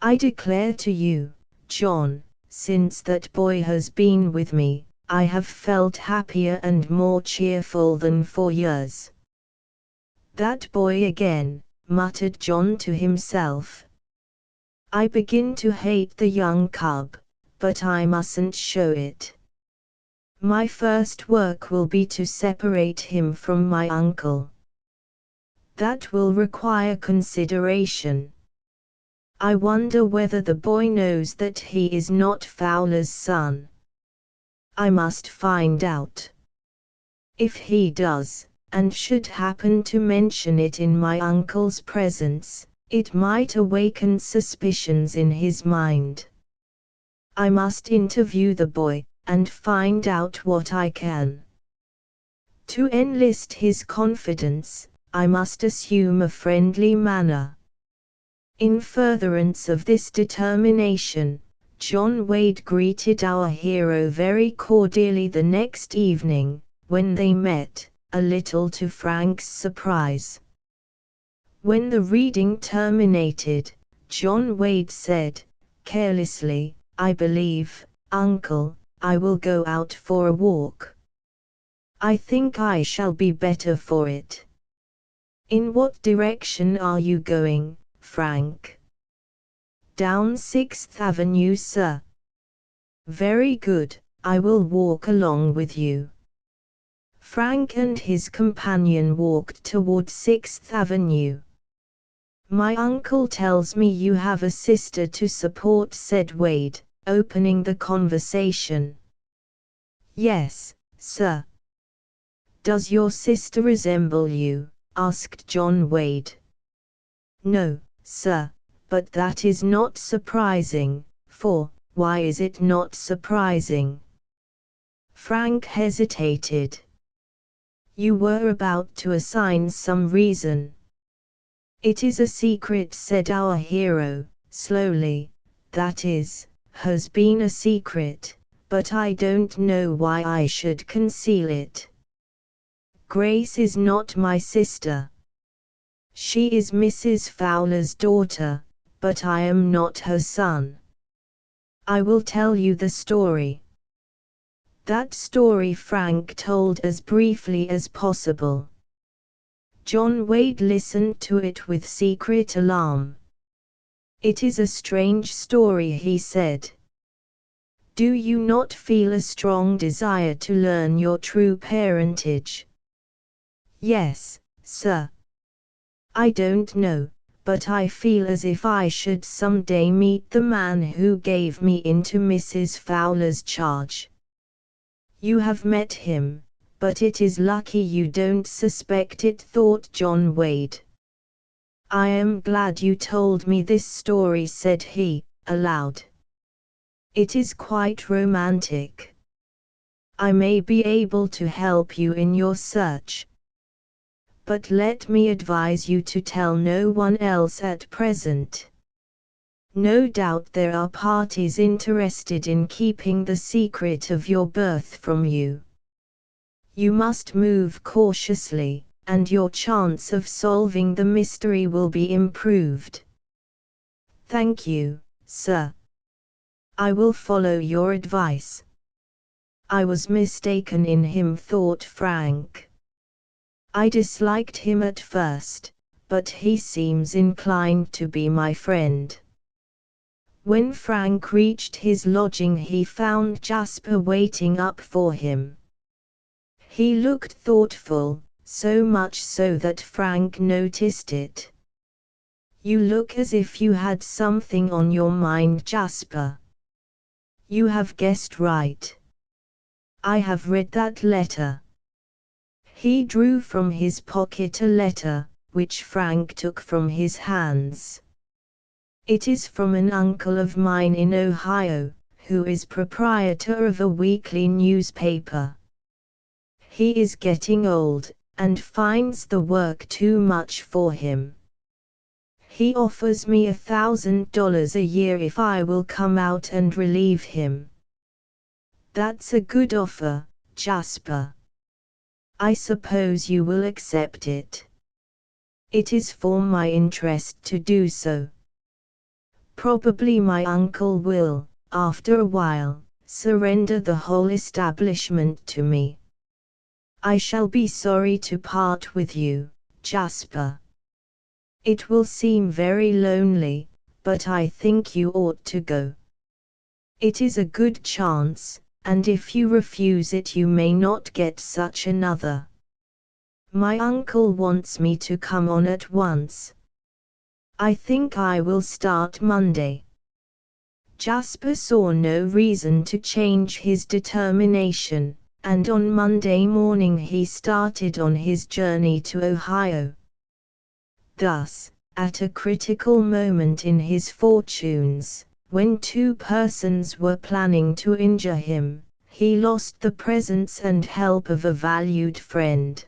I declare to you, John, since that boy has been with me, I have felt happier and more cheerful than for years. That boy again, muttered John to himself. I begin to hate the young cub, but I mustn't show it. My first work will be to separate him from my uncle. That will require consideration. I wonder whether the boy knows that he is not Fowler's son. I must find out. If he does, and should happen to mention it in my uncle's presence, it might awaken suspicions in his mind. I must interview the boy, and find out what I can. To enlist his confidence, I must assume a friendly manner. In furtherance of this determination, John Wade greeted our hero very cordially the next evening, when they met, a little to Frank's surprise. When the reading terminated, John Wade said, carelessly, I believe, Uncle, I will go out for a walk. I think I shall be better for it. In what direction are you going, Frank? Down 6th Avenue, sir. Very good, I will walk along with you. Frank and his companion walked toward 6th Avenue. My uncle tells me you have a sister to support, said Wade, opening the conversation. Yes, sir. Does your sister resemble you? Asked John Wade. No, sir, but that is not surprising, for, why is it not surprising? Frank hesitated. You were about to assign some reason. It is a secret, said our hero, slowly, that is, has been a secret, but I don't know why I should conceal it. Grace is not my sister. She is Mrs. Fowler's daughter, but I am not her son. I will tell you the story. That story Frank told as briefly as possible. John Wade listened to it with secret alarm. It is a strange story, he said. Do you not feel a strong desire to learn your true parentage? Yes, sir. I don't know, but I feel as if I should someday meet the man who gave me into Mrs. Fowler's charge. You have met him, but it is lucky you don't suspect it, thought John Wade. I am glad you told me this story, said he, aloud. It is quite romantic. I may be able to help you in your search. But let me advise you to tell no one else at present. No doubt there are parties interested in keeping the secret of your birth from you. You must move cautiously, and your chance of solving the mystery will be improved. Thank you, sir. I will follow your advice. I was mistaken in him, thought Frank. I disliked him at first, but he seems inclined to be my friend. When Frank reached his lodging, he found Jasper waiting up for him. He looked thoughtful, so much so that Frank noticed it. You look as if you had something on your mind, Jasper. You have guessed right. I have read that letter. He drew from his pocket a letter, which Frank took from his hands. It is from an uncle of mine in Ohio, who is proprietor of a weekly newspaper. He is getting old, and finds the work too much for him. He offers me $1,000 a year if I will come out and relieve him. That's a good offer, Jasper. I suppose you will accept it. It is for my interest to do so. Probably my uncle will, after a while, surrender the whole establishment to me. I shall be sorry to part with you, Jasper. It will seem very lonely, but I think you ought to go. It is a good chance, and if you refuse it you may not get such another. My uncle wants me to come on at once. I think I will start Monday. Jasper saw no reason to change his determination, and on Monday morning he started on his journey to Ohio. Thus, at a critical moment in his fortunes, when two persons were planning to injure him, he lost the presence and help of a valued friend.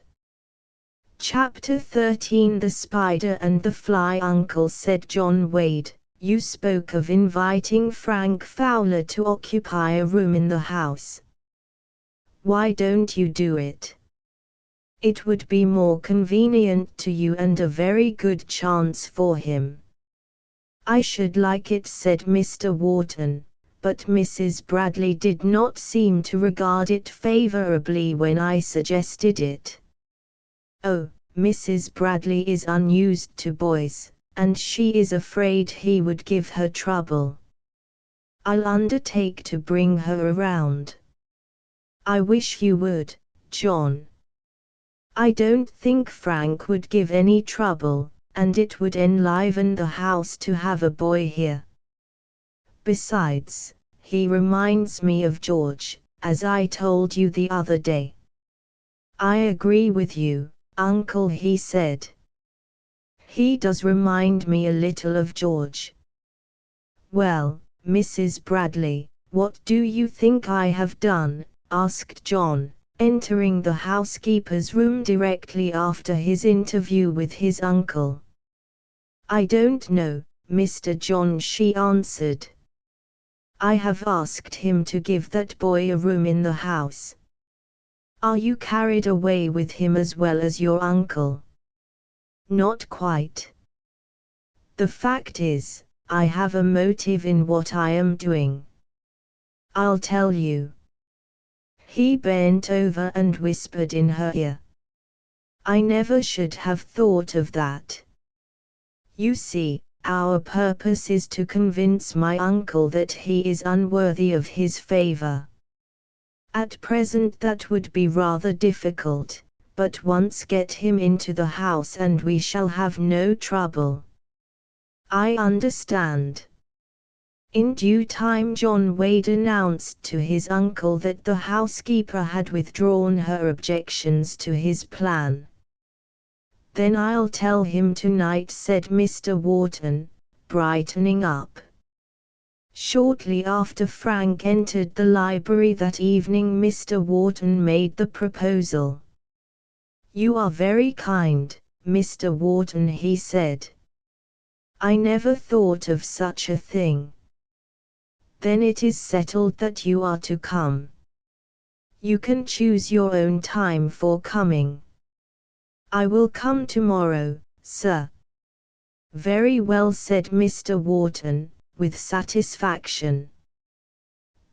Chapter 13 The Spider and the Fly. Uncle, said John Wade, you spoke of inviting Frank Fowler to occupy a room in the house. Why don't you do it? It would be more convenient to you and a very good chance for him. I should like it, said Mr. Wharton, but Mrs. Bradley did not seem to regard it favorably when I suggested it. Oh, Mrs. Bradley is unused to boys, and she is afraid he would give her trouble. I'll undertake to bring her around. I wish you would, John. I don't think Frank would give any trouble, and it would enliven the house to have a boy here. Besides, he reminds me of George, as I told you the other day. I agree with you, Uncle, he said. He does remind me a little of George. Well, Mrs. Bradley, what do you think I have done? Asked John, entering the housekeeper's room directly after his interview with his uncle. I don't know, Mr. John, she answered. I have asked him to give that boy a room in the house. Are you carried away with him as well as your uncle? Not quite. The fact is, I have a motive in what I am doing. I'll tell you. He bent over and whispered in her ear. I never should have thought of that. You see, our purpose is to convince my uncle that he is unworthy of his favor. At present that would be rather difficult, but once get him into the house and we shall have no trouble. I understand. In due time John Wade announced to his uncle that the housekeeper had withdrawn her objections to his plan. Then I'll tell him tonight, said Mr. Wharton, brightening up. Shortly after Frank entered the library that evening, Mr. Wharton made the proposal. You are very kind, Mr. Wharton, he said. I never thought of such a thing. Then it is settled that you are to come. You can choose your own time for coming. I will come tomorrow, sir. Very well, said Mr. Wharton, with satisfaction.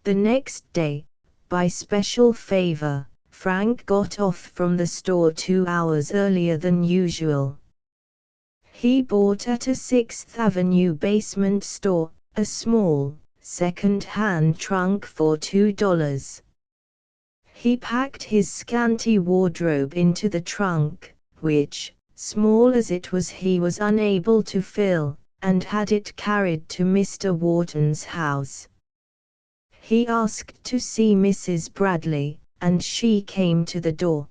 The next day, by special favor, Frank got off from the store 2 hours earlier than usual. He bought at a 6th Avenue basement store, a small, second-hand trunk for $2. He packed his scanty wardrobe into the trunk, which, small as it was, he was unable to fill, and had it carried to Mr. Wharton's house. He asked to see Mrs. Bradley, and she came to the door.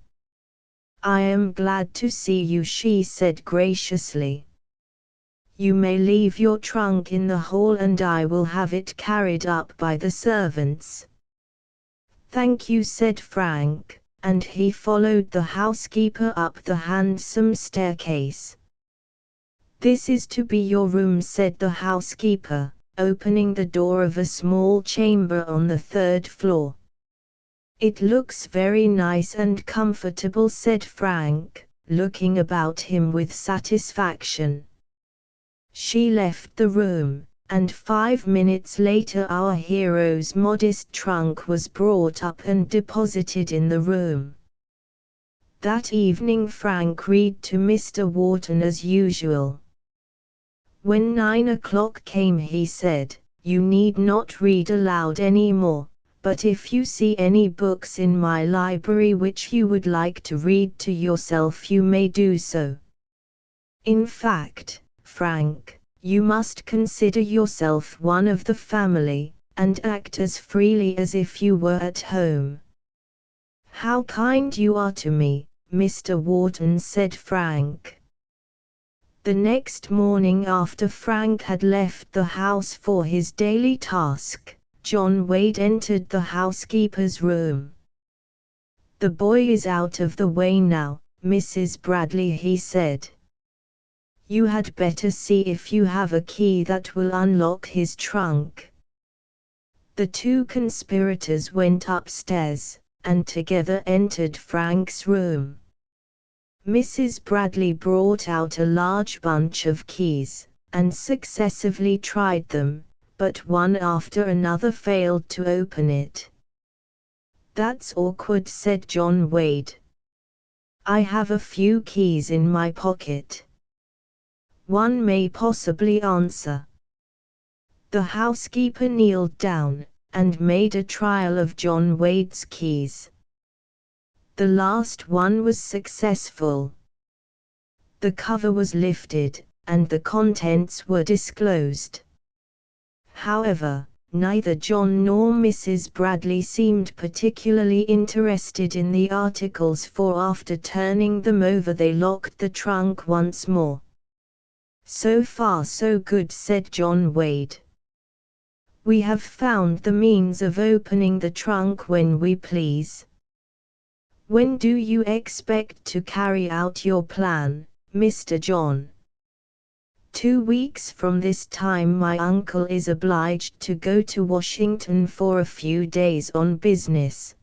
"I am glad to see you," she said graciously. "You may leave your trunk in the hall and I will have it carried up by the servants." "Thank you," said Frank, and he followed the housekeeper up the handsome staircase. "This is to be your room," said the housekeeper, opening the door of a small chamber on the 3rd floor. "It looks very nice and comfortable," said Frank, looking about him with satisfaction. She left the room, and 5 minutes later our hero's modest trunk was brought up and deposited in the room. That evening Frank read to Mr. Wharton as usual. When 9 o'clock came he said, "You need not read aloud any more, but if you see any books in my library which you would like to read to yourself you may do so. In fact, Frank, you must consider yourself one of the family, and act as freely as if you were at home." "How kind you are to me, Mr. Wharton," said Frank. The next morning after Frank had left the house for his daily task, John Wade entered the housekeeper's room. "The boy is out of the way now, Mrs. Bradley," he said. "You had better see if you have a key that will unlock his trunk." The two conspirators went upstairs, and together entered Frank's room. Mrs. Bradley brought out a large bunch of keys, and successively tried them, but one after another failed to open it. "That's awkward," said John Wade. "I have a few keys in my pocket. One may possibly answer." The housekeeper kneeled down, and made a trial of John Wade's keys. The last one was successful. The cover was lifted, and the contents were disclosed. However, neither John nor Mrs. Bradley seemed particularly interested in the articles, for after turning them over they locked the trunk once more. "So far so good," said John Wade. "We have found the means of opening the trunk when we please. When do you expect to carry out your plan, Mr. John?" 2 weeks from this time. My uncle is obliged to go to Washington for a few days on business.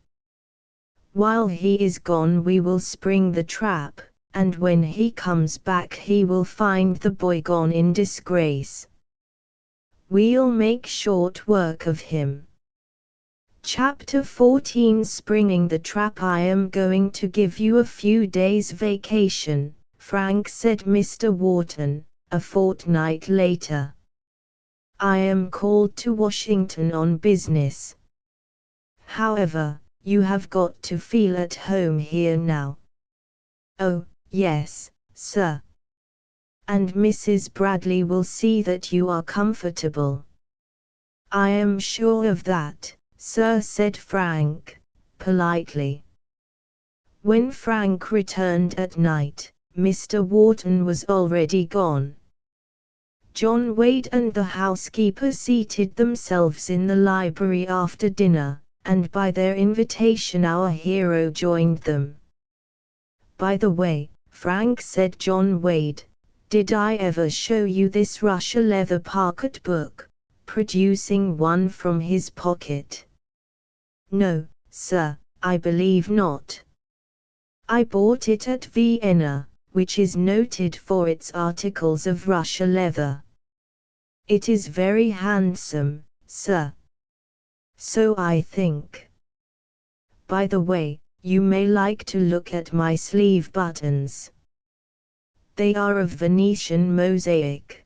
While he is gone we will spring the trap, and when he comes back he will find the boy gone in disgrace. We'll make short work of him. Chapter 14 Springing the Trap. "I am going to give you a few days' vacation, Frank," said Mr. Wharton, a fortnight later. "I am called to Washington on business. However, you have got to feel at home here now." "Oh, yes, sir. And Mrs. Bradley will see that you are comfortable." "I am sure of that, sir," said Frank, politely. When Frank returned at night, Mr. Wharton was already gone. John Wade and the housekeeper seated themselves in the library after dinner, and by their invitation our hero joined them. "By the way, Frank," said John Wade, "did I ever show you this Russia leather pocket book?" producing one from his pocket. "No, sir, I believe not. I bought it at Vienna, which is noted for its articles of Russia leather. It is very handsome, sir." "So I think. By the way, you may like to look at my sleeve buttons. They are of Venetian mosaic.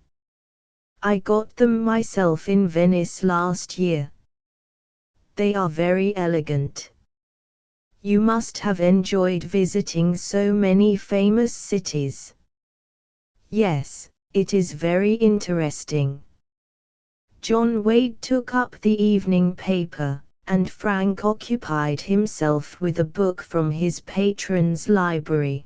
I got them myself in Venice last year. They are very elegant. You must have enjoyed visiting so many famous cities. Yes, it is very interesting. John Wade took up the evening paper, and Frank occupied himself with a book from his patron's library.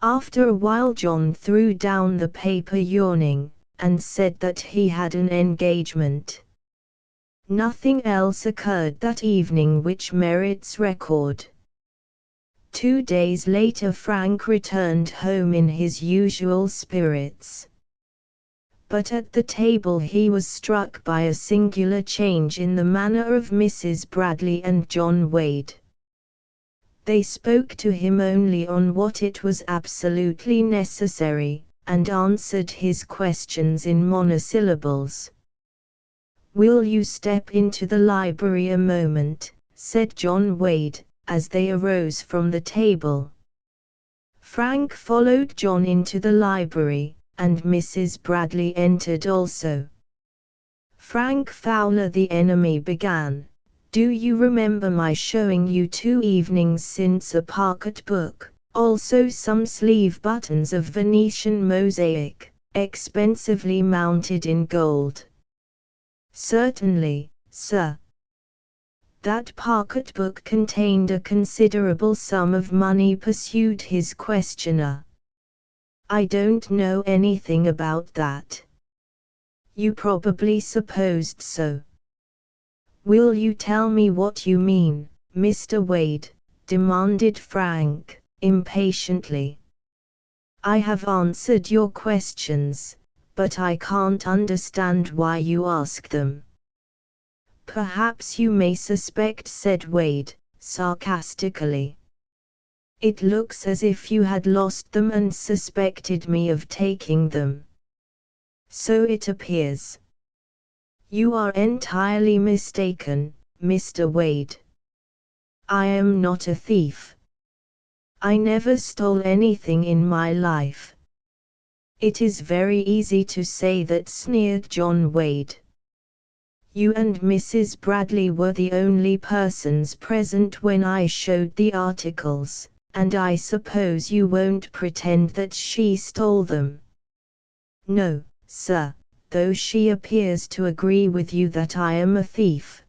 After a while John threw down the paper yawning, and said that he had an engagement. Nothing else occurred that evening which merits record. 2 days later Frank returned home in his usual spirits. But at the table he was struck by a singular change in the manner of Mrs. Bradley and John Wade. They spoke to him only on what it was absolutely necessary, and answered his questions in monosyllables. "Will you step into the library a moment?" said John Wade, as they arose from the table. Frank followed John into the library, and Mrs. Bradley entered also. "Frank Fowler," the enemy began, "do you remember my showing you 2 evenings since a pocket book, also some sleeve buttons of Venetian mosaic, expensively mounted in gold?" "Certainly, sir." "That pocket-book contained a considerable sum of money," pursued his questioner. "I don't know anything about that." "You probably supposed so." "Will you tell me what you mean, Mr. Wade?" demanded Frank, impatiently. "I have answered your questions, but I can't understand why you ask them." "Perhaps you may suspect," said Wade, sarcastically. "It looks as if you had lost them and suspected me of taking them." "So it appears." "You are entirely mistaken, Mr. Wade. I am not a thief. I never stole anything in my life." "It is very easy to say that," sneered John Wade. "You and Mrs. Bradley were the only persons present when I showed the articles, and I suppose you won't pretend that she stole them." "No, sir, though she appears to agree with you that I am a thief."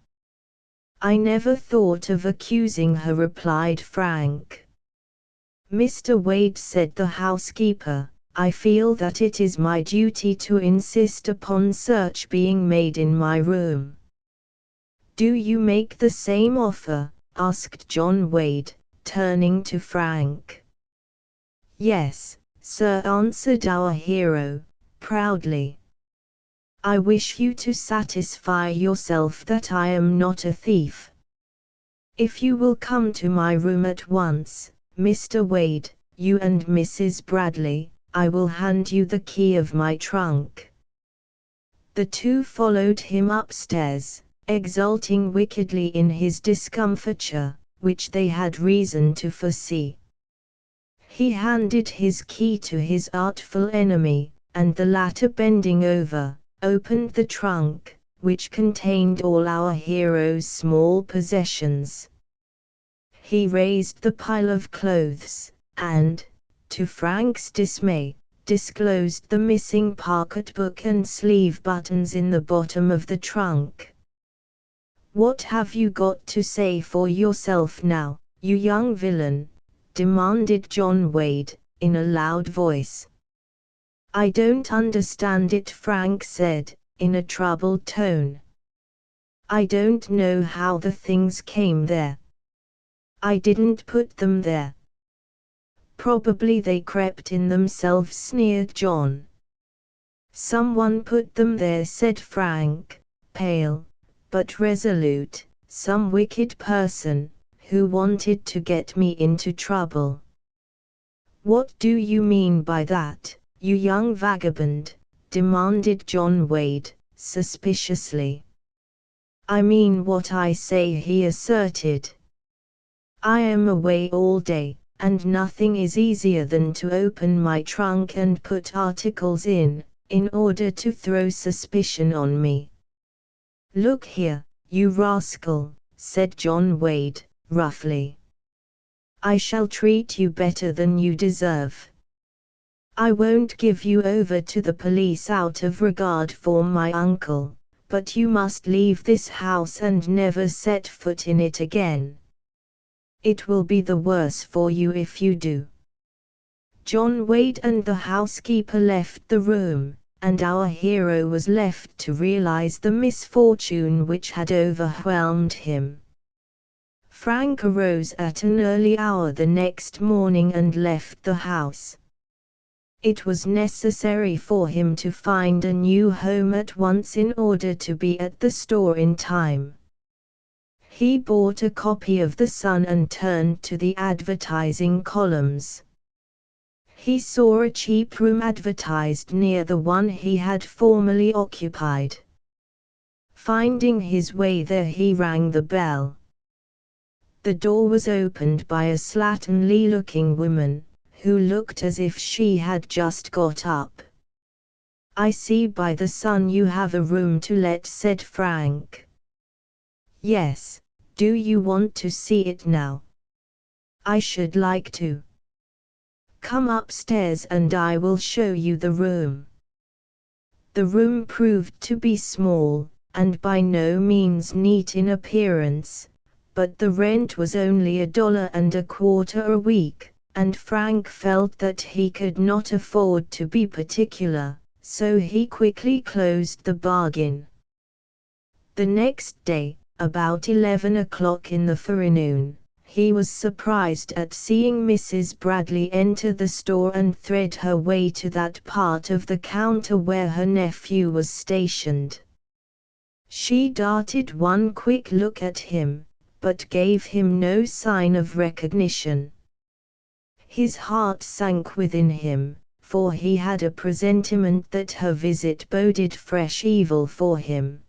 "I never thought of accusing her," replied Frank. "Mr. Wade," said the housekeeper, "I feel that it is my duty to insist upon search being made in my room." "Do you make the same offer?" asked John Wade, turning to Frank. "Yes, sir," answered our hero, proudly. "I wish you to satisfy yourself that I am not a thief. If you will come to my room at once, Mr. Wade, you and Mrs. Bradley, I will hand you the key of my trunk." The two followed him upstairs, exulting wickedly in his discomfiture, which they had reason to foresee. He handed his key to his artful enemy, and the latter, bending over, opened the trunk, which contained all our hero's small possessions. He raised the pile of clothes, and, to Frank's dismay, disclosed the missing pocketbook and sleeve buttons in the bottom of the trunk. "What have you got to say for yourself now, you young villain?" demanded John Wade, in a loud voice. "I don't understand it," Frank said, in a troubled tone. "I don't know how the things came there. I didn't put them there." "Probably they crept in themselves," sneered John. "Someone put them there," said Frank, pale, but resolute, "some wicked person, who wanted to get me into trouble." "What do you mean by that, you young vagabond?" demanded John Wade, suspiciously. "I mean what I say," he asserted. "I am away all day, and nothing is easier than to open my trunk and put articles in order to throw suspicion on me." "Look here, you rascal," said John Wade, roughly. I shall treat you better than you deserve. I won't give you over to the police out of regard for my uncle, but you must leave this house and never set foot in it again. It will be the worse for you if you do." John Wade and the housekeeper left the room, and our hero was left to realize the misfortune which had overwhelmed him. Frank arose at an early hour the next morning and left the house. It was necessary for him to find a new home at once in order to be at the store in time. He bought a copy of The Sun and turned to the advertising columns. He saw a cheap room advertised near the one he had formerly occupied. Finding his way there, he rang the bell. The door was opened by a slatternly-looking woman, who looked as if she had just got up. "I see by the Sun you have a room to let," said Frank. "Yes, do you want to see it now?" "I should like to." "Come upstairs and I will show you the room." The room proved to be small, and by no means neat in appearance, but the rent was only $1.25 a week. And Frank felt that he could not afford to be particular, so he quickly closed the bargain. The next day, about 11 o'clock in the forenoon, he was surprised at seeing Mrs. Bradley enter the store and thread her way to that part of the counter where her nephew was stationed. She darted one quick look at him, but gave him no sign of recognition. His heart sank within him, for he had a presentiment that her visit boded fresh evil for him.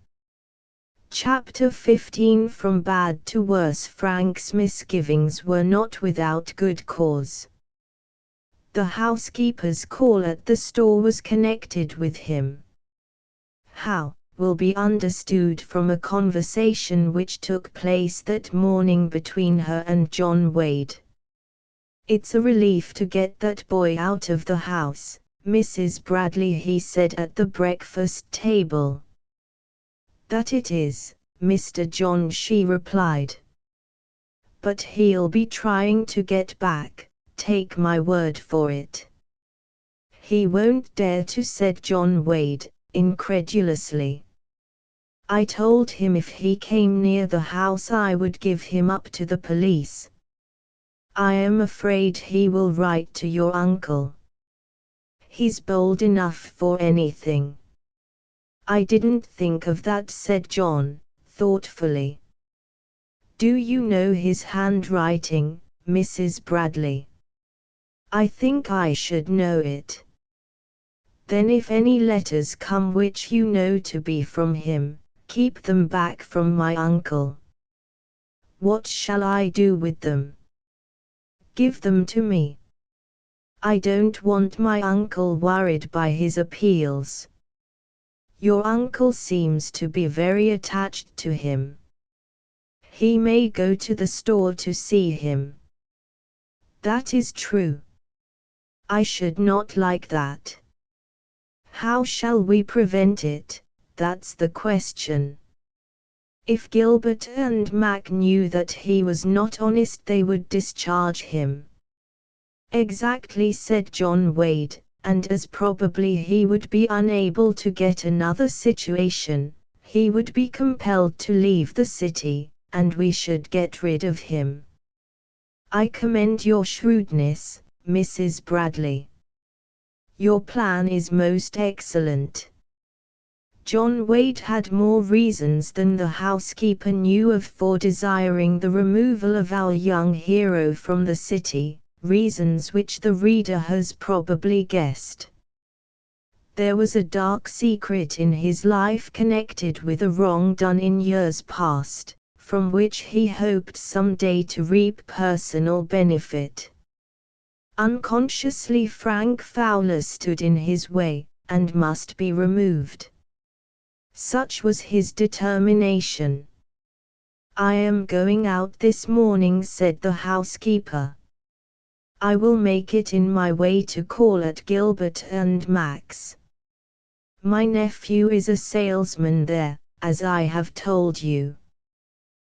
Chapter 15. From bad to worse. Frank's misgivings were not without good cause. The housekeeper's call at the store was connected with him. How, will be understood from a conversation which took place that morning between her and John Wade. "It's a relief to get that boy out of the house, Mrs. Bradley," he said at the breakfast table. "That it is, Mr. John," she replied. "But he'll be trying to get back, take my word for it." "He won't dare to," said John Wade, incredulously. "I told him if he came near the house I would give him up to the police. I am afraid he will write to your uncle. He's bold enough for anything." "I didn't think of that," said John, thoughtfully. "Do you know his handwriting, Mrs. Bradley?" "I think I should know it." "Then if any letters come which you know to be from him, keep them back from my uncle." "What shall I do with them?" "Give them to me. I don't want my uncle worried by his appeals." "Your uncle seems to be very attached to him." "He may go to the store to see him." "That is true. I should not like that." "How shall we prevent it, that's the question." "If Gilbert and Mac knew that he was not honest they would discharge him." "Exactly," said John Wade, "and as probably he would be unable to get another situation, he would be compelled to leave the city, and we should get rid of him." "I commend your shrewdness, Mrs. Bradley. Your plan is most excellent." John Wade had more reasons than the housekeeper knew of for desiring the removal of our young hero from the city, reasons which the reader has probably guessed. There was a dark secret in his life connected with a wrong done in years past, from which he hoped someday to reap personal benefit. Unconsciously Frank Fowler stood in his way, and must be removed. Such was his determination. "I am going out this morning," said the housekeeper, I will make it in my way to call at Gilbert and Max. My nephew is a salesman there, as I have told you.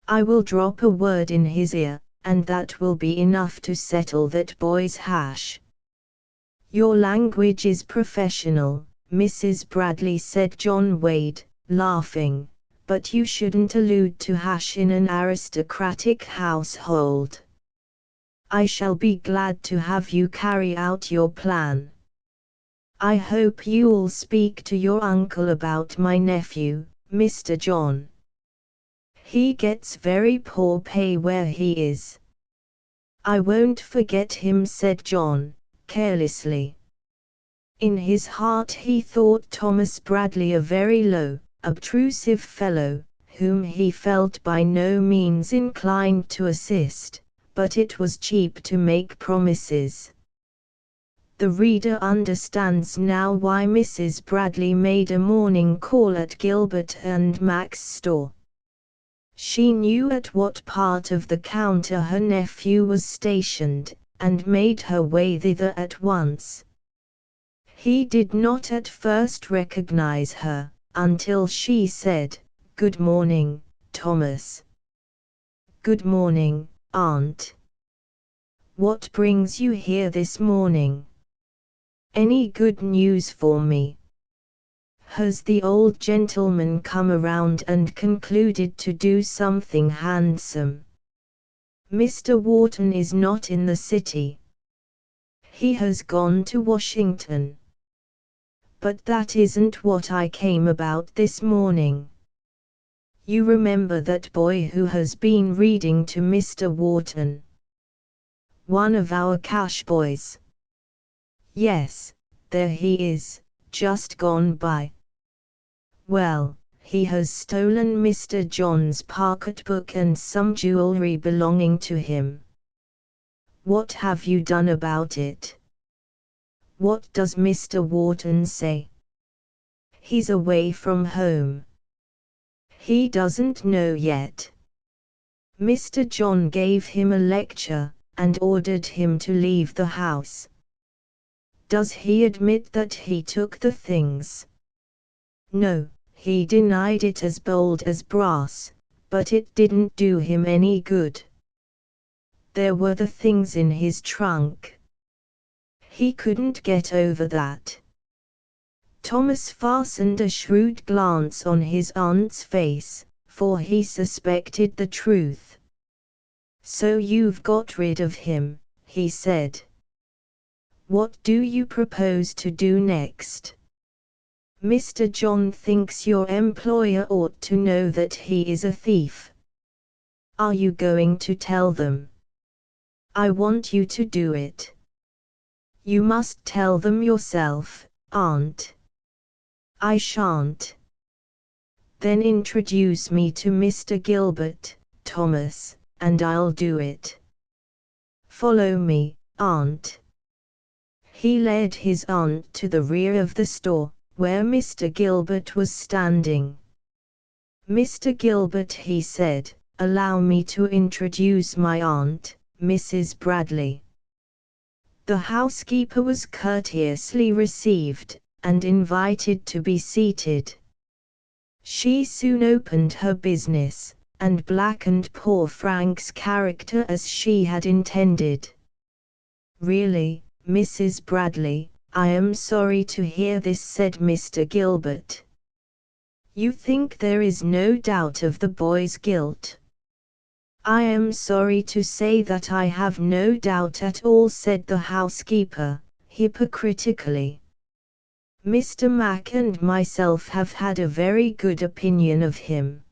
I will drop a word in his ear, and that will be enough to settle that boy's hash. Your language is professional, Mrs. Bradley, said John Wade, laughing, but you shouldn't allude to hash in an aristocratic household. I shall be glad to have you carry out your plan. I hope you'll speak to your uncle about my nephew, Mr. John. He gets very poor pay where he is. I won't forget him, said John, carelessly. In his heart he thought Thomas Bradley a very low, obtrusive fellow, whom he felt by no means inclined to assist, but it was cheap to make promises. The reader understands now why Mrs. Bradley made a morning call at Gilbert and Mac's store. She knew at what part of the counter her nephew was stationed, and made her way thither at once. He did not at first recognize her, until she said, "Good morning, Thomas." "Good morning, Aunt. What brings you here this morning? Any good news for me? Has the old gentleman come around and concluded to do something handsome? Mr. Wharton is not in the city. He has gone to Washington. But that isn't what I came about this morning. You remember that boy who has been reading to Mr. Wharton? One of our cash boys. Yes, there he is, just gone by. Well, he has stolen Mr. John's pocketbook and some jewelry belonging to him. What have you done about it? What does Mr. Wharton say? He's away from home. He doesn't know yet. Mr. John gave him a lecture, and ordered him to leave the house. Does he admit that he took the things? No, he denied it as bold as brass, but it didn't do him any good. There were the things in his trunk. He couldn't get over that. Thomas fastened a shrewd glance on his aunt's face, for he suspected the truth. So you've got rid of him, he said. What do you propose to do next? Mr. John thinks your employer ought to know that he is a thief. Are you going to tell them? I want you to do it. You must tell them yourself, Aunt. I shan't. Then introduce me to Mr. Gilbert, Thomas, and I'll do it. Follow me, Aunt. He led his aunt to the rear of the store, where Mr. Gilbert was standing. Mr. Gilbert, he said, allow me to introduce my aunt, Mrs. Bradley. The housekeeper was courteously received, and invited to be seated. She soon opened her business, and blackened poor Frank's character as she had intended. Really, Mrs. Bradley, I am sorry to hear this, said Mr. Gilbert. You think there is no doubt of the boy's guilt? I am sorry to say that I have no doubt at all, said the housekeeper, hypocritically. Mr. Mac and myself have had a very good opinion of him.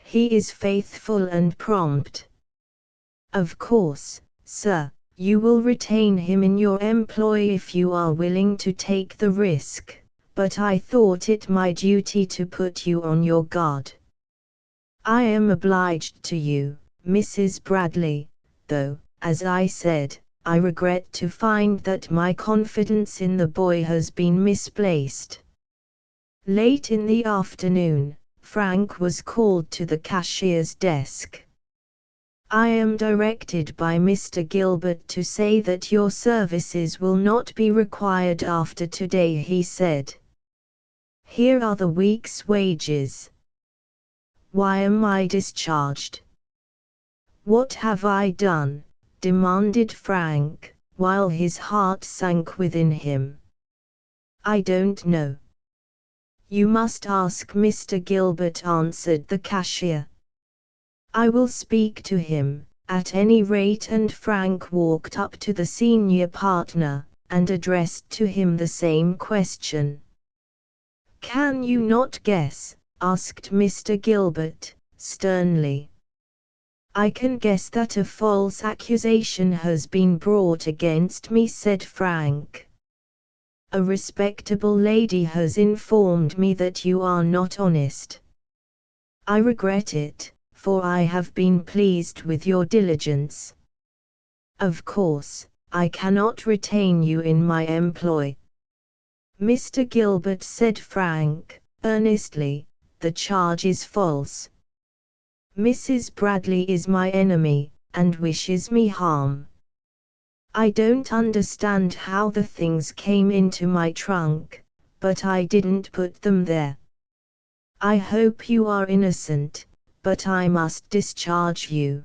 He is faithful and prompt. Of course, sir, you will retain him in your employ if you are willing to take the risk, but I thought it my duty to put you on your guard. I am obliged to you, Mrs. Bradley, though, as I said, I regret to find that my confidence in the boy has been misplaced. Late in the afternoon, Frank was called to the cashier's desk. I am directed by Mr. Gilbert to say that your services will not be required after today, he said. Here are the week's wages. Why am I discharged? What have I done? Demanded Frank, while his heart sank within him. I don't know. You must ask Mr. Gilbert, answered the cashier. I will speak to him, at any rate, and Frank walked up to the senior partner, and addressed to him the same question. Can you not guess? Asked Mr. Gilbert, sternly. I can guess that a false accusation has been brought against me, said Frank. A respectable lady has informed me that you are not honest. I regret it, for I have been pleased with your diligence. Of course, I cannot retain you in my employ. Mr. Gilbert, said Frank, earnestly, the charge is false. Mrs. Bradley is my enemy, and wishes me harm. I don't understand how the things came into my trunk, but I didn't put them there. I hope you are innocent, but I must discharge you.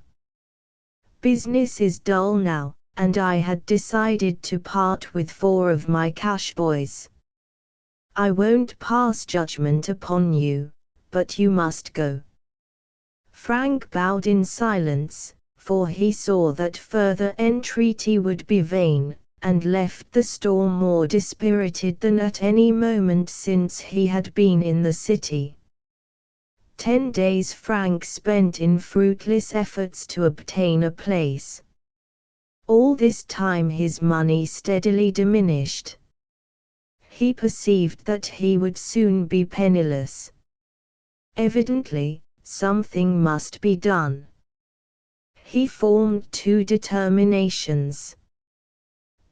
Business is dull now, and I had decided to part with 4 of my cash boys. I won't pass judgment upon you, but you must go. Frank bowed in silence, for he saw that further entreaty would be vain, and left the store more dispirited than at any moment since he had been in the city. 10 days Frank spent in fruitless efforts to obtain a place. All this time his money steadily diminished. He perceived that he would soon be penniless. Evidently, something must be done. He formed 2 determinations.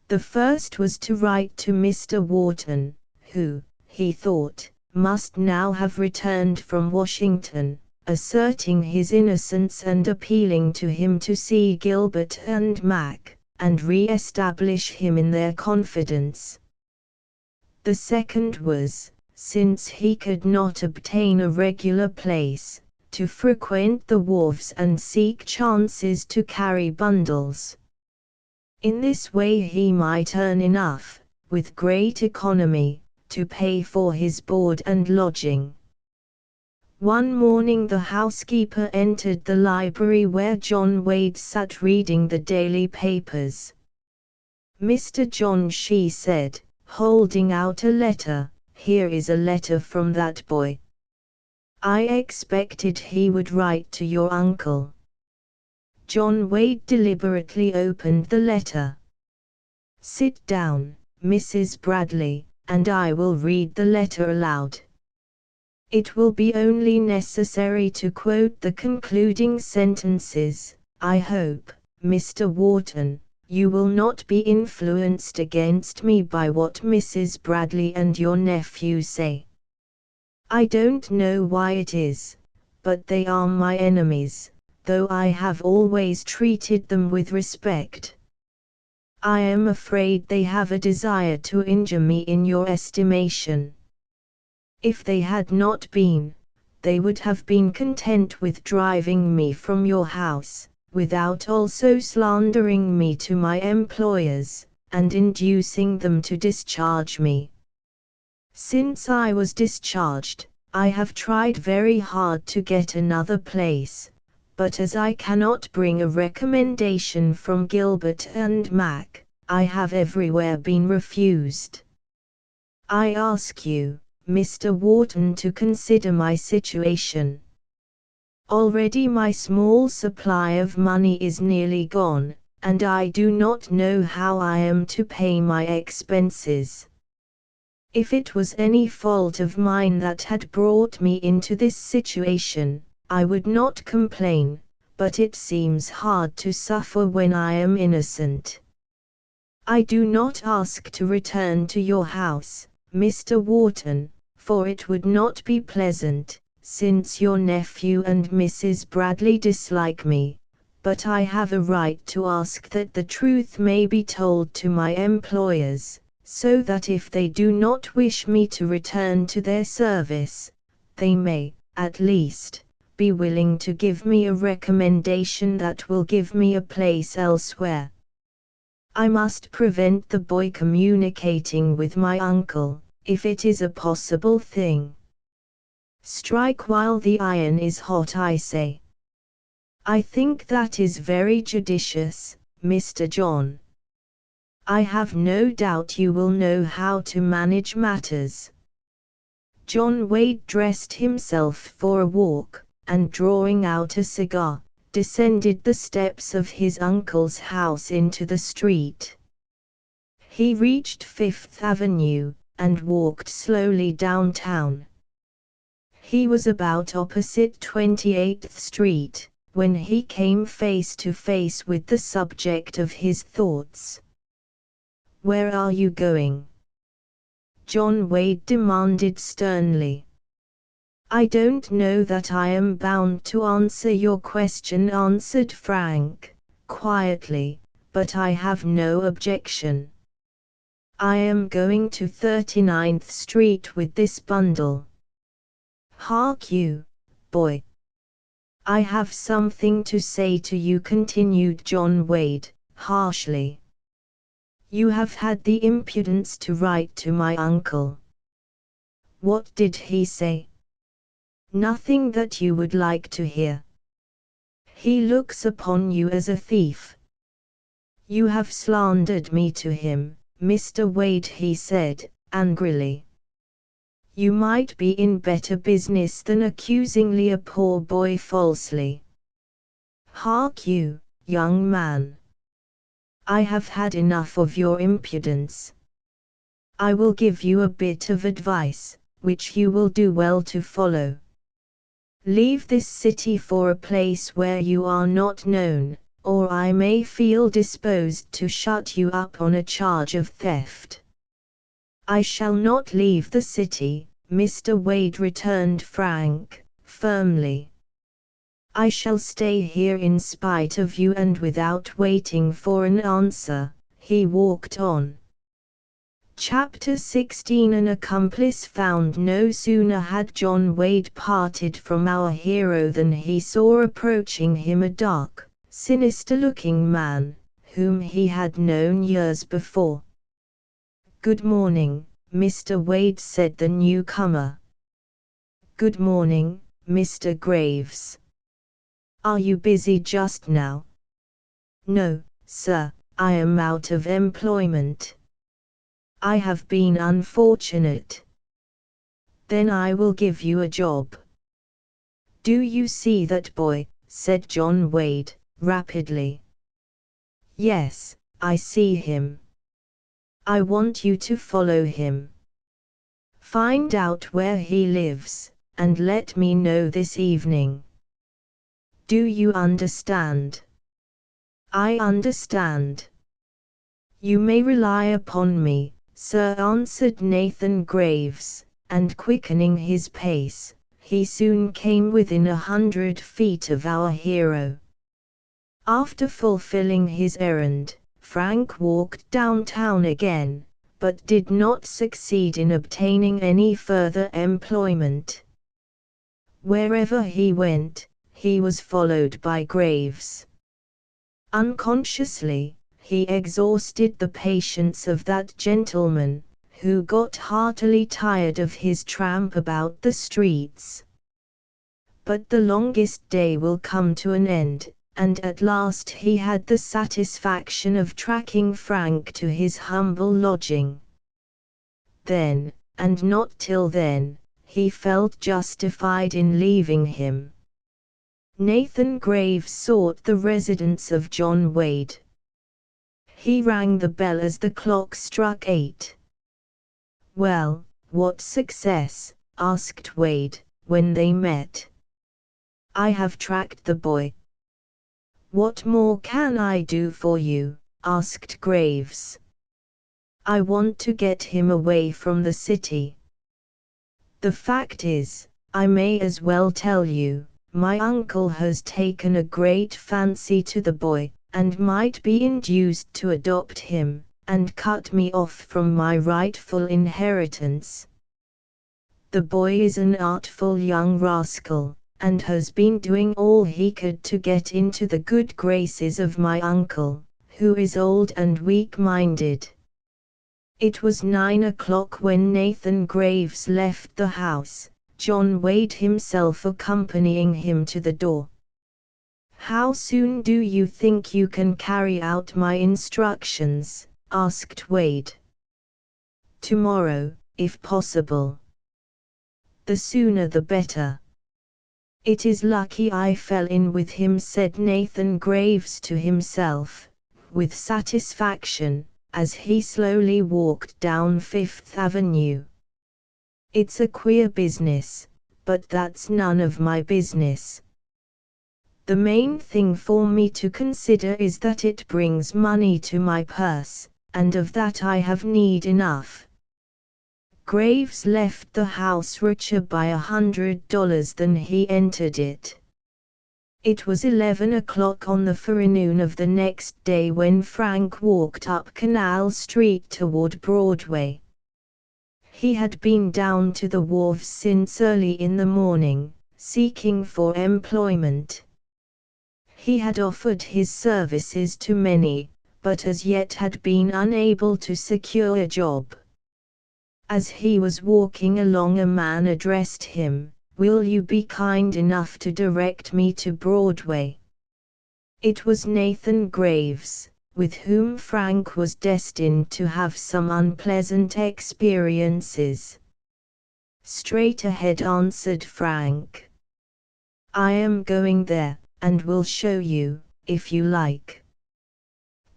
The first was to write to Mr. Wharton, who, he thought, must now have returned from Washington, asserting his innocence and appealing to him to see Gilbert and Mac, and re-establish him in their confidence. The second was, since he could not obtain a regular place, to frequent the wharves and seek chances to carry bundles. In this way he might earn enough, with great economy, to pay for his board and lodging. One morning the housekeeper entered the library where John Wade sat reading the daily papers. Mr. John, she said, holding out a letter, here is a letter from that boy. I expected he would write to your uncle. John Wade deliberately opened the letter. Sit down, Mrs. Bradley, and I will read the letter aloud. It will be only necessary to quote the concluding sentences. I hope, Mr. Wharton, you will not be influenced against me by what Mrs. Bradley and your nephew say. I don't know why it is, but they are my enemies, though I have always treated them with respect. I am afraid they have a desire to injure me in your estimation. If they had not been, they would have been content with driving me from your house, without also slandering me to my employers, and inducing them to discharge me. Since I was discharged, I have tried very hard to get another place, but as I cannot bring a recommendation from Gilbert and Mac, I have everywhere been refused. I ask you, Mr. Wharton, to consider my situation. Already my small supply of money is nearly gone, and I do not know how I am to pay my expenses. If it was any fault of mine that had brought me into this situation, I would not complain, but it seems hard to suffer when I am innocent. I do not ask to return to your house, Mr. Wharton, for it would not be pleasant, since your nephew and Mrs. Bradley dislike me, but I have a right to ask that the truth may be told to my employers, so that if they do not wish me to return to their service, they may, at least, be willing to give me a recommendation that will give me a place elsewhere. I must prevent the boy communicating with my uncle, if it is a possible thing. Strike while the iron is hot, I say. I think that is very judicious, Mr. John. I have no doubt you will know how to manage matters. John Wade dressed himself for a walk, and drawing out a cigar, descended the steps of his uncle's house into the street. He reached Fifth Avenue, and walked slowly downtown. He was about opposite 28th Street, when he came face to face with the subject of his thoughts. "Where are you going?" John Wade demanded sternly. "I don't know that I am bound to answer your question," answered Frank, quietly, "but I have no objection. I am going to 39th Street with this bundle." "Hark you, boy. I have something to say to you," continued John Wade, harshly. "You have had the impudence to write to my uncle." "What did he say?" "Nothing that you would like to hear. He looks upon you as a thief." "You have slandered me to him, Mr. Wade," he said, angrily. "You might be in better business than accusing a poor boy falsely." "Hark you, young man. I have had enough of your impudence. I will give you a bit of advice, which you will do well to follow. Leave this city for a place where you are not known, or I may feel disposed to shut you up on a charge of theft." "I shall not leave the city, Mr. Wade," returned Frank, firmly. "I shall stay here in spite of you." And without waiting for an answer, he walked on. Chapter 16. An accomplice found. No sooner had John Wade parted from our hero than he saw approaching him a dark, sinister-looking man, whom he had known years before. "Good morning, Mr. Wade," said the newcomer. "Good morning, Mr. Graves. Are you busy just now?" "No, sir, I am out of employment." "I have been unfortunate." "Then I will give you a job." "Do you see that boy?" said John Wade, rapidly. "Yes, I see him. I want you to follow him. Find out where he lives, and let me know this evening. Do you understand?" "I understand." "You may rely upon me, sir," answered Nathan Graves, and quickening his pace, he soon came within 100 feet of our hero. After fulfilling his errand, Frank walked downtown again, but did not succeed in obtaining any further employment. Wherever he went, he was followed by Graves. Unconsciously, he exhausted the patience of that gentleman, who got heartily tired of his tramp about the streets. But the longest day will come to an end, and at last he had the satisfaction of tracking Frank to his humble lodging. Then, and not till then, he felt justified in leaving him. Nathan Graves sought the residence of John Wade. He rang the bell as the clock struck 8. "Well, what success?" asked Wade, when they met. "I have tracked the boy." "What more can I do for you?" asked Graves. "I want to get him away from the city. The fact is, I may as well tell you, My uncle has taken a great fancy to the boy, and might be induced to adopt him, and cut me off from my rightful inheritance. The boy is an artful young rascal, and has been doing all he could to get into the good graces of my uncle, who is old and weak-minded. It was 9 o'clock when Nathan Graves left the house, John Wade himself accompanying him to the door. "How soon do you think you can carry out my instructions?" asked Wade. "Tomorrow, if possible." "The sooner the better." "It is lucky I fell in with him," said Nathan Graves to himself, with satisfaction, as he slowly walked down Fifth Avenue. "It's a queer business, but that's none of my business. The main thing for me to consider is that it brings money to my purse, and of that I have need enough." Graves left the house richer by $100 than he entered it. It was 11 o'clock on the forenoon of the next day when Frank walked up Canal Street toward Broadway. He had been down to the wharves since early in the morning, seeking for employment. He had offered his services to many, but as yet had been unable to secure a job. As he was walking along, a man addressed him, "Will you be kind enough to direct me to Broadway?" It was Nathan Graves, with whom Frank was destined to have some unpleasant experiences. "Straight ahead," answered Frank. "I am going there, and will show you, if you like."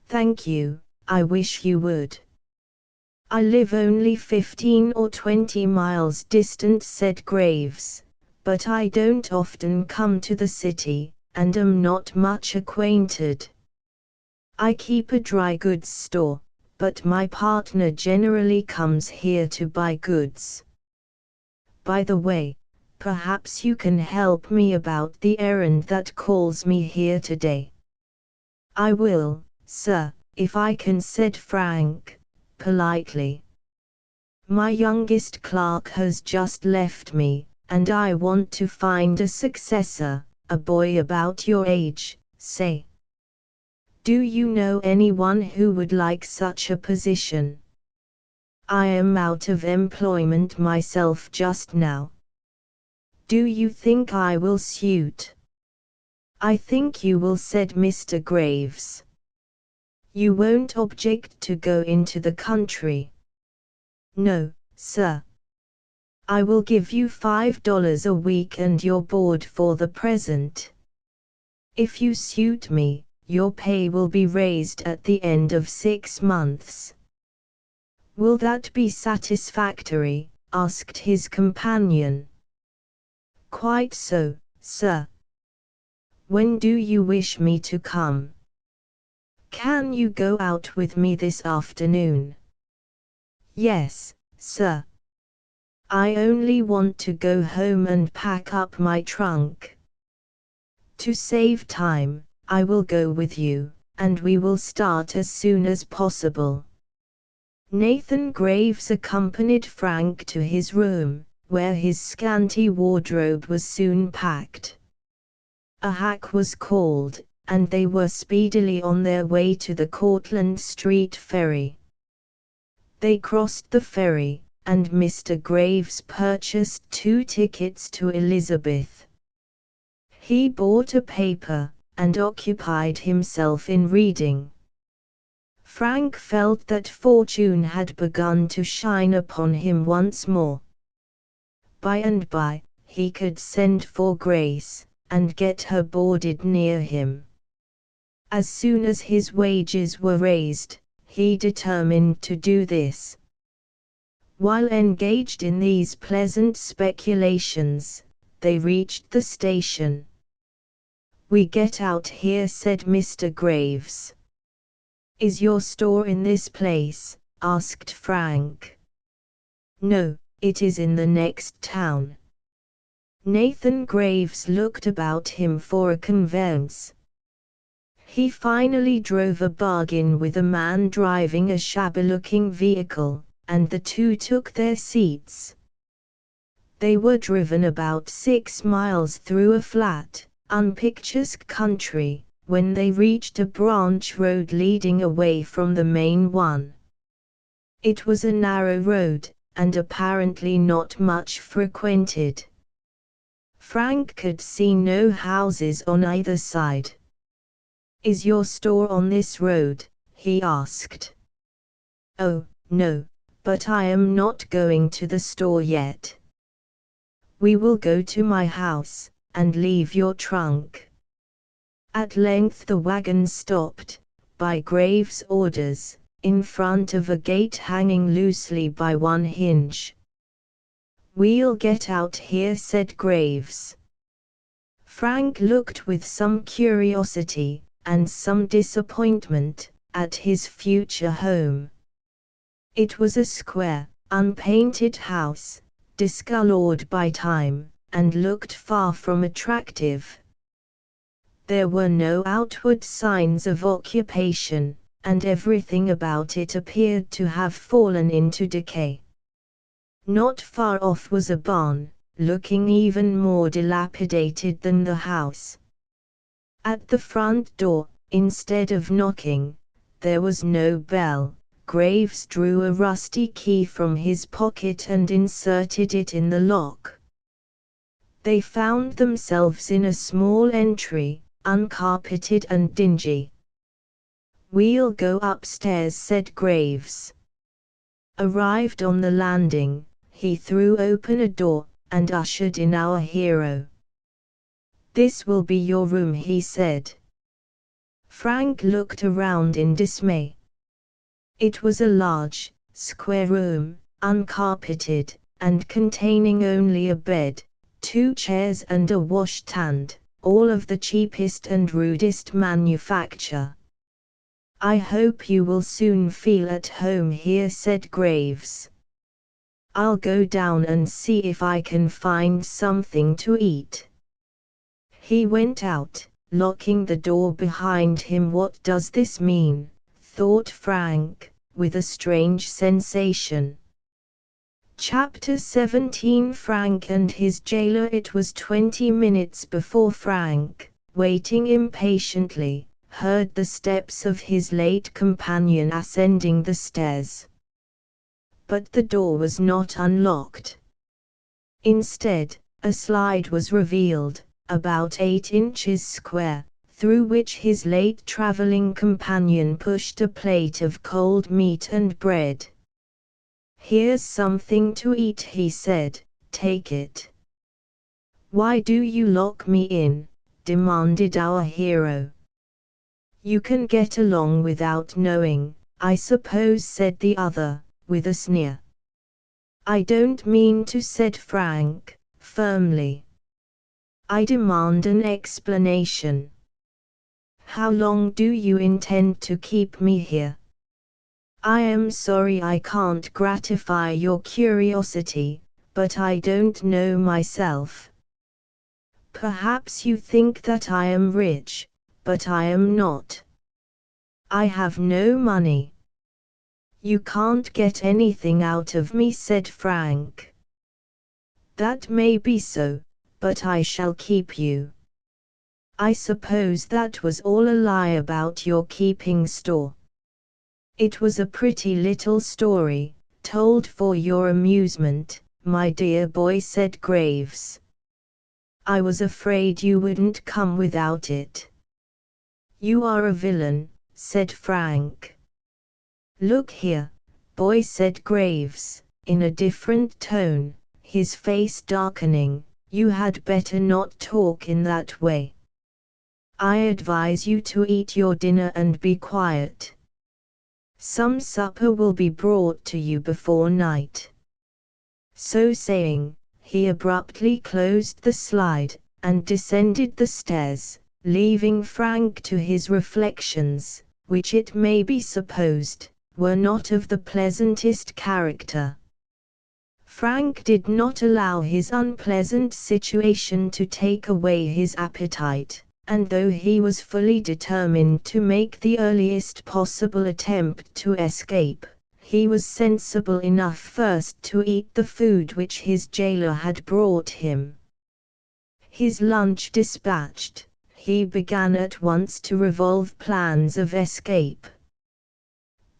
"Thank you, I wish you would." "I live only 15 or 20 miles distant," said Graves, "but I don't often come to the city, and am not much acquainted. I keep a dry goods store, but my partner generally comes here to buy goods. By the way, perhaps you can help me about the errand that calls me here today." "I will, sir, if I can," said Frank, politely. "My youngest clerk has just left me, and I want to find a successor, a boy about your age, say. Do you know anyone who would like such a position? I am out of employment myself just now. Do you think I will suit?" "I think you will," said Mr. Graves. "You won't object to go into the country?" "No, sir. I will give you $5 a week and your board for the present. If you suit me, your pay will be raised at the end of 6 months." "Will that be satisfactory?" asked his companion. "Quite so, sir." "When do you wish me to come?" "Can you go out with me this afternoon?" "Yes, sir. I only want to go home and pack up my trunk." "To save time, I will go with you, and we will start as soon as possible." Nathan Graves accompanied Frank to his room, where his scanty wardrobe was soon packed. A hack was called, and they were speedily on their way to the Cortlandt Street ferry. They crossed the ferry, and Mr. Graves purchased 2 tickets to Elizabeth. He bought a paper, and occupied himself in reading. Frank felt that fortune had begun to shine upon him once more. By and by, he could send for Grace, and get her boarded near him. As soon as his wages were raised, he determined to do this. While engaged in these pleasant speculations, they reached the station. "We get out here," said Mr. Graves. "Is your store in this place?" asked Frank. "No, it is in the next town." Nathan Graves looked about him for a conveyance. He finally drove a bargain with a man driving a shabby-looking vehicle, and the two took their seats. They were driven about 6 miles through a flat, unpicturesque country, when they reached a branch road leading away from the main one. It was a narrow road, and apparently not much frequented. Frank could see no houses on either side. "Is your store on this road?" he asked. "Oh, no, but I am not going to the store yet. We will go to my house, and leave your trunk." At length the wagon stopped, by Graves' orders, in front of a gate hanging loosely by one hinge. "We'll get out here," said Graves. Frank looked with some curiosity, and some disappointment, at his future home. It was a square, unpainted house, discolored by time, and looked far from attractive. There were no outward signs of occupation, and everything about it appeared to have fallen into decay. Not far off was a barn, looking even more dilapidated than the house. At the front door, instead of knocking, there was no bell. Graves drew a rusty key from his pocket and inserted it in the lock. They found themselves in a small entry, uncarpeted and dingy. "We'll go upstairs," said Graves. Arrived on the landing, he threw open a door, and ushered in our hero. "This will be your room," he said. Frank looked around in dismay. It was a large, square room, uncarpeted, and containing only a bed, 2 chairs and a washstand, all of the cheapest and rudest manufacture. "I hope you will soon feel at home here," said Graves. "I'll go down and see if I can find something to eat." He went out, locking the door behind him. "What does this mean?" thought Frank, with a strange sensation. Chapter 17. Frank and his jailer. It was 20 minutes before Frank, waiting impatiently, heard the steps of his late companion ascending the stairs. But the door was not unlocked. Instead, a slide was revealed, about 8 inches square, through which his late traveling companion pushed a plate of cold meat and bread. "Here's something to eat," he said, "take it." "Why do you lock me in?" demanded our hero. "You can get along without knowing, I suppose," said the other, with a sneer. "I don't mean to," said Frank, firmly. "I demand an explanation. How long do you intend to keep me here?" "I am sorry I can't gratify your curiosity, but I don't know myself. Perhaps you think that I am rich, but I am not. I have no money." "You can't get anything out of me," said Frank. "That may be so, but I shall keep you. I suppose that was all a lie about your keeping store." "It was a pretty little story, told for your amusement, my dear boy," said Graves. "I was afraid you wouldn't come without it." "You are a villain," said Frank. "Look here, boy," said Graves, in a different tone, his face darkening, "you had better not talk in that way. I advise you to eat your dinner and be quiet. Some supper will be brought to you before night." So saying, he abruptly closed the slide, and descended the stairs, leaving Frank to his reflections, which it may be supposed, were not of the pleasantest character. Frank did not allow his unpleasant situation to take away his appetite, and though he was fully determined to make the earliest possible attempt to escape, he was sensible enough first to eat the food which his jailer had brought him. His lunch dispatched, he began at once to revolve plans of escape.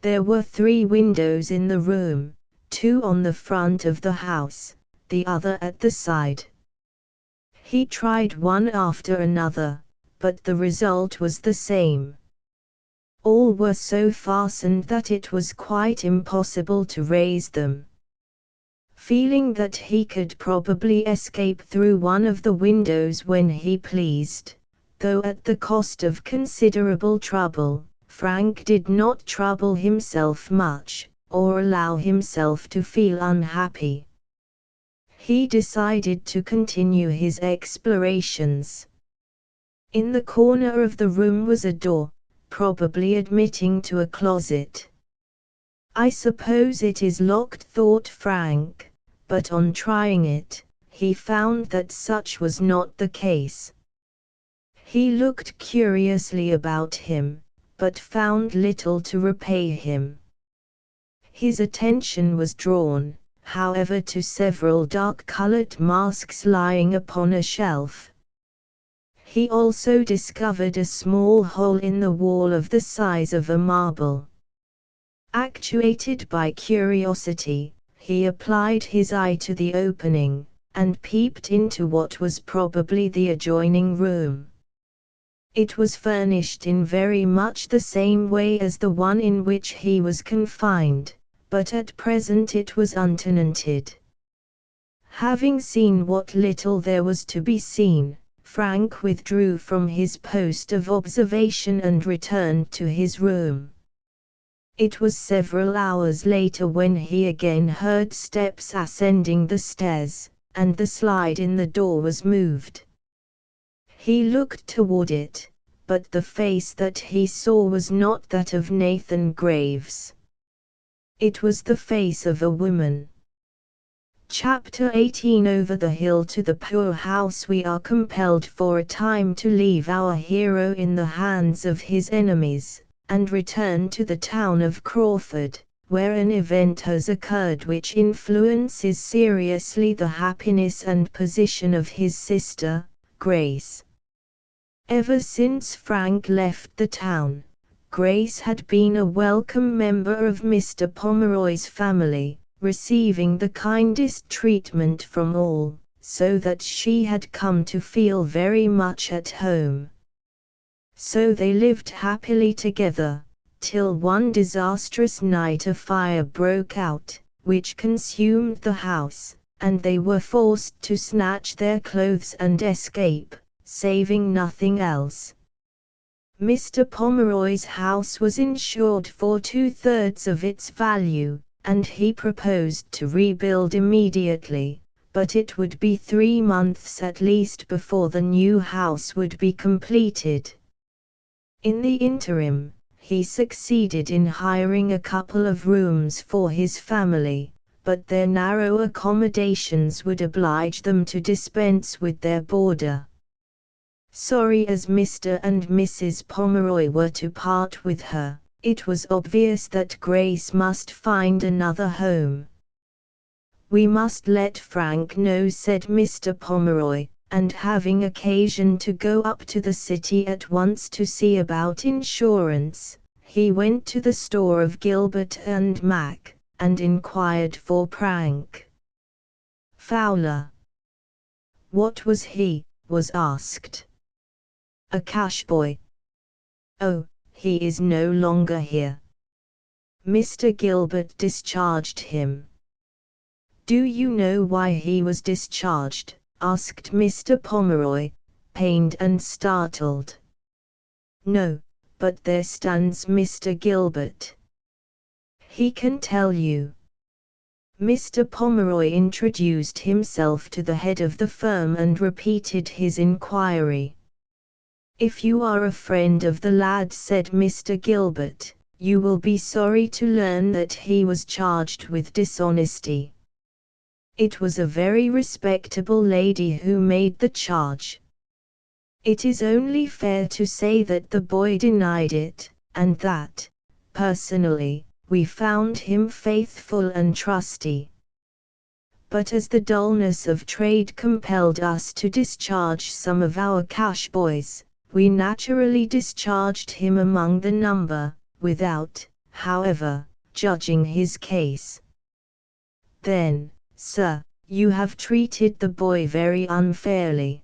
There were 3 windows in the room, 2 on the front of the house, the other at the side. He tried one after another, but the result was the same. All were so fastened that it was quite impossible to raise them. Feeling that he could probably escape through one of the windows when he pleased, though at the cost of considerable trouble, Frank did not trouble himself much, or allow himself to feel unhappy. He decided to continue his explorations. In the corner of the room was a door, probably admitting to a closet. "I suppose it is locked," thought Frank, but on trying it, he found that such was not the case. He looked curiously about him, but found little to repay him. His attention was drawn, however, to several dark-colored masks lying upon a shelf. He also discovered a small hole in the wall of the size of a marble. Actuated by curiosity, he applied his eye to the opening, and peeped into what was probably the adjoining room. It was furnished in very much the same way as the one in which he was confined, but at present it was untenanted. Having seen what little there was to be seen, Frank withdrew from his post of observation and returned to his room. It was several hours later when he again heard steps ascending the stairs, and the slide in the door was moved. He looked toward it, but the face that he saw was not that of Nathan Graves. It was the face of a woman. Chapter 18. Over the hill to the poorhouse. We are compelled for a time to leave our hero in the hands of his enemies, and return to the town of Crawford, where an event has occurred which influences seriously the happiness and position of his sister, Grace. Ever since Frank left the town, Grace had been a welcome member of Mr. Pomeroy's family, receiving the kindest treatment from all, so that she had come to feel very much at home. So they lived happily together, till one disastrous night a fire broke out, which consumed the house, and they were forced to snatch their clothes and escape, saving nothing else. Mr. Pomeroy's house was insured for 2/3 of its value, and he proposed to rebuild immediately, but it would be 3 months at least before the new house would be completed. In the interim, he succeeded in hiring a couple of rooms for his family, but their narrow accommodations would oblige them to dispense with their boarder. Sorry as Mr. and Mrs. Pomeroy were to part with her, it was obvious that Grace must find another home. "We must let Frank know," said Mr. Pomeroy, and having occasion to go up to the city at once to see about insurance, he went to the store of Gilbert and Mack, and inquired for Frank Fowler. What was he? Was asked. "A cash boy." "Oh, he is no longer here. Mr. Gilbert discharged him." "Do you know why he was discharged?" asked Mr. Pomeroy, pained and startled. "No, but there stands Mr. Gilbert. He can tell you." Mr. Pomeroy introduced himself to the head of the firm and repeated his inquiry. "If you are a friend of the lad," said Mr. Gilbert, "you will be sorry to learn that he was charged with dishonesty." It was a very respectable lady who made the charge. It is only fair to say that the boy denied it, and that, personally, we found him faithful and trusty. But as the dullness of trade compelled us to discharge some of our cash boys, we naturally discharged him among the number, without, however, judging his case. Then, sir, you have treated the boy very unfairly.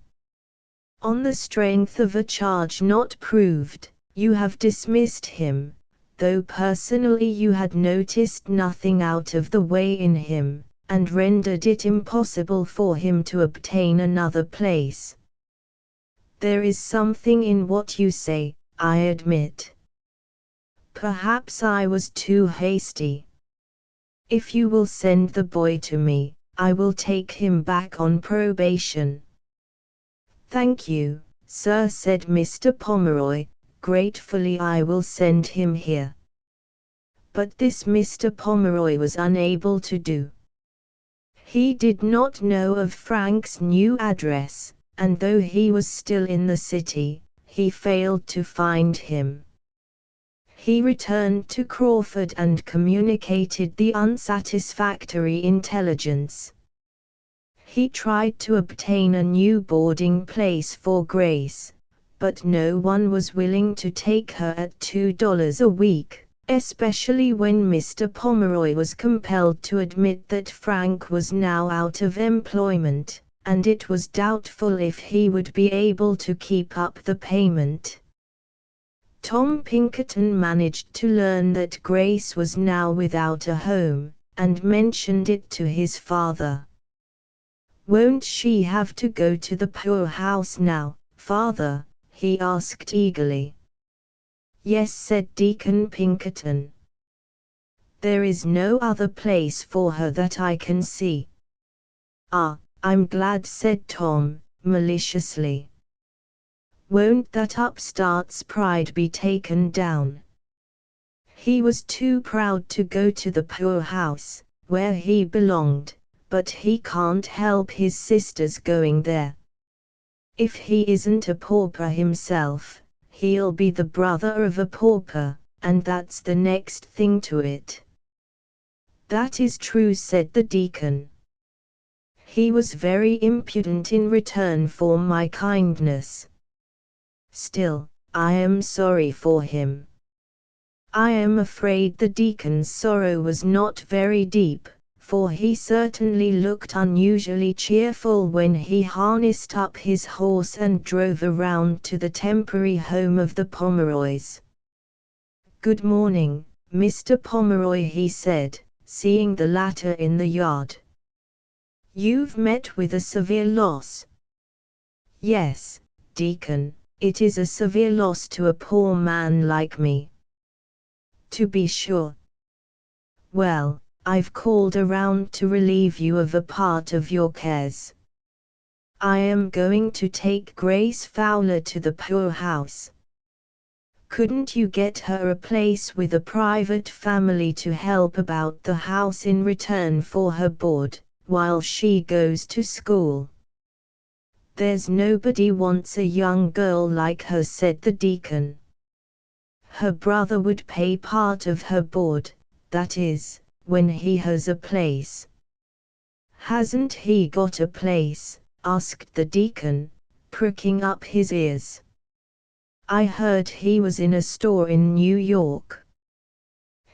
On the strength of a charge not proved, you have dismissed him, though personally you had noticed nothing out of the way in him, and rendered it impossible for him to obtain another place. There is something in what you say, I admit. Perhaps I was too hasty. If you will send the boy to me, I will take him back on probation. Thank you, sir, said Mr. Pomeroy, gratefully. I will send him here. But this Mr. Pomeroy was unable to do. He did not know of Frank's new address, and though he was still in the city, he failed to find him. He returned to Crawford and communicated the unsatisfactory intelligence. He tried to obtain a new boarding place for Grace, but no one was willing to take her at $2 a week, especially when Mr. Pomeroy was compelled to admit that Frank was now out of employment, and it was doubtful if he would be able to keep up the payment. Tom Pinkerton managed to learn that Grace was now without a home, and mentioned it to his father. "Won't she have to go to the poorhouse now, father?" he asked eagerly. "Yes," said Deacon Pinkerton. "There is no other place for her that I can see." "Ah, I'm glad," said Tom, maliciously. "Won't that upstart's pride be taken down? He was too proud to go to the poorhouse, where he belonged, but he can't help his sisters going there. If he isn't a pauper himself, he'll be the brother of a pauper, and that's the next thing to it." "That is true," said the deacon. "He was very impudent in return for my kindness. Still, I am sorry for him." I am afraid the deacon's sorrow was not very deep, for he certainly looked unusually cheerful when he harnessed up his horse and drove around to the temporary home of the Pomeroys. "Good morning, Mr. Pomeroy," he said, seeing the latter in the yard. "You've met with a severe loss." "Yes, Deacon, it is a severe loss to a poor man like me." "To be sure. Well, I've called around to relieve you of a part of your cares. I am going to take Grace Fowler to the poorhouse. Couldn't you get her a place with a private family to help about the house in return for her board, while she goes to school?" "There's nobody wants a young girl like her," said the deacon. "Her brother would pay part of her board, that is, when he has a place." "Hasn't he got a place?" asked the deacon, pricking up his ears. "I heard he was in a store in New York."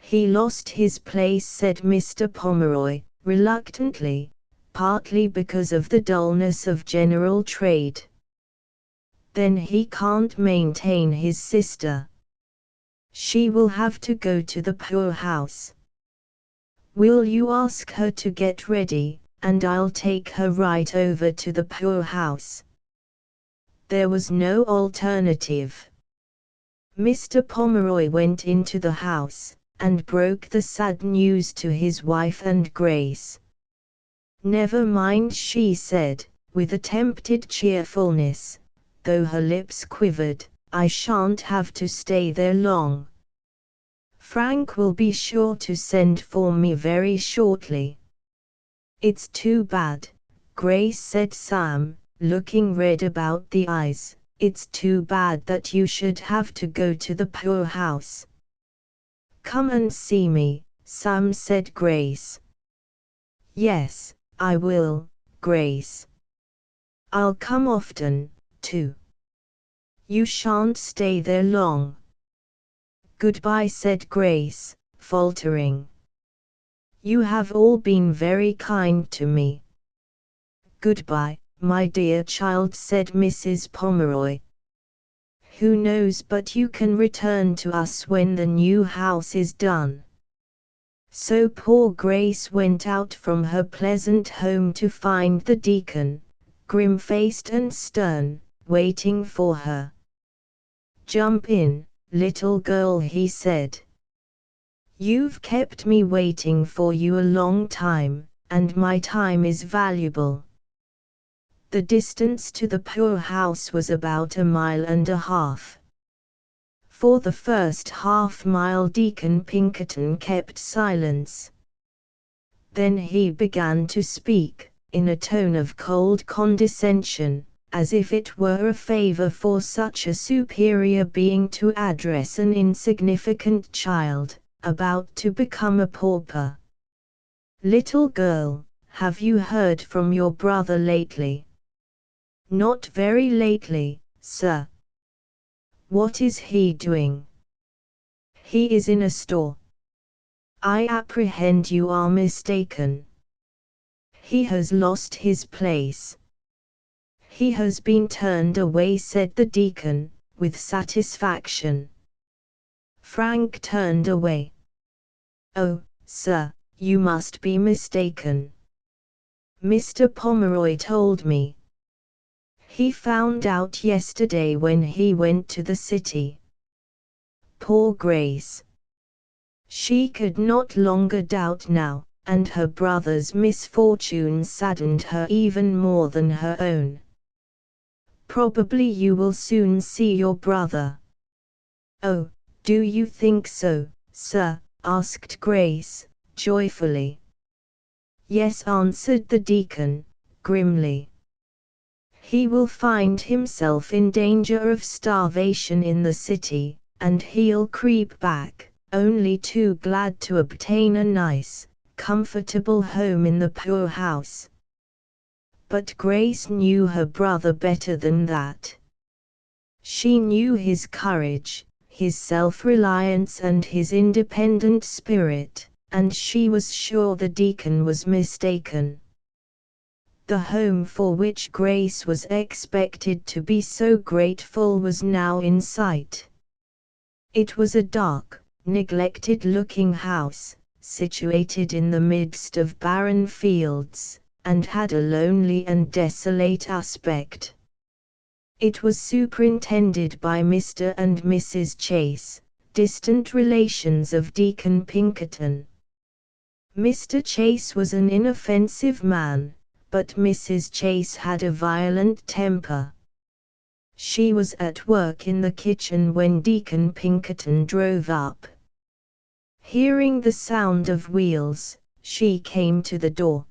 "He lost his place," said Mr. Pomeroy, reluctantly, partly because of the dullness of general trade. "Then he can't maintain his sister. She will have to go to the poorhouse. Will you ask her to get ready, and I'll take her right over to the poorhouse?" There was no alternative. Mr. Pomeroy went into the house, and broke the sad news to his wife and Grace. "Never mind," she said, with attempted cheerfulness, though her lips quivered, "I shan't have to stay there long. Frank will be sure to send for me very shortly." It's too bad, Grace said Sam, looking red about the eyes. It's too bad that you should have to go to the poorhouse. Come and see me, Sam said Grace. Yes, I will, Grace. I'll come often, too. You shan't stay there long. Goodbye, said Grace, faltering. You have all been very kind to me. Goodbye, my dear child, said Mrs. Pomeroy. Who knows but you can return to us when the new house is done. So poor Grace went out from her pleasant home to find the deacon, grim-faced and stern, waiting for her. Jump in, little girl, he said. You've kept me waiting for you a long time, and my time is valuable. The distance to the poorhouse was about 1.5 miles. For the first half-mile Deacon Pinkerton kept silence. Then he began to speak, in a tone of cold condescension, as if it were a favor for such a superior being to address an insignificant child, about to become a pauper. Little girl, have you heard from your brother lately? Not very lately, sir. What is he doing? He is in a store. I apprehend you are mistaken. He has lost his place. He has been turned away, said the deacon, with satisfaction. Frank turned away. Oh, sir, you must be mistaken. Mr. Pomeroy told me. He found out yesterday when he went to the city. Poor Grace. She could not longer doubt now, and her brother's misfortune saddened her even more than her own. Probably you will soon see your brother. Oh, do you think so, sir? Asked Grace, joyfully. Yes, answered the deacon, grimly. He will find himself in danger of starvation in the city, and he'll creep back, only too glad to obtain a nice, comfortable home in the poorhouse. But Grace knew her brother better than that. She knew his courage, his self-reliance and his independent spirit, and she was sure the deacon was mistaken. The home for which Grace was expected to be so grateful was now in sight. It was a dark, neglected-looking house, situated in the midst of barren fields, and had a lonely and desolate aspect. It was superintended by Mr. and Mrs. Chase, distant relations of Deacon Pinkerton. Mr. Chase was an inoffensive man, but Mrs. Chase had a violent temper. She was at work in the kitchen when Deacon Pinkerton drove up. Hearing the sound of wheels, she came to the door.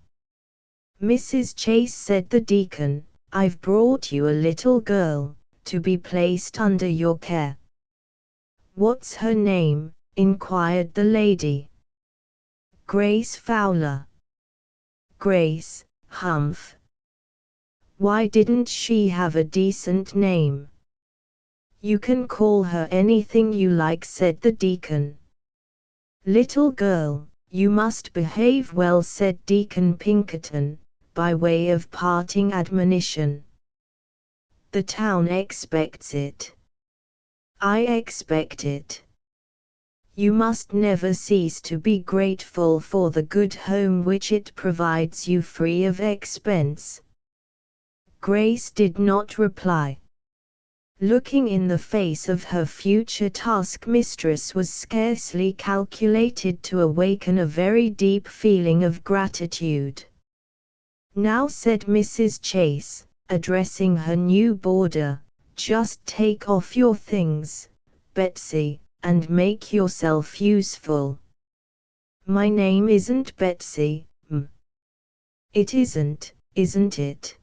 Mrs. Chase, said the deacon, I've brought you a little girl, to be placed under your care. What's her name? Inquired the lady. Grace Fowler. Grace, humph. Why didn't she have a decent name? You can call her anything you like, said the deacon. Little girl, you must behave well, said Deacon Pinkerton, by way of parting admonition. The town expects it. I expect it. You must never cease to be grateful for the good home which it provides you free of expense. Grace did not reply. Looking in the face of her future taskmistress was scarcely calculated to awaken a very deep feeling of gratitude. Now, said Mrs. Chase, addressing her new boarder, just take off your things, Betsy, and make yourself useful. My name isn't Betsy, It isn't it?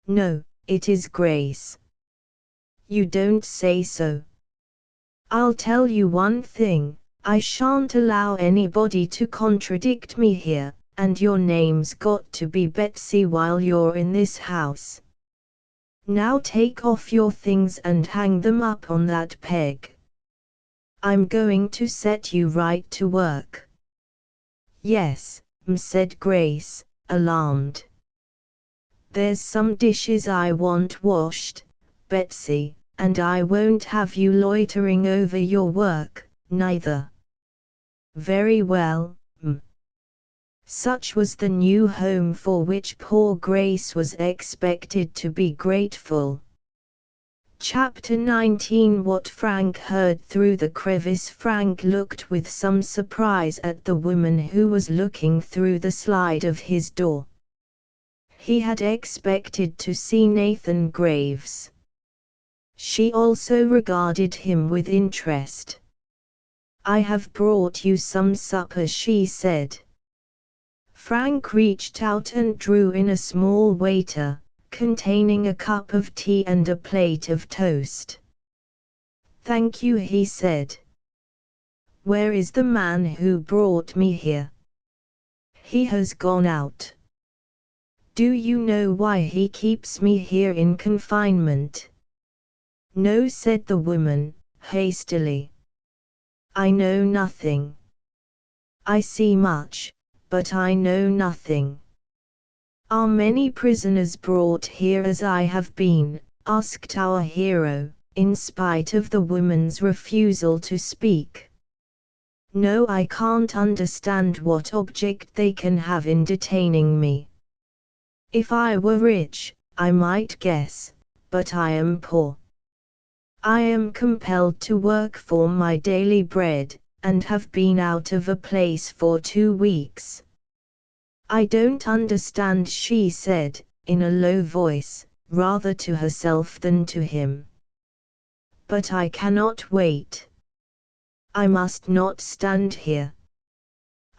No, it is Grace. You don't say so. I'll tell you one thing, I shan't allow anybody to contradict me here, and your name's got to be Betsy while you're in this house. Now take off your things and hang them up on that peg. I'm going to set you right to work. Yes, said Grace, alarmed. There's some dishes I want washed, Betsy, and I won't have you loitering over your work, neither. Very well, Such was the new home for which poor Grace was expected to be grateful. Chapter 19. What Frank heard through the crevice. Frank looked with some surprise at the woman who was looking through the slide of his door. He had expected to see Nathan Graves. She also regarded him with interest. I have brought you some supper, she said. Frank reached out and drew in a small waiter, containing a cup of tea and a plate of toast. Thank you, he said. Where is the man who brought me here? He has gone out. Do you know why he keeps me here in confinement? No, said the woman, hastily. I know nothing. I see much, but I know nothing. Are many prisoners brought here as I have been? Asked our hero, in spite of the woman's refusal to speak. No, I can't understand what object they can have in detaining me. If I were rich, I might guess, but I am poor. I am compelled to work for my daily bread, and have been out of a place for 2 weeks. I don't understand, she said, in a low voice, rather to herself than to him. But I cannot wait. I must not stand here.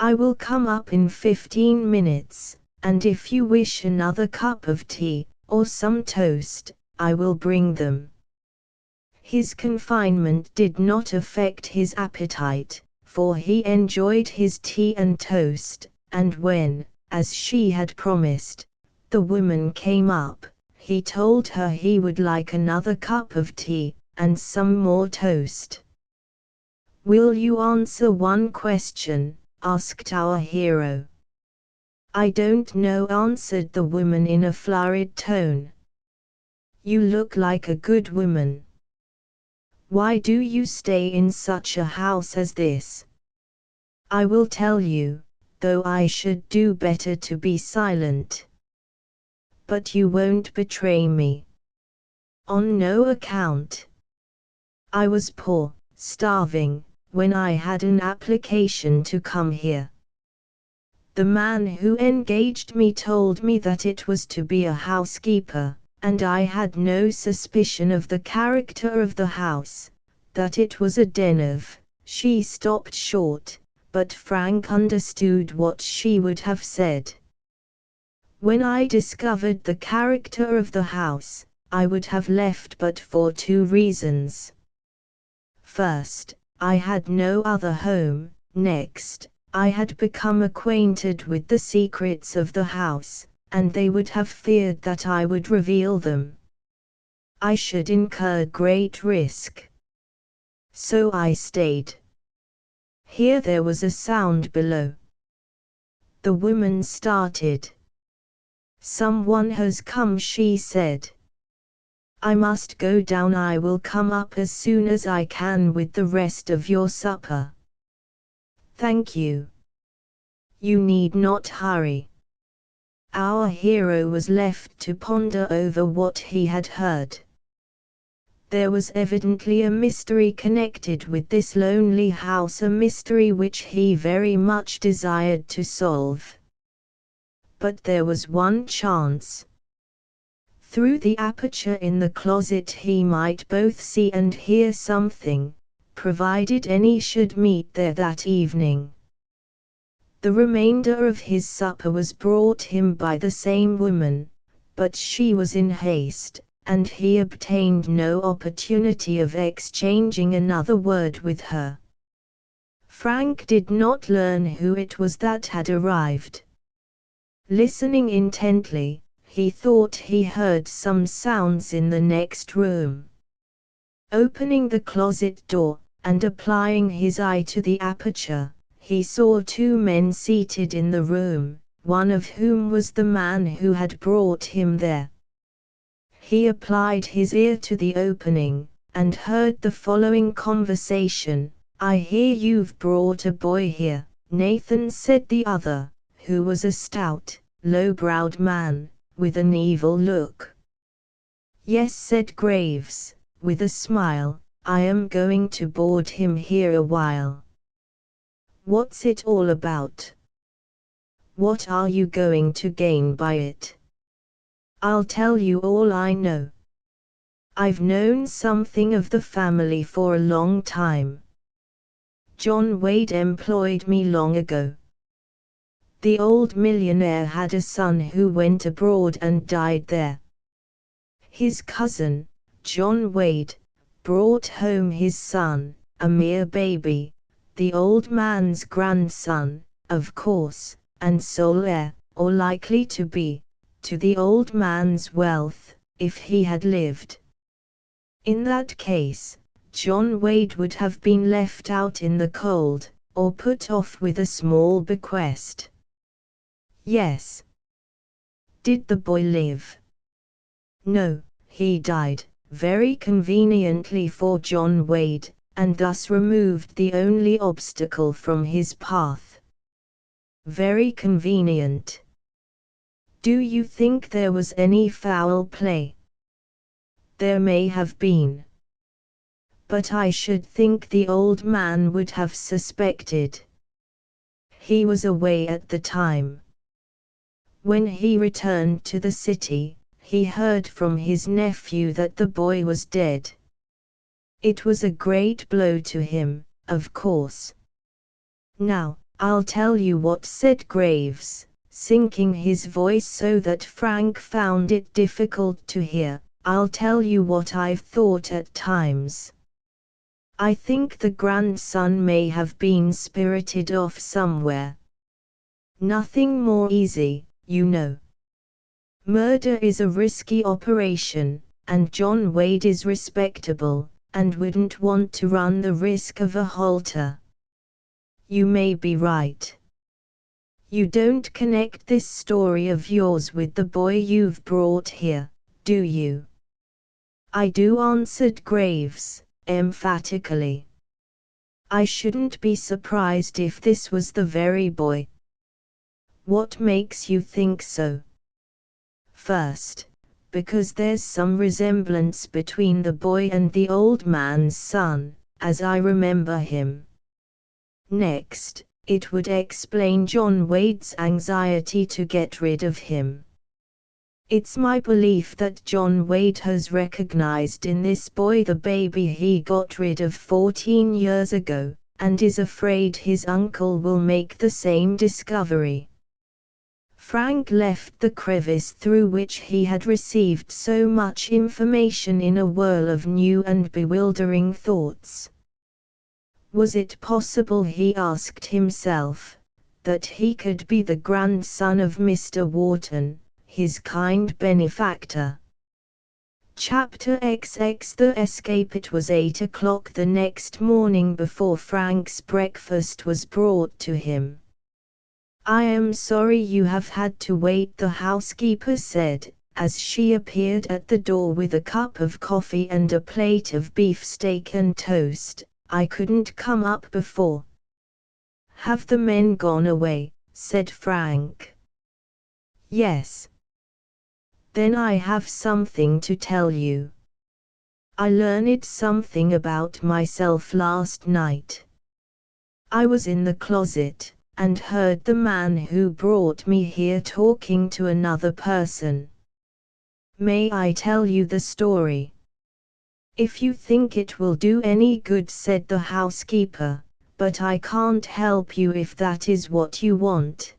I will come up in 15 minutes, and if you wish another cup of tea, or some toast, I will bring them. His confinement did not affect his appetite, for he enjoyed his tea and toast, and when, as she had promised, the woman came up, he told her he would like another cup of tea, and some more toast. Will you answer one question? Asked our hero. I don't know, answered the woman in a flurried tone. You look like a good woman. Why do you stay in such a house as this? I will tell you, though I should do better to be silent. But you won't betray me. On no account. I was poor, starving, when I had an application to come here. The man who engaged me told me that it was to be a housekeeper, and I had no suspicion of the character of the house, that it was a den of. She stopped short, but Frank understood what she would have said. When I discovered the character of the house, I would have left but for 2 reasons. First, I had no other home. Next, I had become acquainted with the secrets of the house, and they would have feared that I would reveal them. I should incur great risk. So I stayed. Here there was a sound below. The woman started. Someone has come, she said. I must go down. I will come up as soon as I can with the rest of your supper. Thank you. You need not hurry. Our hero was left to ponder over what he had heard. There was evidently a mystery connected with this lonely house, a mystery which he very much desired to solve. But there was one chance. Through the aperture in the closet he might both see and hear something, provided any should meet there that evening. The remainder of his supper was brought him by the same woman, but she was in haste, and he obtained no opportunity of exchanging another word with her. Frank did not learn who it was that had arrived. Listening intently, he thought he heard some sounds in the next room. Opening the closet door, and applying his eye to the aperture, he saw two men seated in the room, one of whom was the man who had brought him there. He applied his ear to the opening, and heard the following conversation. "I hear you've brought a boy here," Nathan said. The other, who was a stout, low-browed man, with an evil look. "Yes," said Graves, with a smile, "I am going to board him here a while." "What's it all about? What are you going to gain by it?" "I'll tell you all I know. I've known something of the family for a long time. John Wade employed me long ago. The old millionaire had a son who went abroad and died there. His cousin, John Wade, brought home his son, a mere baby, the old man's grandson, of course, and sole heir, or likely to be, to the old man's wealth, if he had lived. In that case, John Wade would have been left out in the cold, or put off with a small bequest." "Yes." "Did the boy live?" "No, he died, very conveniently for John Wade, and thus removed the only obstacle from his path." "Very convenient. Do you think there was any foul play?" "There may have been. But I should think the old man would have suspected. He was away at the time. When he returned to the city, he heard from his nephew that the boy was dead. It was a great blow to him, of course. Now, I'll tell you what," said Graves, sinking his voice so that Frank found it difficult to hear. "I'll tell you what I've thought at times. I think the grandson may have been spirited off somewhere. Nothing more easy, you know. Murder is a risky operation, and John Wade is respectable, and wouldn't want to run the risk of a halter." "You may be right. You don't connect this story of yours with the boy you've brought here, do you?" "I do," answered Graves, emphatically. "I shouldn't be surprised if this was the very boy." "What makes you think so?" "First, because there's some resemblance between the boy and the old man's son, as I remember him. Next, it would explain John Wade's anxiety to get rid of him. It's my belief that John Wade has recognized in this boy the baby he got rid of 14 years ago, and is afraid his uncle will make the same discovery." Frank left the crevice through which he had received so much information in a whirl of new and bewildering thoughts. Was it possible, he asked himself, that he could be the grandson of Mr. Wharton, his kind benefactor? Chapter XX The Escape. It was 8 o'clock the next morning before Frank's breakfast was brought to him. "I am sorry you have had to wait," the housekeeper said, as she appeared at the door with a cup of coffee and a plate of beefsteak and toast. "I couldn't come up before." "Have the men gone away?" said Frank. "Yes." "Then I have something to tell you. I learned something about myself last night. I was in the closet, and heard the man who brought me here talking to another person. May I tell you the story?" "If you think it will do any good," said the housekeeper, but I can't help you if that is what you want."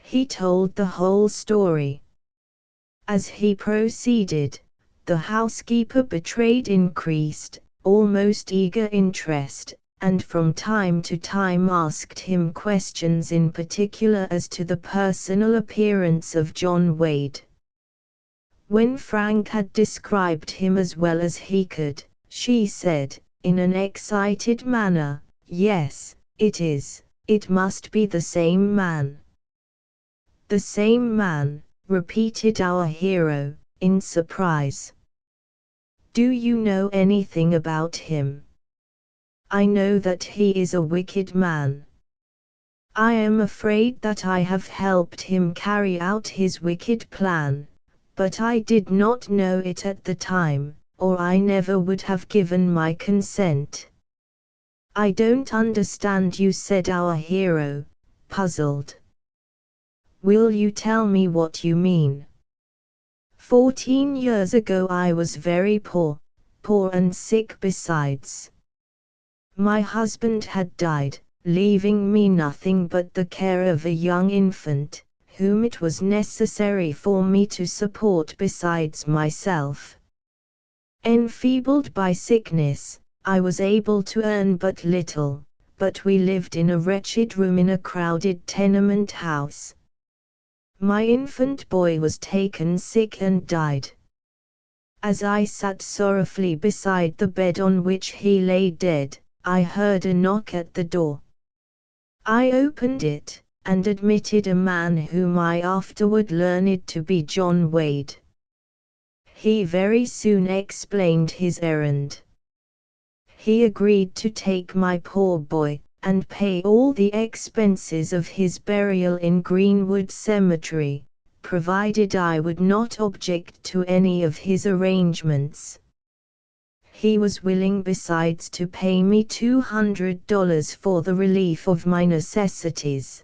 He told the whole story. As he proceeded, the housekeeper betrayed increased, almost eager interest, and from time to time asked him questions in particular as to the personal appearance of John Wade. When Frank had described him as well as he could, she said, in an excited manner, "Yes, it is. It must be the same man." "The same man," repeated our hero, in surprise. "Do you know anything about him?" "I know that he is a wicked man. I am afraid that I have helped him carry out his wicked plan, but I did not know it at the time, or I never would have given my consent." "I don't understand you," said our hero, puzzled. "Will you tell me what you mean?" 14 years ago I was very poor and sick besides. My husband had died, leaving me nothing but the care of a young infant, whom it was necessary for me to support besides myself. Enfeebled by sickness, I was able to earn but little, but we lived in a wretched room in a crowded tenement house. My infant boy was taken sick and died. As I sat sorrowfully beside the bed on which he lay dead, I heard a knock at the door. I opened it, and admitted a man whom I afterward learned to be John Wade. He very soon explained his errand. He agreed to take my poor boy, and pay all the expenses of his burial in Greenwood Cemetery, provided I would not object to any of his arrangements. He was willing besides to pay me $200 for the relief of my necessities.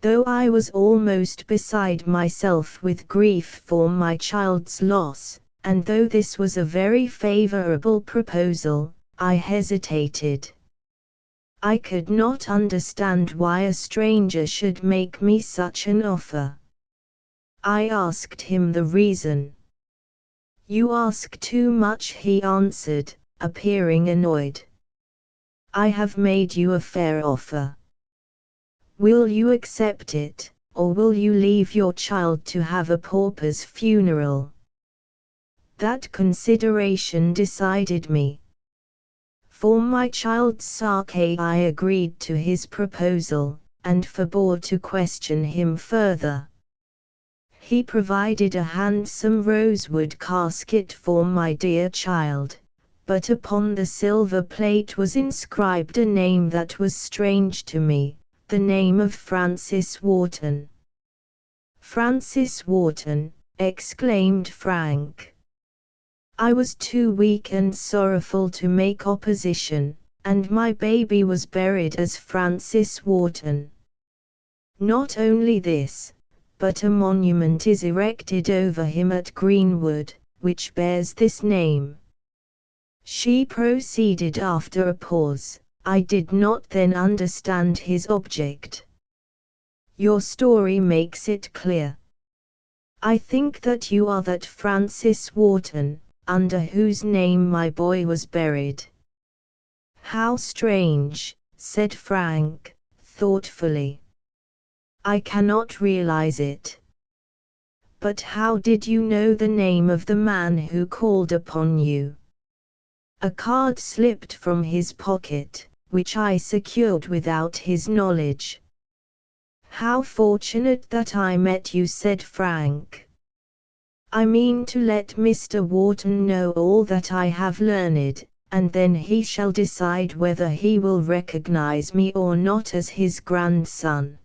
Though I was almost beside myself with grief for my child's loss, and though this was a very favorable proposal, I hesitated. I could not understand why a stranger should make me such an offer. I asked him the reason. "You ask too much," he answered, appearing annoyed. "I have made you a fair offer. Will you accept it, or will you leave your child to have a pauper's funeral?" That consideration decided me. For my child's sake I agreed to his proposal, and forbore to question him further. He provided a handsome rosewood casket for my dear child, but upon the silver plate was inscribed a name that was strange to me, the name of Francis Wharton. "Francis Wharton!" exclaimed Frank. I was too weak and sorrowful to make opposition, and my baby was buried as Francis Wharton. Not only this, but a monument is erected over him at Greenwood, which bears this name. She proceeded after a pause. I did not then understand his object. "Your story makes it clear. I think that you are that Francis Wharton, under whose name my boy was buried." "How strange," said Frank, thoughtfully. "I cannot realize it. But how did you know the name of the man who called upon you?" "A card slipped from his pocket, which I secured without his knowledge." "How fortunate that I met you," said Frank. "I mean to let Mr. Wharton know all that I have learned, and then he shall decide whether he will recognize me or not as his grandson.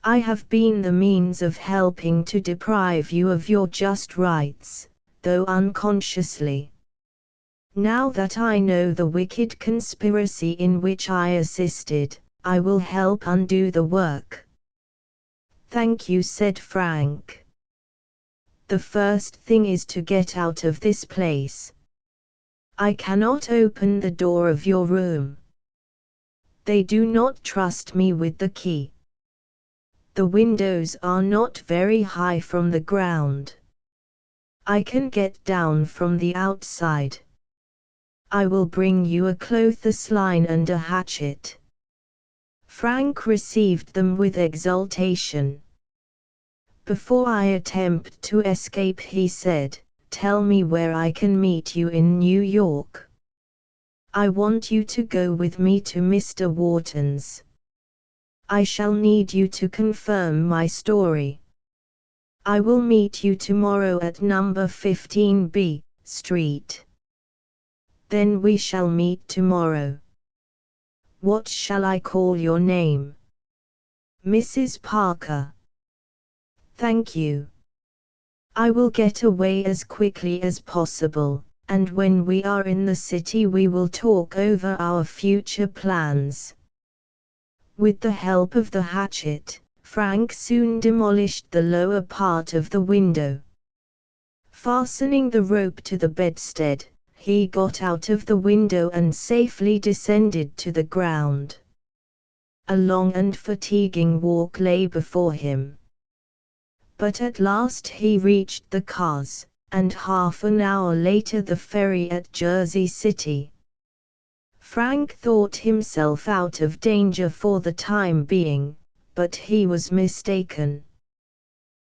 I have been the means of helping to deprive you of your just rights, though unconsciously. Now that I know the wicked conspiracy in which I assisted, I will help undo the work." "Thank you," said Frank. "The first thing is to get out of this place. I cannot open the door of your room. They do not trust me with the key. The windows are not very high from the ground. I can get down from the outside. I will bring you a clothes line and a hatchet." Frank received them with exultation. "Before I attempt to escape," he said, "tell me where I can meet you in New York. I want you to go with me to Mr. Wharton's. I shall need you to confirm my story. I will meet you tomorrow at number 15B Street. Then we shall meet tomorrow. What shall I call your name?" "Mrs. Parker." "Thank you. I will get away as quickly as possible, and when we are in the city we will talk over our future plans." With the help of the hatchet, Frank soon demolished the lower part of the window. Fastening the rope to the bedstead, he got out of the window and safely descended to the ground. A long and fatiguing walk lay before him. But at last he reached the cars, and half an hour later the ferry at Jersey City. Frank thought himself out of danger for the time being, but he was mistaken.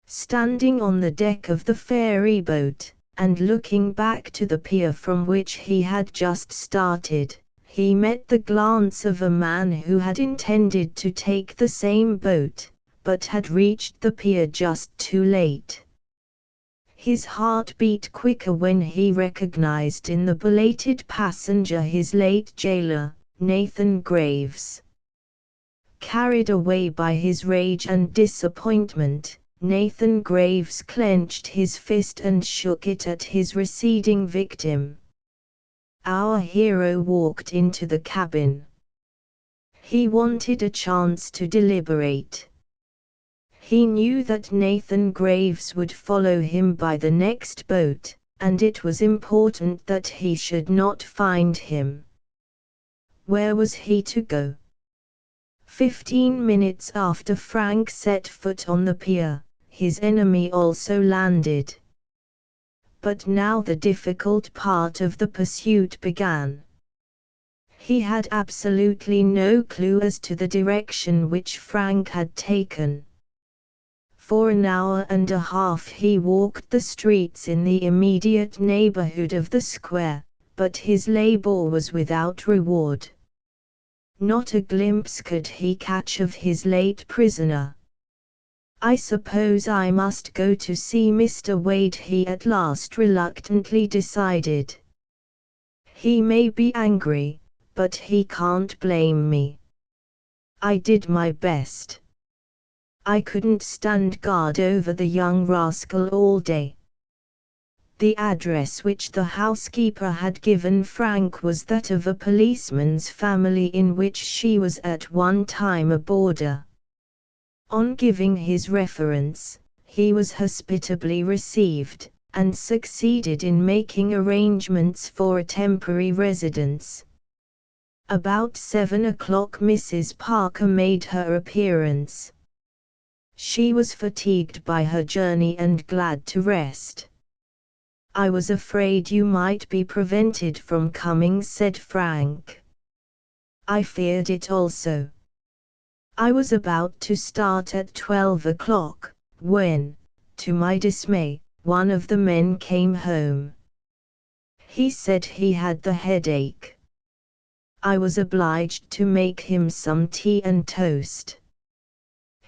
Standing on the deck of the ferry boat, and looking back to the pier from which he had just started, he met the glance of a man who had intended to take the same boat, but had reached the pier just too late. His heart beat quicker when he recognized in the belated passenger his late jailer, Nathan Graves. Carried away by his rage and disappointment, Nathan Graves clenched his fist and shook it at his receding victim. Our hero walked into the cabin. He wanted a chance to deliberate. He knew that Nathan Graves would follow him by the next boat, and it was important that he should not find him. Where was he to go? 15 minutes after Frank set foot on the pier, his enemy also landed. But now the difficult part of the pursuit began. He had absolutely no clue as to the direction which Frank had taken. For an hour and a half he walked the streets in the immediate neighborhood of the square, but his labor was without reward. Not a glimpse could he catch of his late prisoner. "I suppose I must go to see Mr. Wade," he at last reluctantly decided. "He may be angry, but he can't blame me. I did my best. I couldn't stand guard over the young rascal all day." The address which the housekeeper had given Frank was that of a policeman's family in which she was at one time a boarder. On giving his reference, he was hospitably received, and succeeded in making arrangements for a temporary residence. About 7 o'clock Mrs. Parker made her appearance. She was fatigued by her journey and glad to rest. "I was afraid you might be prevented from coming," said Frank. "I feared it also. I was about to start at 12 o'clock, when, to my dismay, one of the men came home. He said he had the headache. I was obliged to make him some tea and toast.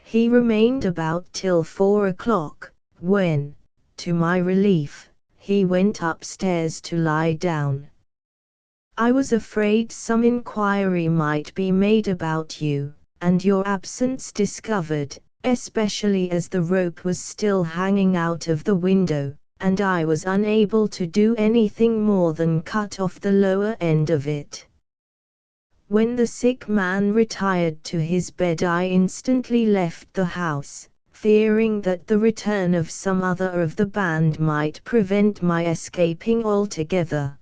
He remained about till 4 o'clock, when, to my relief, he went upstairs to lie down. I was afraid some inquiry might be made about you, and your absence discovered, especially as the rope was still hanging out of the window, and I was unable to do anything more than cut off the lower end of it. When the sick man retired to his bed, I instantly left the house, fearing that the return of some other of the band might prevent my escaping altogether.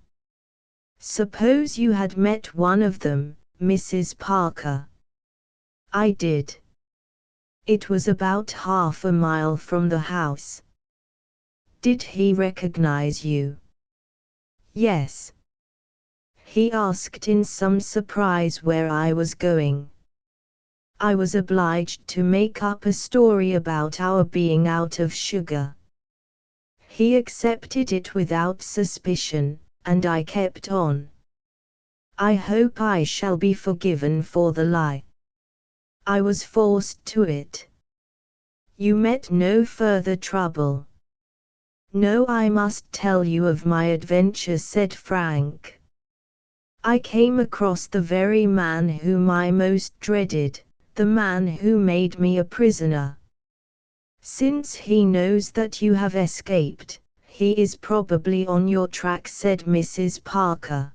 Suppose you had met one of them, Mrs. Parker. I did. It was about half a mile from the house. Did he recognize you? Yes. He asked in some surprise where I was going. I was obliged to make up a story about our being out of sugar. He accepted it without suspicion, and I kept on. I hope I shall be forgiven for the lie. I was forced to it. You met no further trouble. No, I must tell you of my adventure, said Frank. I came across the very man whom I most dreaded, the man who made me a prisoner. Since he knows that you have escaped, he is probably on your track, said Mrs. Parker.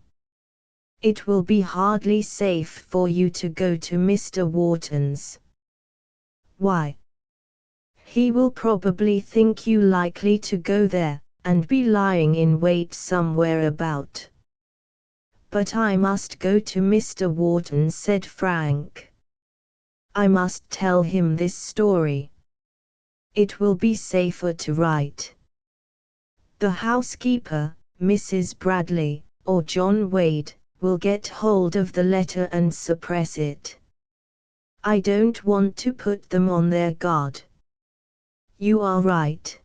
It will be hardly safe for you to go to Mr. Wharton's. Why? He will probably think you likely to go there, and be lying in wait somewhere about. But I must go to Mr. Wharton, said Frank. I must tell him this story. It will be safer to write. The housekeeper, Mrs. Bradley, or John Wade, will get hold of the letter and suppress it. I don't want to put them on their guard. You are right.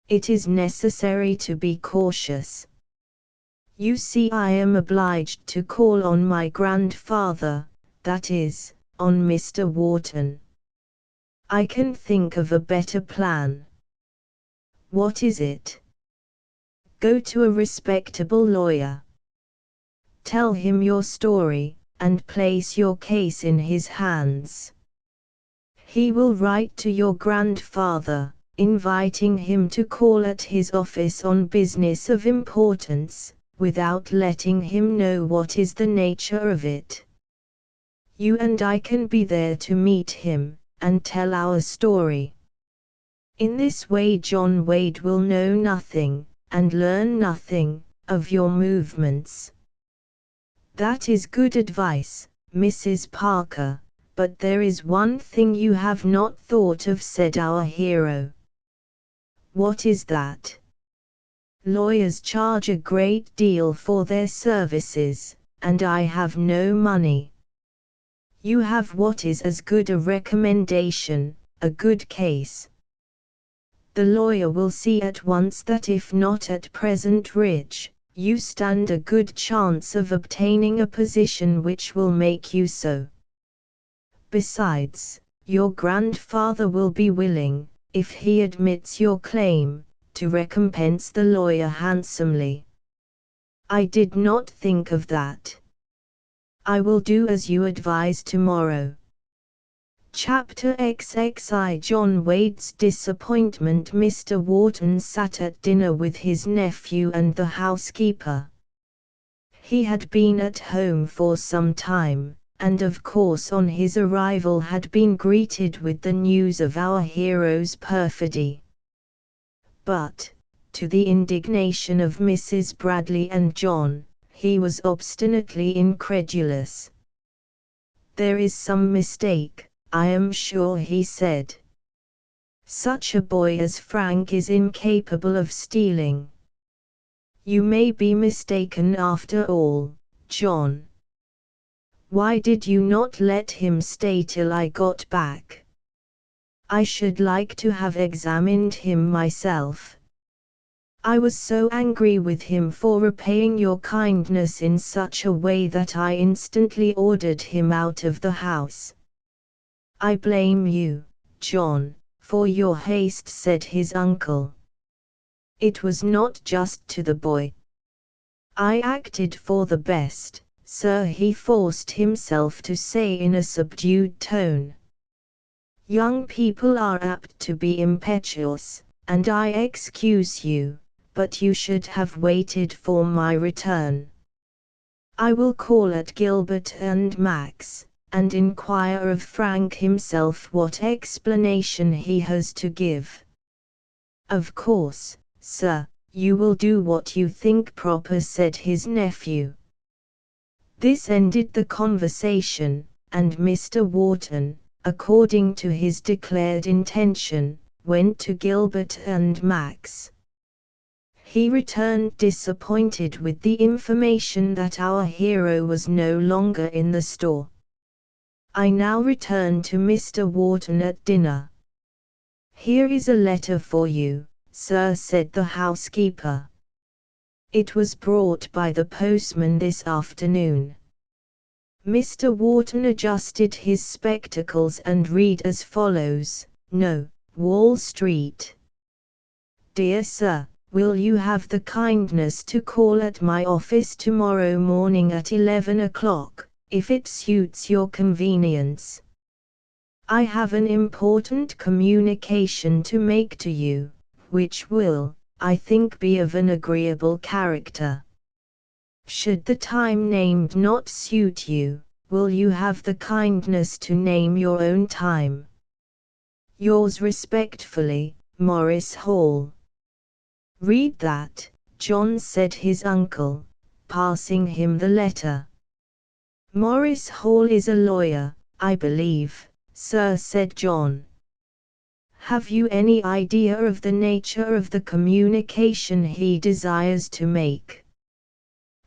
It is necessary to be cautious. You see, I am obliged to call on my grandfather, that is, on Mr. Wharton. I can think of a better plan. What is it? Go to a respectable lawyer. Tell him your story, and place your case in his hands. He will write to your grandfather, inviting him to call at his office on business of importance, without letting him know what is the nature of it. You and I can be there to meet him, and tell our story. In this way John Wade will know nothing, and learn nothing, of your movements. That is good advice, Mrs. Parker, but there is one thing you have not thought of, said our hero. What is that? Lawyers charge a great deal for their services, and I have no money. You have what is as good a recommendation, a good case. The lawyer will see at once that if not at present rich, you stand a good chance of obtaining a position which will make you so. Besides, your grandfather will be willing, if he admits your claim, to recompense the lawyer handsomely. I did not think of that. I will do as you advise tomorrow. Chapter XXI John Wade's disappointment. Mr. Wharton sat at dinner with his nephew and the housekeeper. He had been at home for some time, and of course on his arrival had been greeted with the news of our hero's perfidy. But, to the indignation of Mrs. Bradley and John, he was obstinately incredulous. There is some mistake, I am sure, he said. Such a boy as Frank is incapable of stealing. You may be mistaken after all, John. Why did you not let him stay till I got back? I should like to have examined him myself. I was so angry with him for repaying your kindness in such a way that I instantly ordered him out of the house. I blame you, John, for your haste, said his uncle. It was not just to the boy. I acted for the best, sir, he forced himself to say in a subdued tone. Young people are apt to be impetuous, and I excuse you, but you should have waited for my return. I will call at Gilbert and Max, and inquire of Frank himself what explanation he has to give. Of course, sir, you will do what you think proper, said his nephew. This ended the conversation, and Mr. Wharton, according to his declared intention, went to Gilbert and Max. He returned disappointed with the information that our hero was no longer in the store. I now return to Mr. Wharton at dinner. "Here is a letter for you, sir," said the housekeeper. "It was brought by the postman this afternoon." Mr. Wharton adjusted his spectacles and read as follows: "No, Wall Street. Dear Sir, will you have the kindness to call at my office tomorrow morning at 11 o'clock, if it suits your convenience? I have an important communication to make to you, which will, I think, be of an agreeable character. Should the time named not suit you, will you have the kindness to name your own time? Yours respectfully, Morris Hall." "Read that, John," said his uncle, passing him the letter. "Morris Hall is a lawyer, I believe, sir," said John. "Have you any idea of the nature of the communication he desires to make?"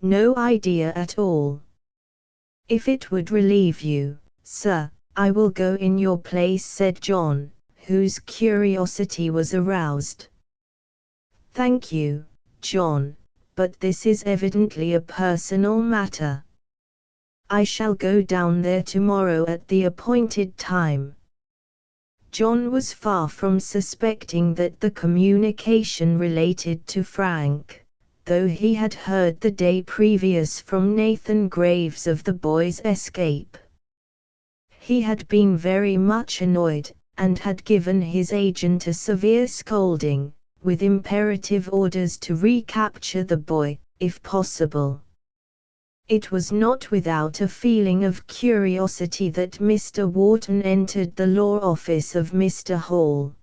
"No idea at all." "If it would relieve you, sir, I will go in your place," said John, whose curiosity was aroused. "Thank you, John, but this is evidently a personal matter. I shall go down there tomorrow at the appointed time." John was far from suspecting that the communication related to Frank, though he had heard the day previous from Nathan Graves of the boy's escape. He had been very much annoyed, and had given his agent a severe scolding, with imperative orders to recapture the boy, if possible. It was not without a feeling of curiosity that Mr. Wharton entered the law office of Mr. Hall.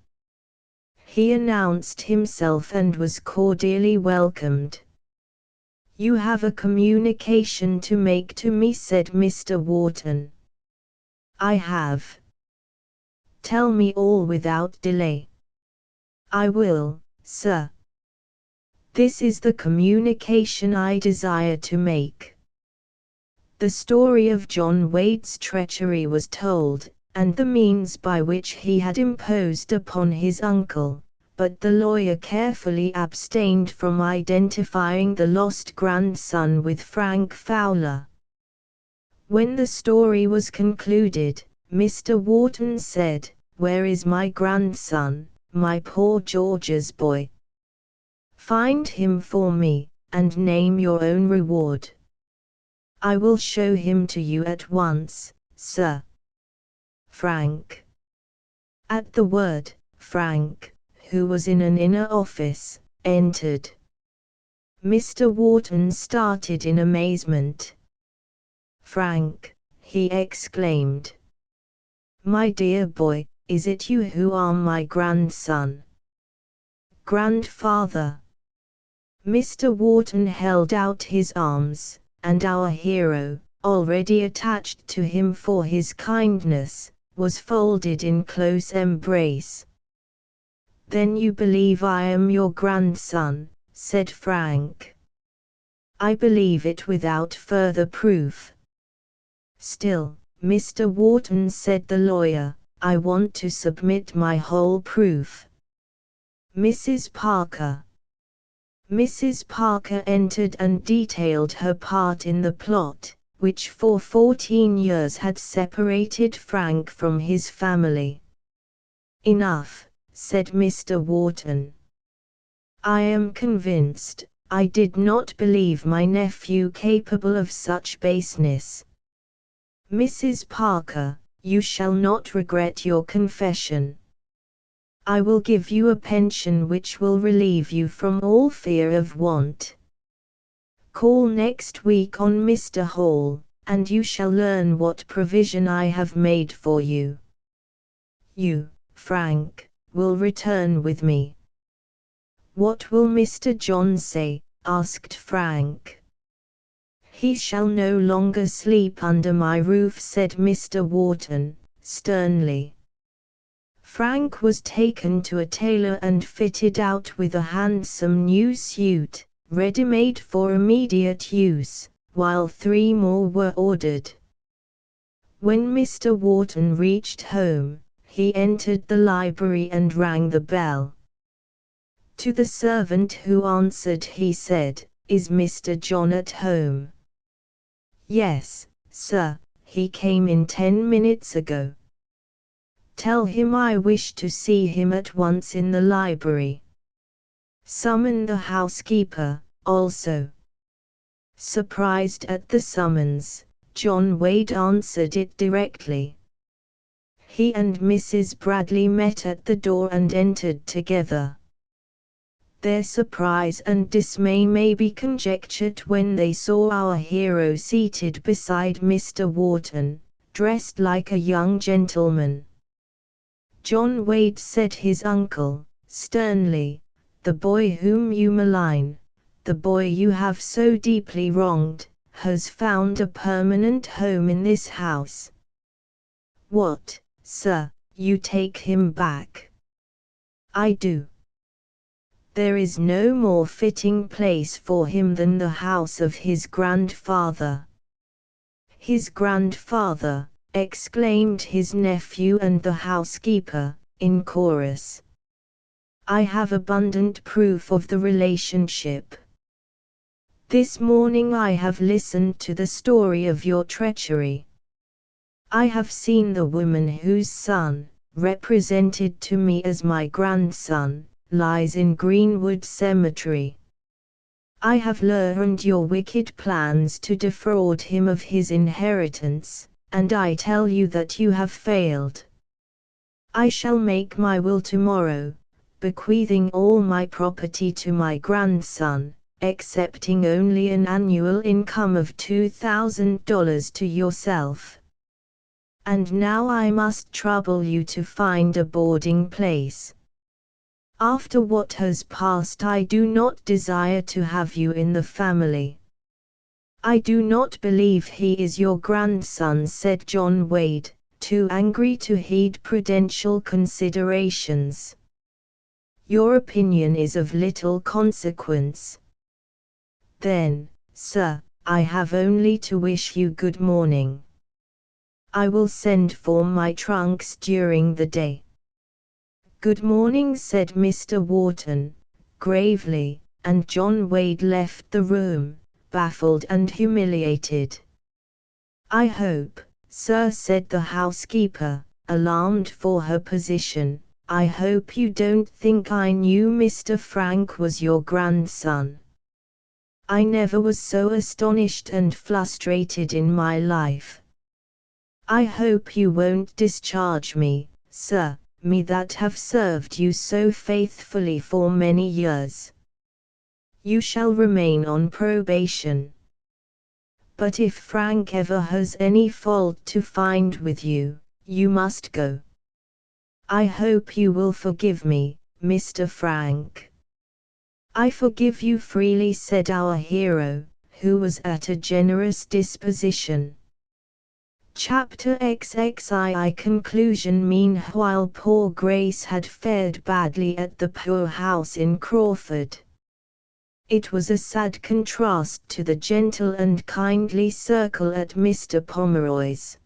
He announced himself and was cordially welcomed. "You have a communication to make to me," said Mr. Wharton. "I have." "Tell me all without delay." "I will, sir. This is the communication I desire to make." The story of John Wade's treachery was told, and the means by which he had imposed upon his uncle, but the lawyer carefully abstained from identifying the lost grandson with Frank Fowler. When the story was concluded, Mr. Wharton said, "Where is my grandson, my poor George's boy? Find him for me, and name your own reward. I will show him to you at once, sir." Frank. At the word, Frank, who was in an inner office, entered. Mr. Wharton started in amazement. "Frank," he exclaimed. "My dear boy, is it you who are my grandson?" "Grandfather." Mr. Wharton held out his arms, and our hero, already attached to him for his kindness, was folded in close embrace. "Then you believe I am your grandson," said Frank. "I believe it without further proof." "Still, Mr. Wharton," said the lawyer, "I want to submit my whole proof." "Mrs. Parker." Mrs. Parker entered and detailed her part in the plot, which for 14 years had separated Frank from his family. "Enough," said Mr. Wharton. "I am convinced. I did not believe my nephew capable of such baseness. Mrs. Parker, you shall not regret your confession. I will give you a pension which will relieve you from all fear of want. Call next week on Mr. Hall, and you shall learn what provision I have made for you. You, Frank, will return with me." "What will Mr. John say?" asked Frank. "He shall no longer sleep under my roof," said Mr. Wharton, sternly. Frank was taken to a tailor and fitted out with a handsome new suit, ready-made for immediate use, while 3 more were ordered. When Mr. Wharton reached home, he entered the library and rang the bell. To the servant who answered he said, "Is Mr. John at home?" "Yes, sir, he came in 10 minutes ago." "Tell him I wish to see him at once in the library." "Summon the housekeeper, also." Surprised at the summons, John Wade answered it directly. He and Mrs. Bradley met at the door and entered together. Their surprise and dismay may be conjectured when they saw our hero seated beside Mr. Wharton, dressed like a young gentleman. "John Wade," said his uncle, sternly, "the boy whom you malign, the boy you have so deeply wronged, has found a permanent home in this house." "What, sir, you take him back?" "I do. There is no more fitting place for him than the house of his grandfather." "His grandfather!" exclaimed his nephew and the housekeeper, in chorus. "I have abundant proof of the relationship. This morning I have listened to the story of your treachery. I have seen the woman whose son, represented to me as my grandson, lies in Greenwood Cemetery. I have learned your wicked plans to defraud him of his inheritance, and I tell you that you have failed. I shall make my will tomorrow, bequeathing all my property to my grandson, excepting only an annual income of $2,000 to yourself. And now I must trouble you to find a boarding place. After what has passed I do not desire to have you in the family." "I do not believe he is your grandson," said John Wade, too angry to heed prudential considerations. "Your opinion is of little consequence. Then, sir, I have only to wish you good morning. I will send for my trunks during the day." "Good morning," said Mr. Wharton, gravely, and John Wade left the room, baffled and humiliated. "I hope, sir," said the housekeeper, alarmed for her position, "I hope you don't think I knew Mr. Frank was your grandson. I never was so astonished and frustrated in my life. I hope you won't discharge me, sir, me that have served you so faithfully for many years. You shall remain on probation. But if Frank ever has any fault to find with you, you must go. I hope you will forgive me, Mr. Frank." "I forgive you freely," said our hero, who was at a generous disposition. Chapter XXII Conclusion. Meanwhile poor Grace had fared badly at the poor house in Crawford. It was a sad contrast to the gentle and kindly circle at Mr. Pomeroy's.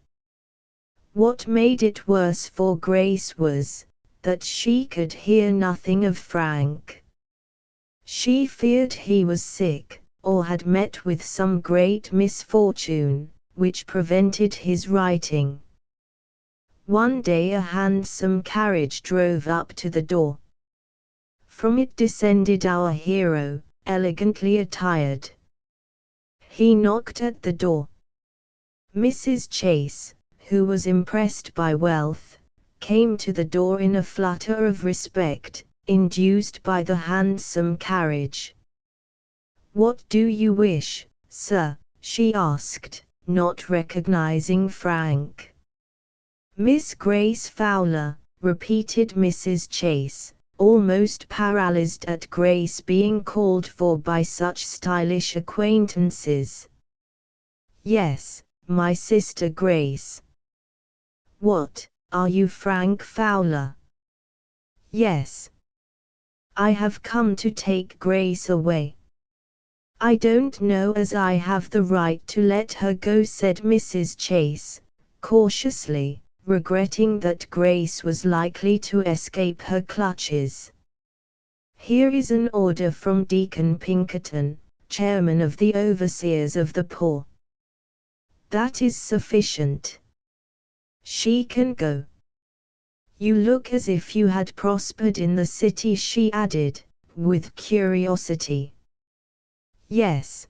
What made it worse for Grace was, that she could hear nothing of Frank. She feared he was sick, or had met with some great misfortune, which prevented his writing. One day a handsome carriage drove up to the door. From it descended our hero, elegantly attired. He knocked at the door. Mrs. Chase, who was impressed by wealth, came to the door in a flutter of respect, induced by the handsome carriage. "What do you wish, sir?" she asked, not recognizing Frank. "Miss Grace Fowler," repeated Mrs. Chase, almost paralyzed at Grace being called for by such stylish acquaintances. Yes, my sister Grace. What, are you Frank Fowler? Yes. I have come to take Grace away. I don't know as I have the right to let her go, said Mrs. Chase, cautiously, regretting that Grace was likely to escape her clutches. Here is an order from Deacon Pinkerton, chairman of the overseers of the poor. That is sufficient. She can go. You look as if you had prospered in the city, she added, with curiosity. Yes.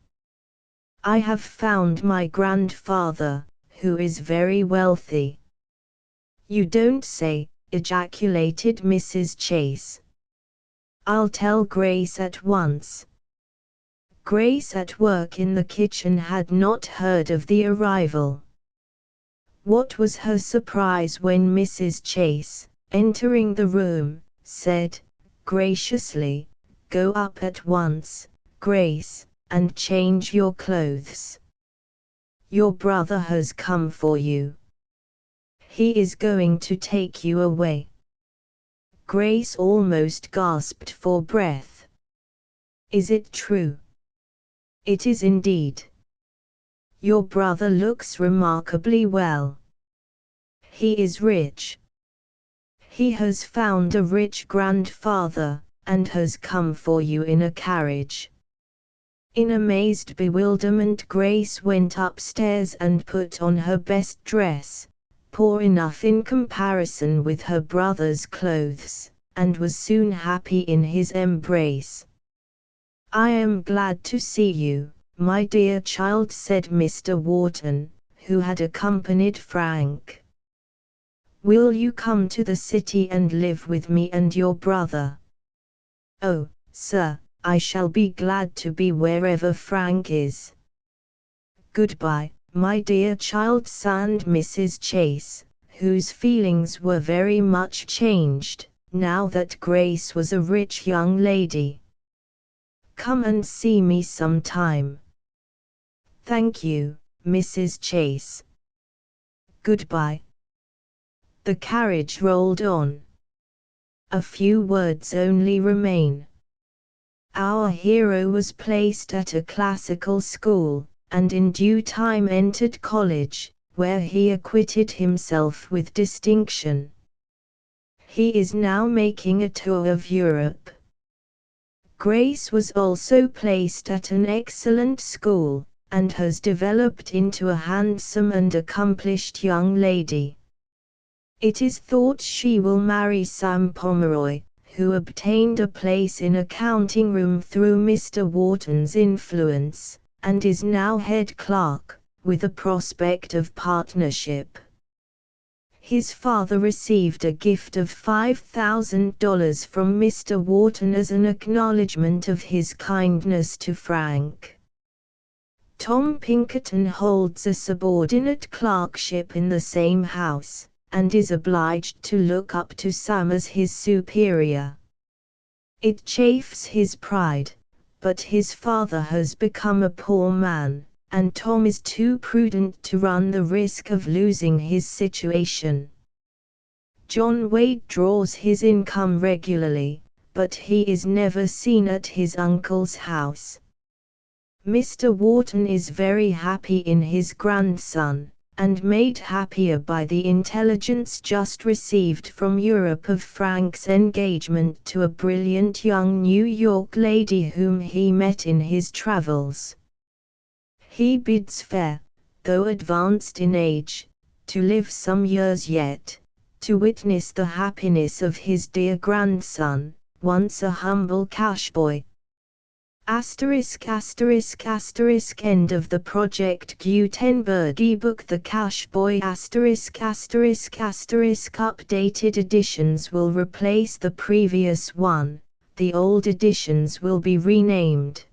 I have found my grandfather, who is very wealthy. You don't say, ejaculated Mrs. Chase. I'll tell Grace at once. Grace, at work in the kitchen, had not heard of the arrival. What was her surprise when Mrs. Chase, entering the room, said, graciously, "Go up at once, Grace, and change your clothes. Your brother has come for you. He is going to take you away." Grace almost gasped for breath. "Is it true?" "It is indeed. Your brother looks remarkably well. He is rich. He has found a rich grandfather, and has come for you in a carriage." In amazed bewilderment, Grace went upstairs and put on her best dress, poor enough in comparison with her brother's clothes, and was soon happy in his embrace. "I am glad to see you, my dear child," said Mr. Wharton, who had accompanied Frank. "Will you come to the city and live with me and your brother?" "Oh, sir, I shall be glad to be wherever Frank is." "Goodbye, my dear child," sighed Mrs. Chase, whose feelings were very much changed, now that Grace was a rich young lady. "Come and see me sometime." "Thank you, Mrs. Chase. Goodbye." The carriage rolled on. A few words only remain. Our hero was placed at a classical school, and in due time entered college, where he acquitted himself with distinction. He is now making a tour of Europe. Grace was also placed at an excellent school, and has developed into a handsome and accomplished young lady. It is thought she will marry Sam Pomeroy, who obtained a place in a counting room through Mr. Wharton's influence, and is now head clerk, with a prospect of partnership. His father received a gift of $5,000 from Mr. Wharton as an acknowledgement of his kindness to Frank. Tom Pinkerton holds a subordinate clerkship in the same house, and is obliged to look up to Sam as his superior. It chafes his pride, but his father has become a poor man, and Tom is too prudent to run the risk of losing his situation. John Wade draws his income regularly, but he is never seen at his uncle's house. Mr. Wharton is very happy in his grandson, and made happier by the intelligence just received from Europe of Frank's engagement to a brilliant young New York lady whom he met in his travels. He bids fair, though advanced in age, to live some years yet, to witness the happiness of his dear grandson, once a humble cashboy. ****** End of the Project Gutenberg ebook. The Cash Boy ***** updated editions will replace the previous one, the old editions will be renamed.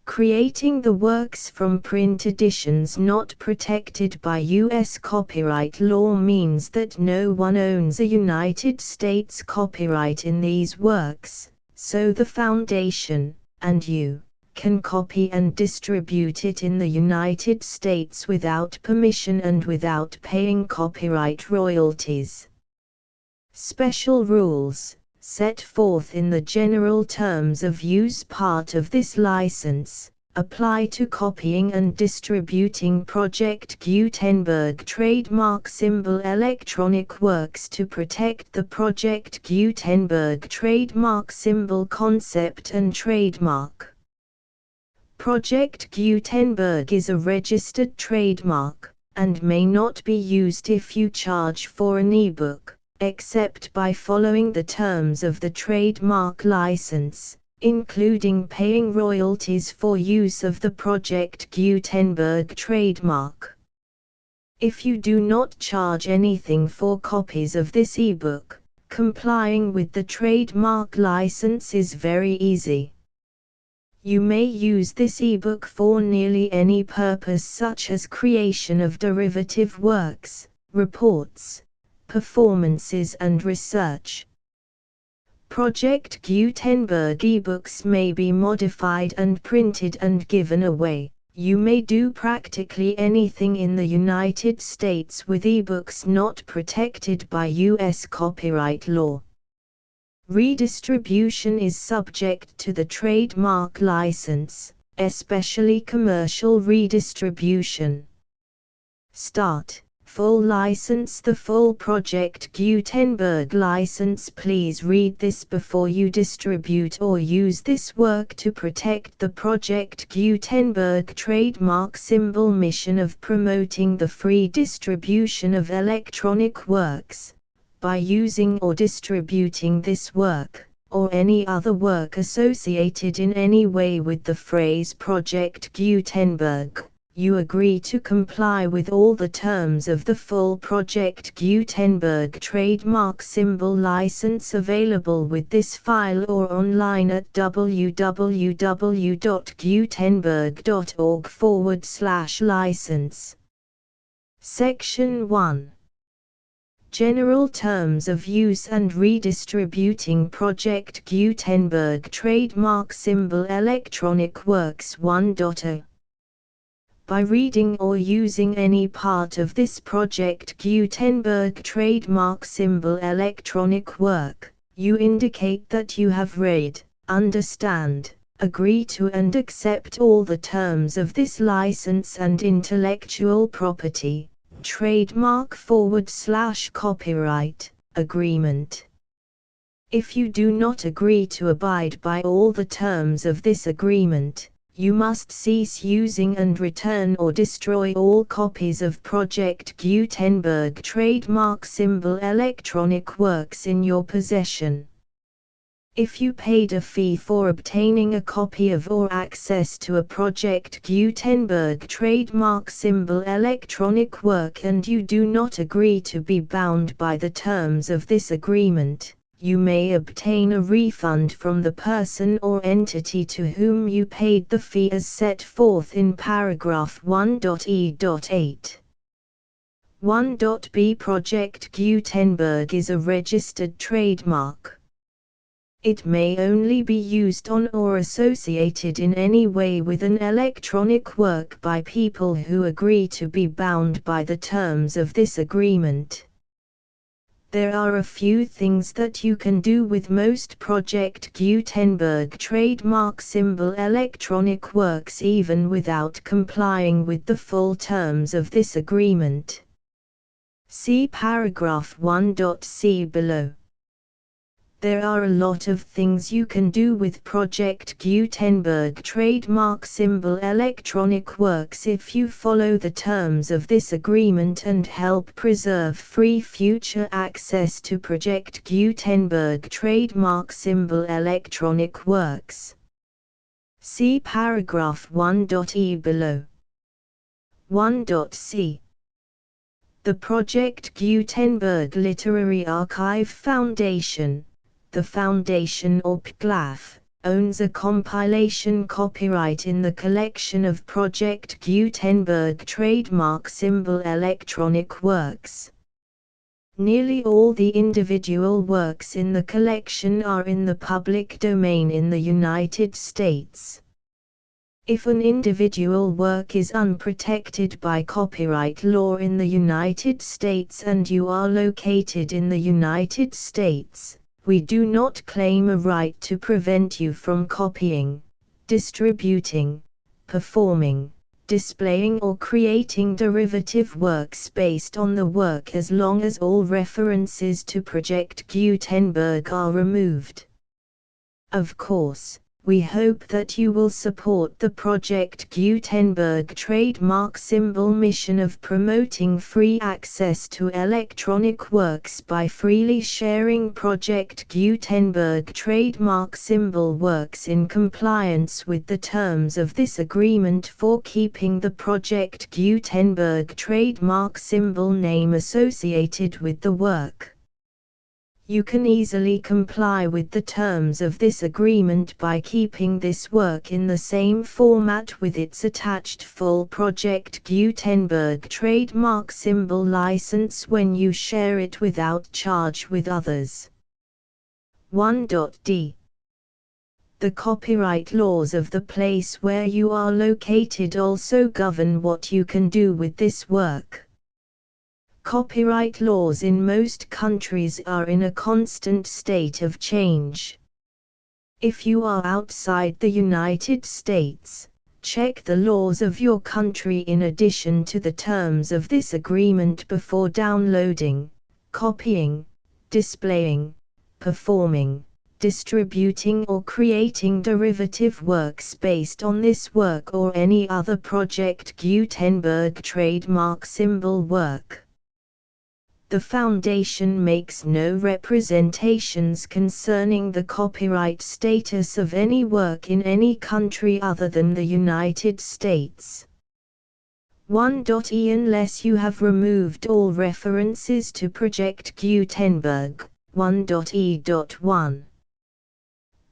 Creating the works from print editions not protected by U.S. copyright law means that no one owns a United States copyright in these works, so the Foundation, and you, can copy and distribute it in the United States without permission and without paying copyright royalties. Special rules, set forth in the general terms of use part of this license, apply to copying and distributing Project Gutenberg trademark symbol electronic works to protect the Project Gutenberg trademark symbol concept and trademark. Project Gutenberg is a registered trademark, and may not be used if you charge for an ebook, except by following the terms of the trademark license, including paying royalties for use of the Project Gutenberg trademark. If you do not charge anything for copies of this ebook, complying with the trademark license is very easy. You may use this ebook for nearly any purpose, such as creation of derivative works, reports, performances and research. Project Gutenberg ebooks may be modified and printed and given away. You may do practically anything in the United States with ebooks not protected by U.S. copyright law. Redistribution is subject to the trademark license, especially commercial redistribution. Start. Full license. The full Project Gutenberg license. Please read this before you distribute or use this work to protect the Project Gutenberg trademark symbol mission of promoting the free distribution of electronic works. By using or distributing this work, or any other work associated in any way with the phrase Project Gutenberg, you agree to comply with all the terms of the full Project Gutenberg trademark symbol license available with this file or online at www.gutenberg.org/license. Section 1. General Terms of Use and Redistributing Project Gutenberg Trademark Symbol Electronic Works 1.0. By reading or using any part of this Project Gutenberg trademark symbol electronic work, you indicate that you have read, understand, agree to and accept all the terms of this license and intellectual property, trademark/copyright, agreement. If you do not agree to abide by all the terms of this agreement, you must cease using and return or destroy all copies of Project Gutenberg trademark symbol electronic works in your possession. If you paid a fee for obtaining a copy of or access to a Project Gutenberg trademark symbol electronic work and you do not agree to be bound by the terms of this agreement, you may obtain a refund from the person or entity to whom you paid the fee as set forth in paragraph 1.e.8. 1.b. Project Gutenberg is a registered trademark. It may only be used on or associated in any way with an electronic work by people who agree to be bound by the terms of this agreement. There are a few things that you can do with most Project Gutenberg trademark symbol electronic works even without complying with the full terms of this agreement. See paragraph 1.c below. There are a lot of things you can do with Project Gutenberg trademark symbol electronic works if you follow the terms of this agreement and help preserve free future access to Project Gutenberg trademark symbol electronic works. See paragraph 1.e below. 1.c. The Project Gutenberg Literary Archive Foundation, the Foundation or PGLAF, owns a compilation copyright in the collection of Project Gutenberg trademark symbol electronic works. Nearly all the individual works in the collection are in the public domain in the United States. If an individual work is unprotected by copyright law in the United States and you are located in the United States, we do not claim a right to prevent you from copying, distributing, performing, displaying or creating derivative works based on the work as long as all references to Project Gutenberg are removed. Of course, we hope that you will support the Project Gutenberg trademark symbol mission of promoting free access to electronic works by freely sharing Project Gutenberg trademark symbol works in compliance with the terms of this agreement for keeping the Project Gutenberg trademark symbol name associated with the work. You can easily comply with the terms of this agreement by keeping this work in the same format with its attached full Project Gutenberg trademark symbol license when you share it without charge with others. 1.d. The copyright laws of the place where you are located also govern what you can do with this work. Copyright laws in most countries are in a constant state of change. If you are outside the United States, check the laws of your country in addition to the terms of this agreement before downloading, copying, displaying, performing, distributing or creating derivative works based on this work or any other Project Gutenberg trademark symbol work. The Foundation makes no representations concerning the copyright status of any work in any country other than the United States. 1.e Unless you have removed all references to Project Gutenberg. 1.e.1.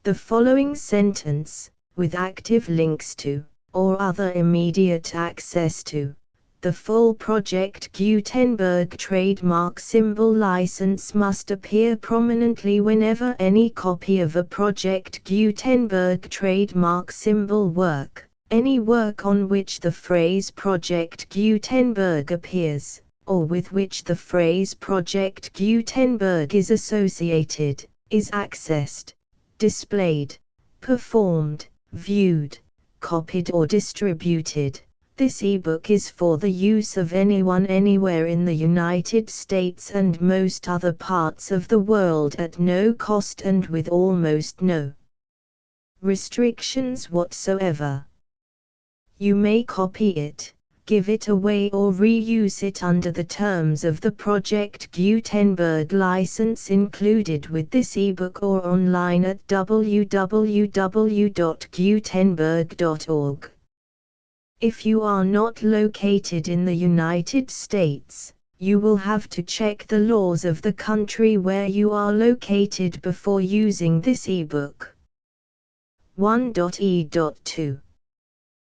The following sentence, with active links to, or other immediate access to, the full Project Gutenberg trademark symbol license must appear prominently whenever any copy of a Project Gutenberg trademark symbol work, any work on which the phrase Project Gutenberg appears, or with which the phrase Project Gutenberg is associated, is accessed, displayed, performed, viewed, copied or distributed. This ebook is for the use of anyone anywhere in the United States and most other parts of the world at no cost and with almost no restrictions whatsoever. You may copy it, give it away or reuse it under the terms of the Project Gutenberg license included with this ebook or online at www.gutenberg.org. If you are not located in the United States, you will have to check the laws of the country where you are located before using this ebook. 1.e.2.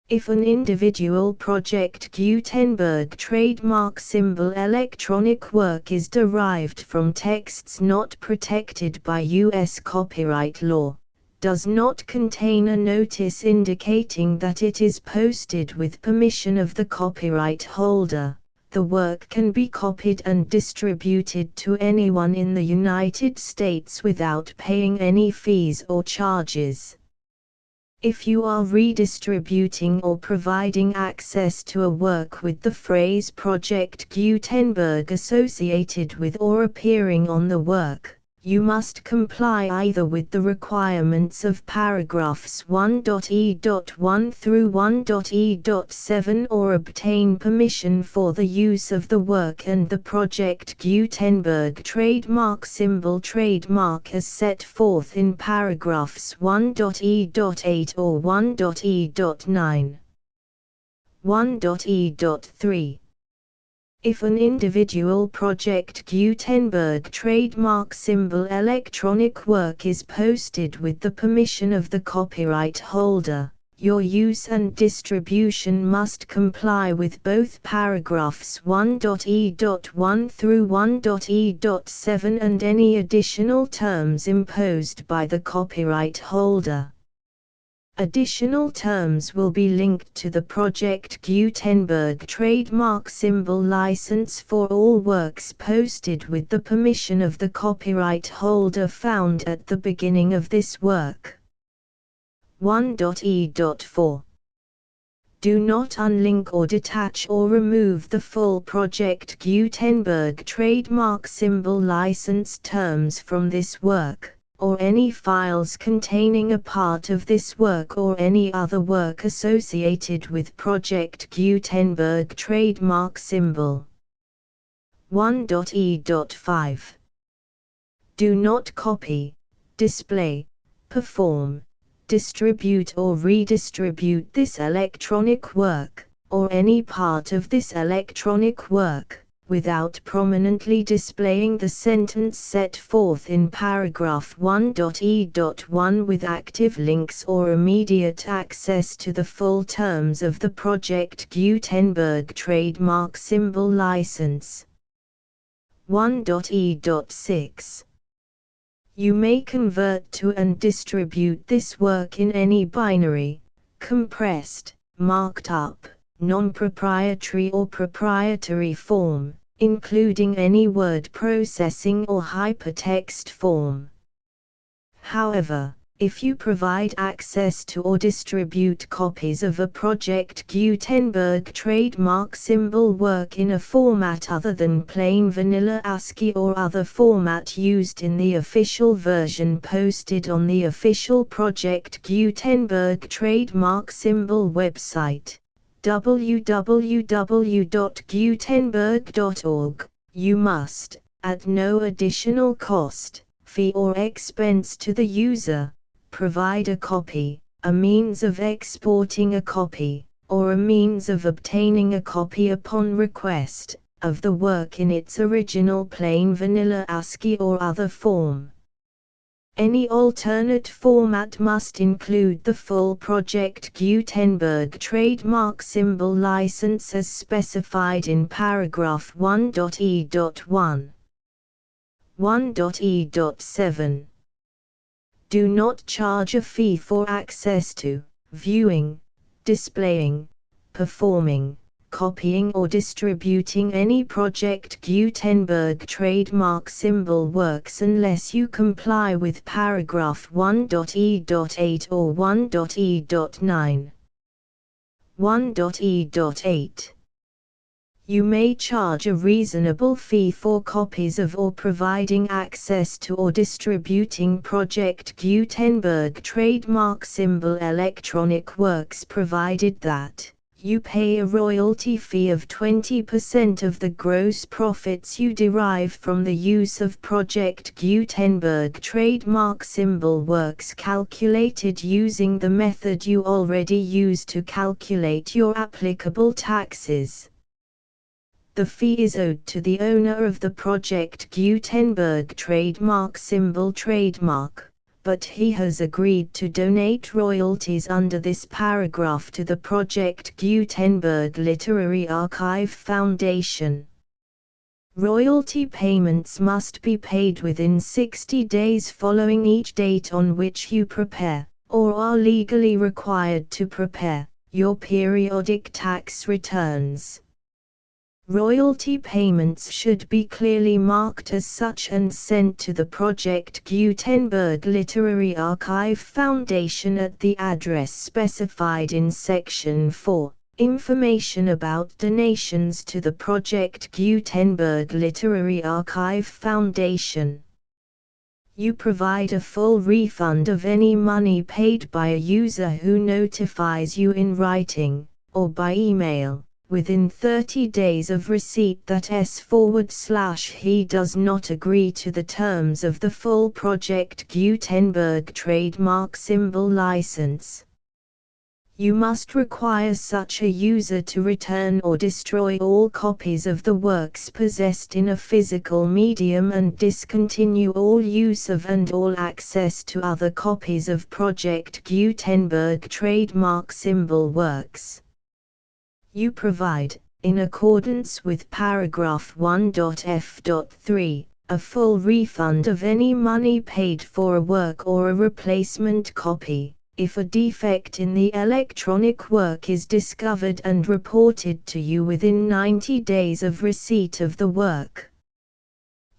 If an individual Project Gutenberg trademark symbol electronic work is derived from texts not protected by U.S. copyright law, does not contain a notice indicating that it is posted with permission of the copyright holder, the work can be copied and distributed to anyone in the United States without paying any fees or charges. If you are redistributing or providing access to a work with the phrase Project Gutenberg associated with or appearing on the work, you must comply either with the requirements of paragraphs 1.e.1 through 1.e.7 or obtain permission for the use of the work and the Project Gutenberg trademark symbol trademark as set forth in paragraphs 1.e.8 or 1.e.9. 1.e.3. If an individual Project Gutenberg trademark symbol electronic work is posted with the permission of the copyright holder, your use and distribution must comply with both paragraphs 1.e.1 through 1.e.7 and any additional terms imposed by the copyright holder. Additional terms will be linked to the Project Gutenberg trademark symbol license for all works posted with the permission of the copyright holder found at the beginning of this work. 1.e.4 Do not unlink or detach or remove the full Project Gutenberg trademark symbol license terms from this work, or any files containing a part of this work or any other work associated with Project Gutenberg trademark symbol. 1.e.5 Do not copy, display, perform, distribute or redistribute this electronic work, or any part of this electronic work, without prominently displaying the sentence set forth in paragraph 1.e.1 with active links or immediate access to the full terms of the Project Gutenberg trademark symbol license. 1.e.6 You may convert to and distribute this work in any binary, compressed, marked up, non-proprietary or proprietary form, including any word processing or hypertext form. However, if you provide access to or distribute copies of a Project Gutenberg trademark symbol work in a format other than plain vanilla ASCII or other format used in the official version posted on the official Project Gutenberg trademark symbol website, www.gutenberg.org, you must, at no additional cost, fee or expense to the user, provide a copy, a means of exporting a copy, or a means of obtaining a copy upon request, of the work in its original plain vanilla ASCII or other form. Any alternate format must include the full Project Gutenberg trademark symbol license as specified in paragraph 1.e.1. 1.e.7 Do not charge a fee for access to, viewing, displaying, performing, copying or distributing any Project Gutenberg trademark symbol works unless you comply with paragraph 1.e.8 or 1.e.9. 1.e.8 You may charge a reasonable fee for copies of or providing access to or distributing Project Gutenberg trademark symbol electronic works provided that you pay a royalty fee of 20% of the gross profits you derive from the use of Project Gutenberg trademark symbol works calculated using the method you already use to calculate your applicable taxes. The fee is owed to the owner of the Project Gutenberg trademark symbol trademark, but he has agreed to donate royalties under this paragraph to the Project Gutenberg Literary Archive Foundation. Royalty payments must be paid within 60 days following each date on which you prepare, or are legally required to prepare, your periodic tax returns. Royalty payments should be clearly marked as such and sent to the Project Gutenberg Literary Archive Foundation at the address specified in Section 4, Information about donations to the Project Gutenberg Literary Archive Foundation. You provide a full refund of any money paid by a user who notifies you in writing, or by email, within 30 days of receipt that he does not agree to the terms of the full Project Gutenberg trademark symbol license. You must require such a user to return or destroy all copies of the works possessed in a physical medium and discontinue all use of and all access to other copies of Project Gutenberg trademark symbol works. You provide, in accordance with paragraph 1.f.3, a full refund of any money paid for a work or a replacement copy, If a defect in the electronic work is discovered and reported to you within 90 days of receipt of the work,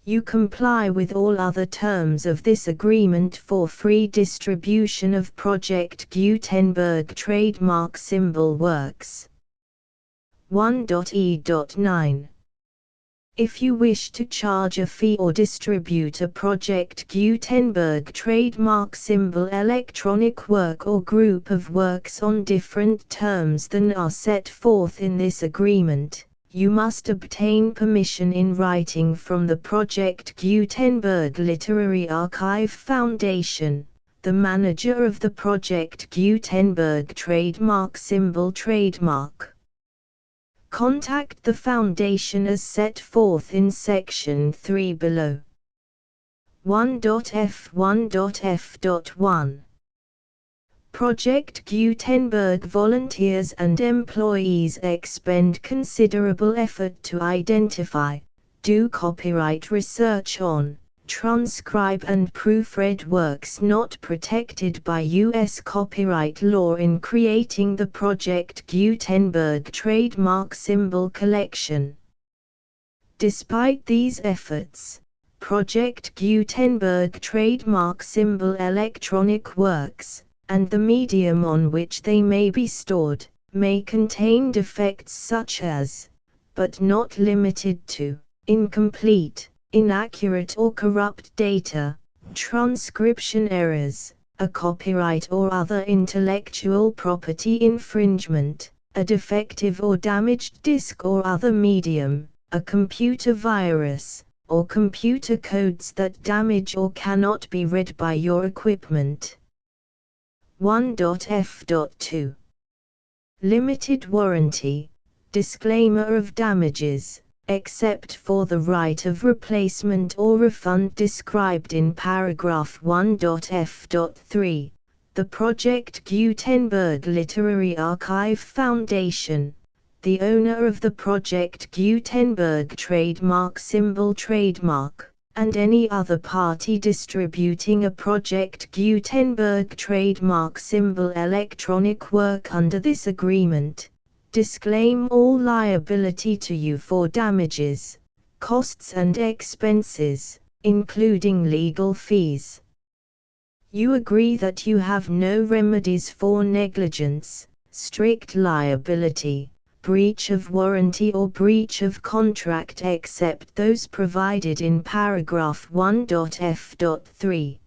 you comply with all other terms of this agreement for free distribution of Project Gutenberg trademark symbol works. 1.e.9. If you wish to charge a fee or distribute a Project Gutenberg trademark symbol electronic work or group of works on different terms than are set forth in this agreement, you must obtain permission in writing from the Project Gutenberg Literary Archive Foundation, the manager of the Project Gutenberg trademark symbol trademark. Contact the Foundation as set forth in Section 3 below. 1.f1.f.1 Project Gutenberg volunteers and employees expend considerable effort to identify, do copyright research on, transcribe and proofread works not protected by U.S. copyright law in creating the Project Gutenberg trademark symbol collection. Despite these efforts, Project Gutenberg trademark symbol electronic works, and the medium on which they may be stored, may contain defects such as, but not limited to, incomplete, inaccurate or corrupt data, transcription errors, a copyright or other intellectual property infringement, a defective or damaged disk or other medium, a computer virus, or computer codes that damage or cannot be read by your equipment. 1.f.2 Limited warranty, disclaimer of damages, except for the right of replacement or refund described in paragraph 1.f.3, the Project Gutenberg Literary Archive Foundation, the owner of the Project Gutenberg trademark symbol trademark, and any other party distributing a Project Gutenberg trademark symbol electronic work under this agreement, disclaim all liability to you for damages, costs and expenses, including legal fees. You agree that you have no remedies for negligence, strict liability, breach of warranty or breach of contract except those provided in paragraph 1.f.3.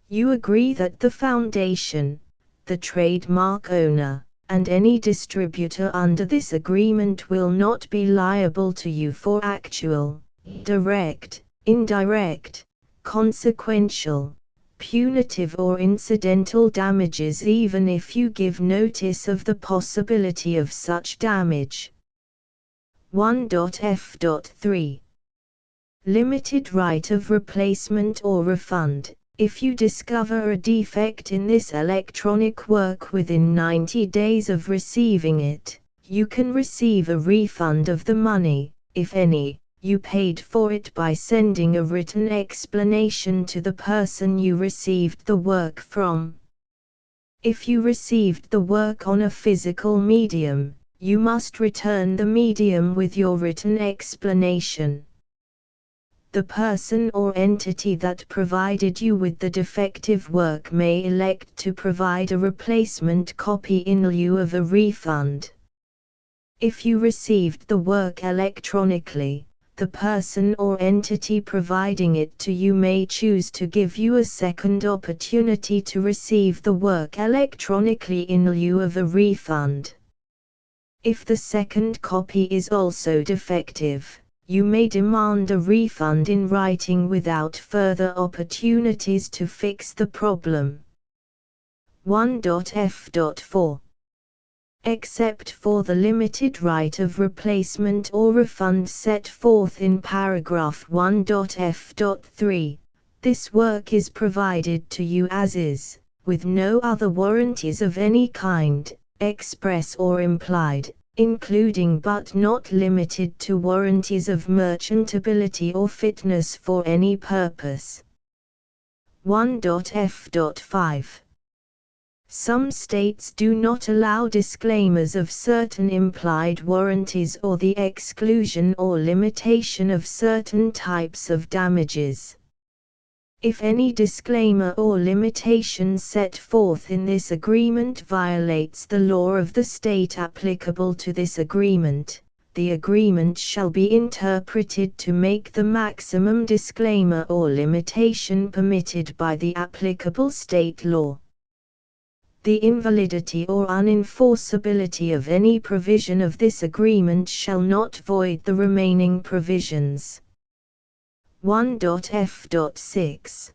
You agree that the Foundation, the trademark owner, and any distributor under this agreement will not be liable to you for actual, direct, indirect, consequential, punitive or incidental damages even if you give notice of the possibility of such damage. 1.f.3 Limited right of replacement or refund. If you discover a defect in this electronic work within 90 days of receiving it, you can receive a refund of the money, if any, you paid for it by sending a written explanation to the person you received the work from. If you received the work on a physical medium, you must return the medium with your written explanation. The person or entity that provided you with the defective work may elect to provide a replacement copy in lieu of a refund. If you received the work electronically, the person or entity providing it to you may choose to give you a second opportunity to receive the work electronically in lieu of a refund. If the second copy is also defective, you may demand a refund in writing without further opportunities to fix the problem. 1.f.4 Except for the limited right of replacement or refund set forth in paragraph 1.f.3, this work is provided to you as is, with no other warranties of any kind, express or implied, including but not limited to warranties of merchantability or fitness for any purpose. 1.f.5 Some states do not allow disclaimers of certain implied warranties or the exclusion or limitation of certain types of damages. If any disclaimer or limitation set forth in this agreement violates the law of the state applicable to this agreement, the agreement shall be interpreted to make the maximum disclaimer or limitation permitted by the applicable state law. The invalidity or unenforceability of any provision of this agreement shall not void the remaining provisions. 1.f.6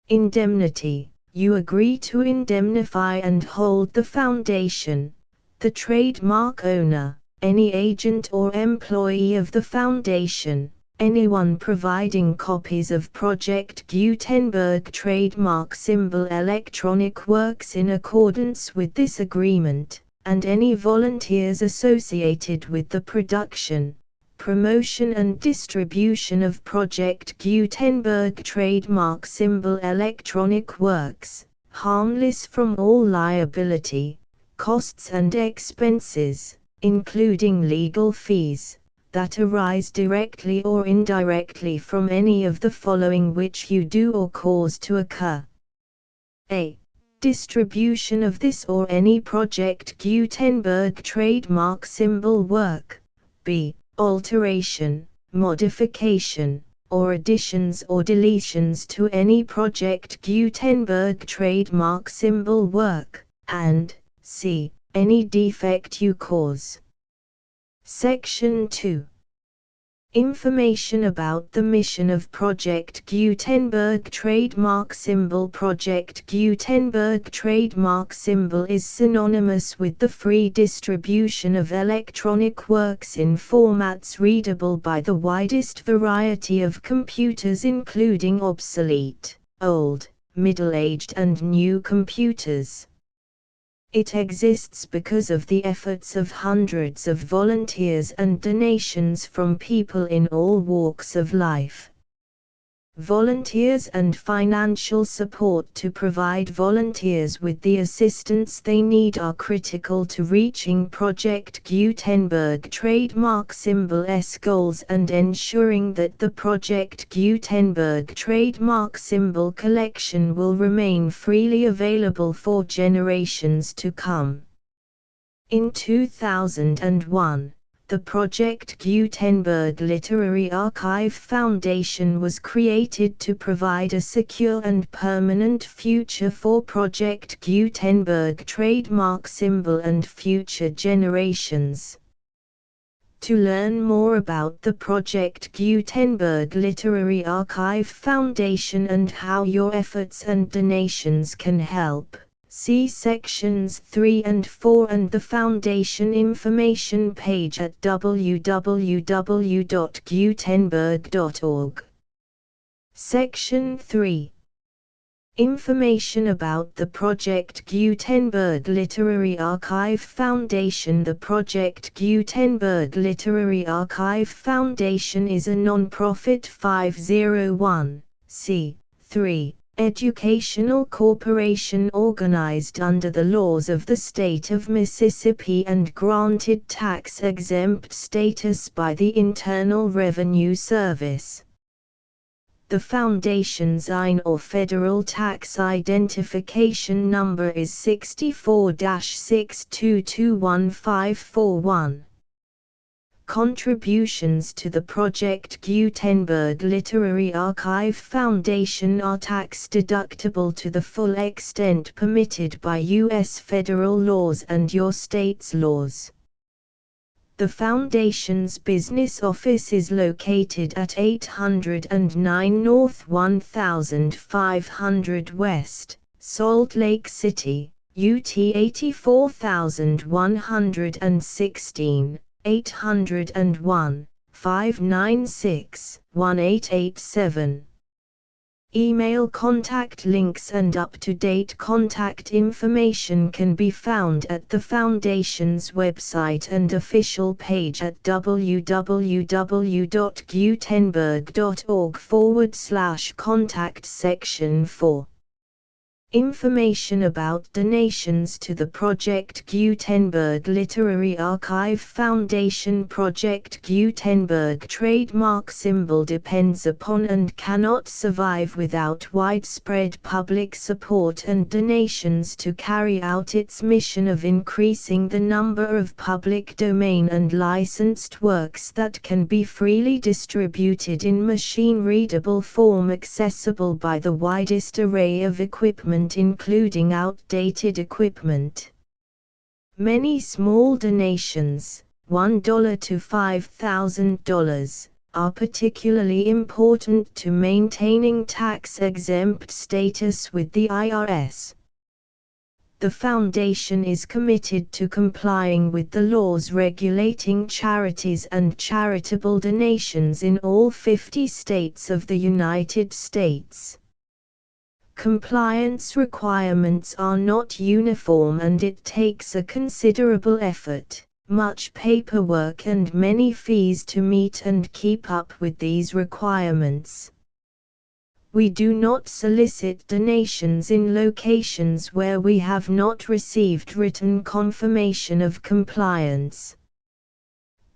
Indemnity. You agree to indemnify and hold the foundation, the trademark owner, any agent or employee of the foundation, anyone providing copies of Project Gutenberg trademark symbol electronic works in accordance with this agreement, and any volunteers associated with the production, promotion and distribution of Project Gutenberg trademark symbol electronic works, harmless from all liability, costs and expenses, including legal fees, that arise directly or indirectly from any of the following which you do or cause to occur. A. Distribution of this or any Project Gutenberg trademark symbol work. B. Alteration, modification, or additions or deletions to any Project Gutenberg trademark symbol work, and C. Any defect you cause. Section 2. Information about the mission of Project Gutenberg trademark symbol. Project Gutenberg trademark symbol is synonymous with the free distribution of electronic works in formats readable by the widest variety of computers, including obsolete, old, middle-aged and new computers. It exists because of the efforts of hundreds of volunteers and donations from people in all walks of life. Volunteers and financial support to provide volunteers with the assistance they need are critical to reaching Project Gutenberg trademark symbol's goals and ensuring that the Project Gutenberg trademark symbol collection will remain freely available for generations to come. In 2001, the Project Gutenberg Literary Archive Foundation was created to provide a secure and permanent future for Project Gutenberg trademark symbol and future generations. To learn more about the Project Gutenberg Literary Archive Foundation and how your efforts and donations can help, see sections 3 and 4 and the Foundation information page at www.gutenberg.org. Section 3. Information about the Project Gutenberg Literary Archive Foundation. The Project Gutenberg Literary Archive Foundation is a non-profit 501(c)(3) educational corporation organized under the laws of the state of Mississippi and granted tax-exempt status by the Internal Revenue Service. The Foundation's IN or Federal Tax Identification Number is 64-6221541. Contributions to the Project Gutenberg Literary Archive Foundation are tax-deductible to the full extent permitted by U.S. federal laws and your state's laws. The Foundation's business office is located at 809 North 1500 West, Salt Lake City, UT 84116. 801-596-1887. Email contact links and up-to-date contact information can be found at the Foundation's website and official page at www.gutenberg.org/contact section 4. Information about donations to the Project Gutenberg Literary Archive Foundation. Project Gutenberg trademark symbol depends upon and cannot survive without widespread public support and donations to carry out its mission of increasing the number of public domain and licensed works that can be freely distributed in machine-readable form accessible by the widest array of equipment including outdated equipment. Many small donations, $1 to $5,000, are particularly important to maintaining tax-exempt status with the IRS. The Foundation is committed to complying with the laws regulating charities and charitable donations in all 50 states of the United States. Compliance requirements are not uniform and it takes a considerable effort, much paperwork and many fees to meet and keep up with these requirements. We do not solicit donations in locations where we have not received written confirmation of compliance.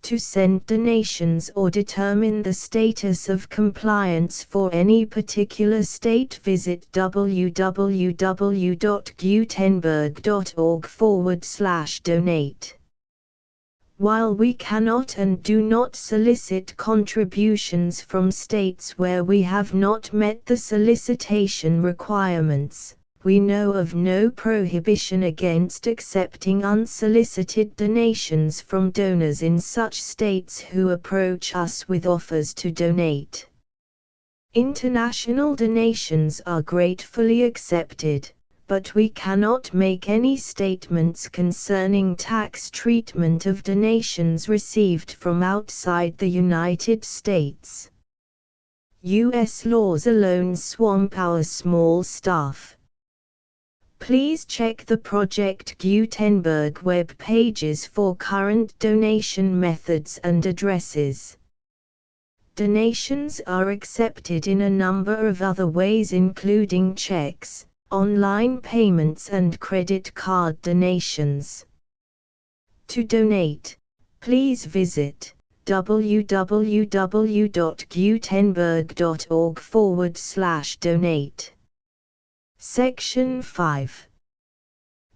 To send donations or determine the status of compliance for any particular state, visit www.gutenberg.org/donate. While we cannot and do not solicit contributions from states where we have not met the solicitation requirements, we know of no prohibition against accepting unsolicited donations from donors in such states who approach us with offers to donate. International donations are gratefully accepted, but we cannot make any statements concerning tax treatment of donations received from outside the United States. U.S. laws alone swamp our small staff. Please check the Project Gutenberg web pages for current donation methods and addresses. Donations are accepted in a number of other ways including checks, online payments and credit card donations. To donate, please visit www.gutenberg.org/donate. Section 5.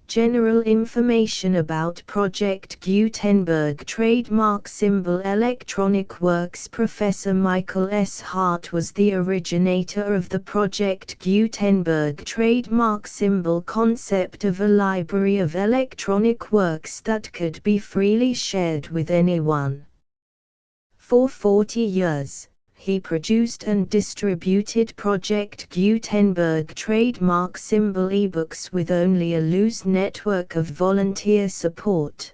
General information about Project Gutenberg trademark symbol electronic works. Professor Michael S. Hart was the originator of the Project Gutenberg trademark symbol concept of a library of electronic works that could be freely shared with anyone. For 40 years, he produced and distributed Project Gutenberg trademark symbol ebooks with only a loose network of volunteer support.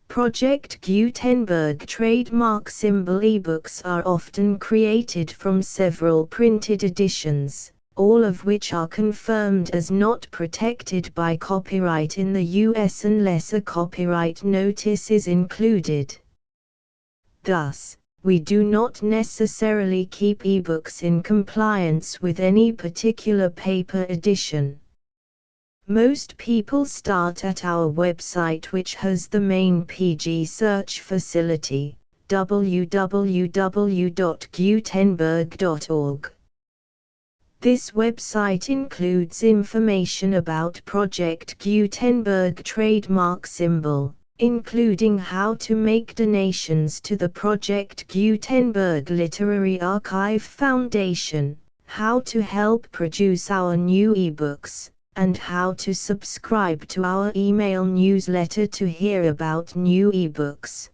Project Gutenberg trademark symbol ebooks are often created from several printed editions, all of which are confirmed as not protected by copyright in the US unless a copyright notice is included. Thus, we do not necessarily keep ebooks in compliance with any particular paper edition. Most people start at our website, which has the main PG search facility, www.gutenberg.org. This website includes information about Project Gutenberg trademark symbol, including how to make donations to the Project Gutenberg Literary Archive Foundation, how to help produce our new ebooks, and how to subscribe to our email newsletter to hear about new ebooks.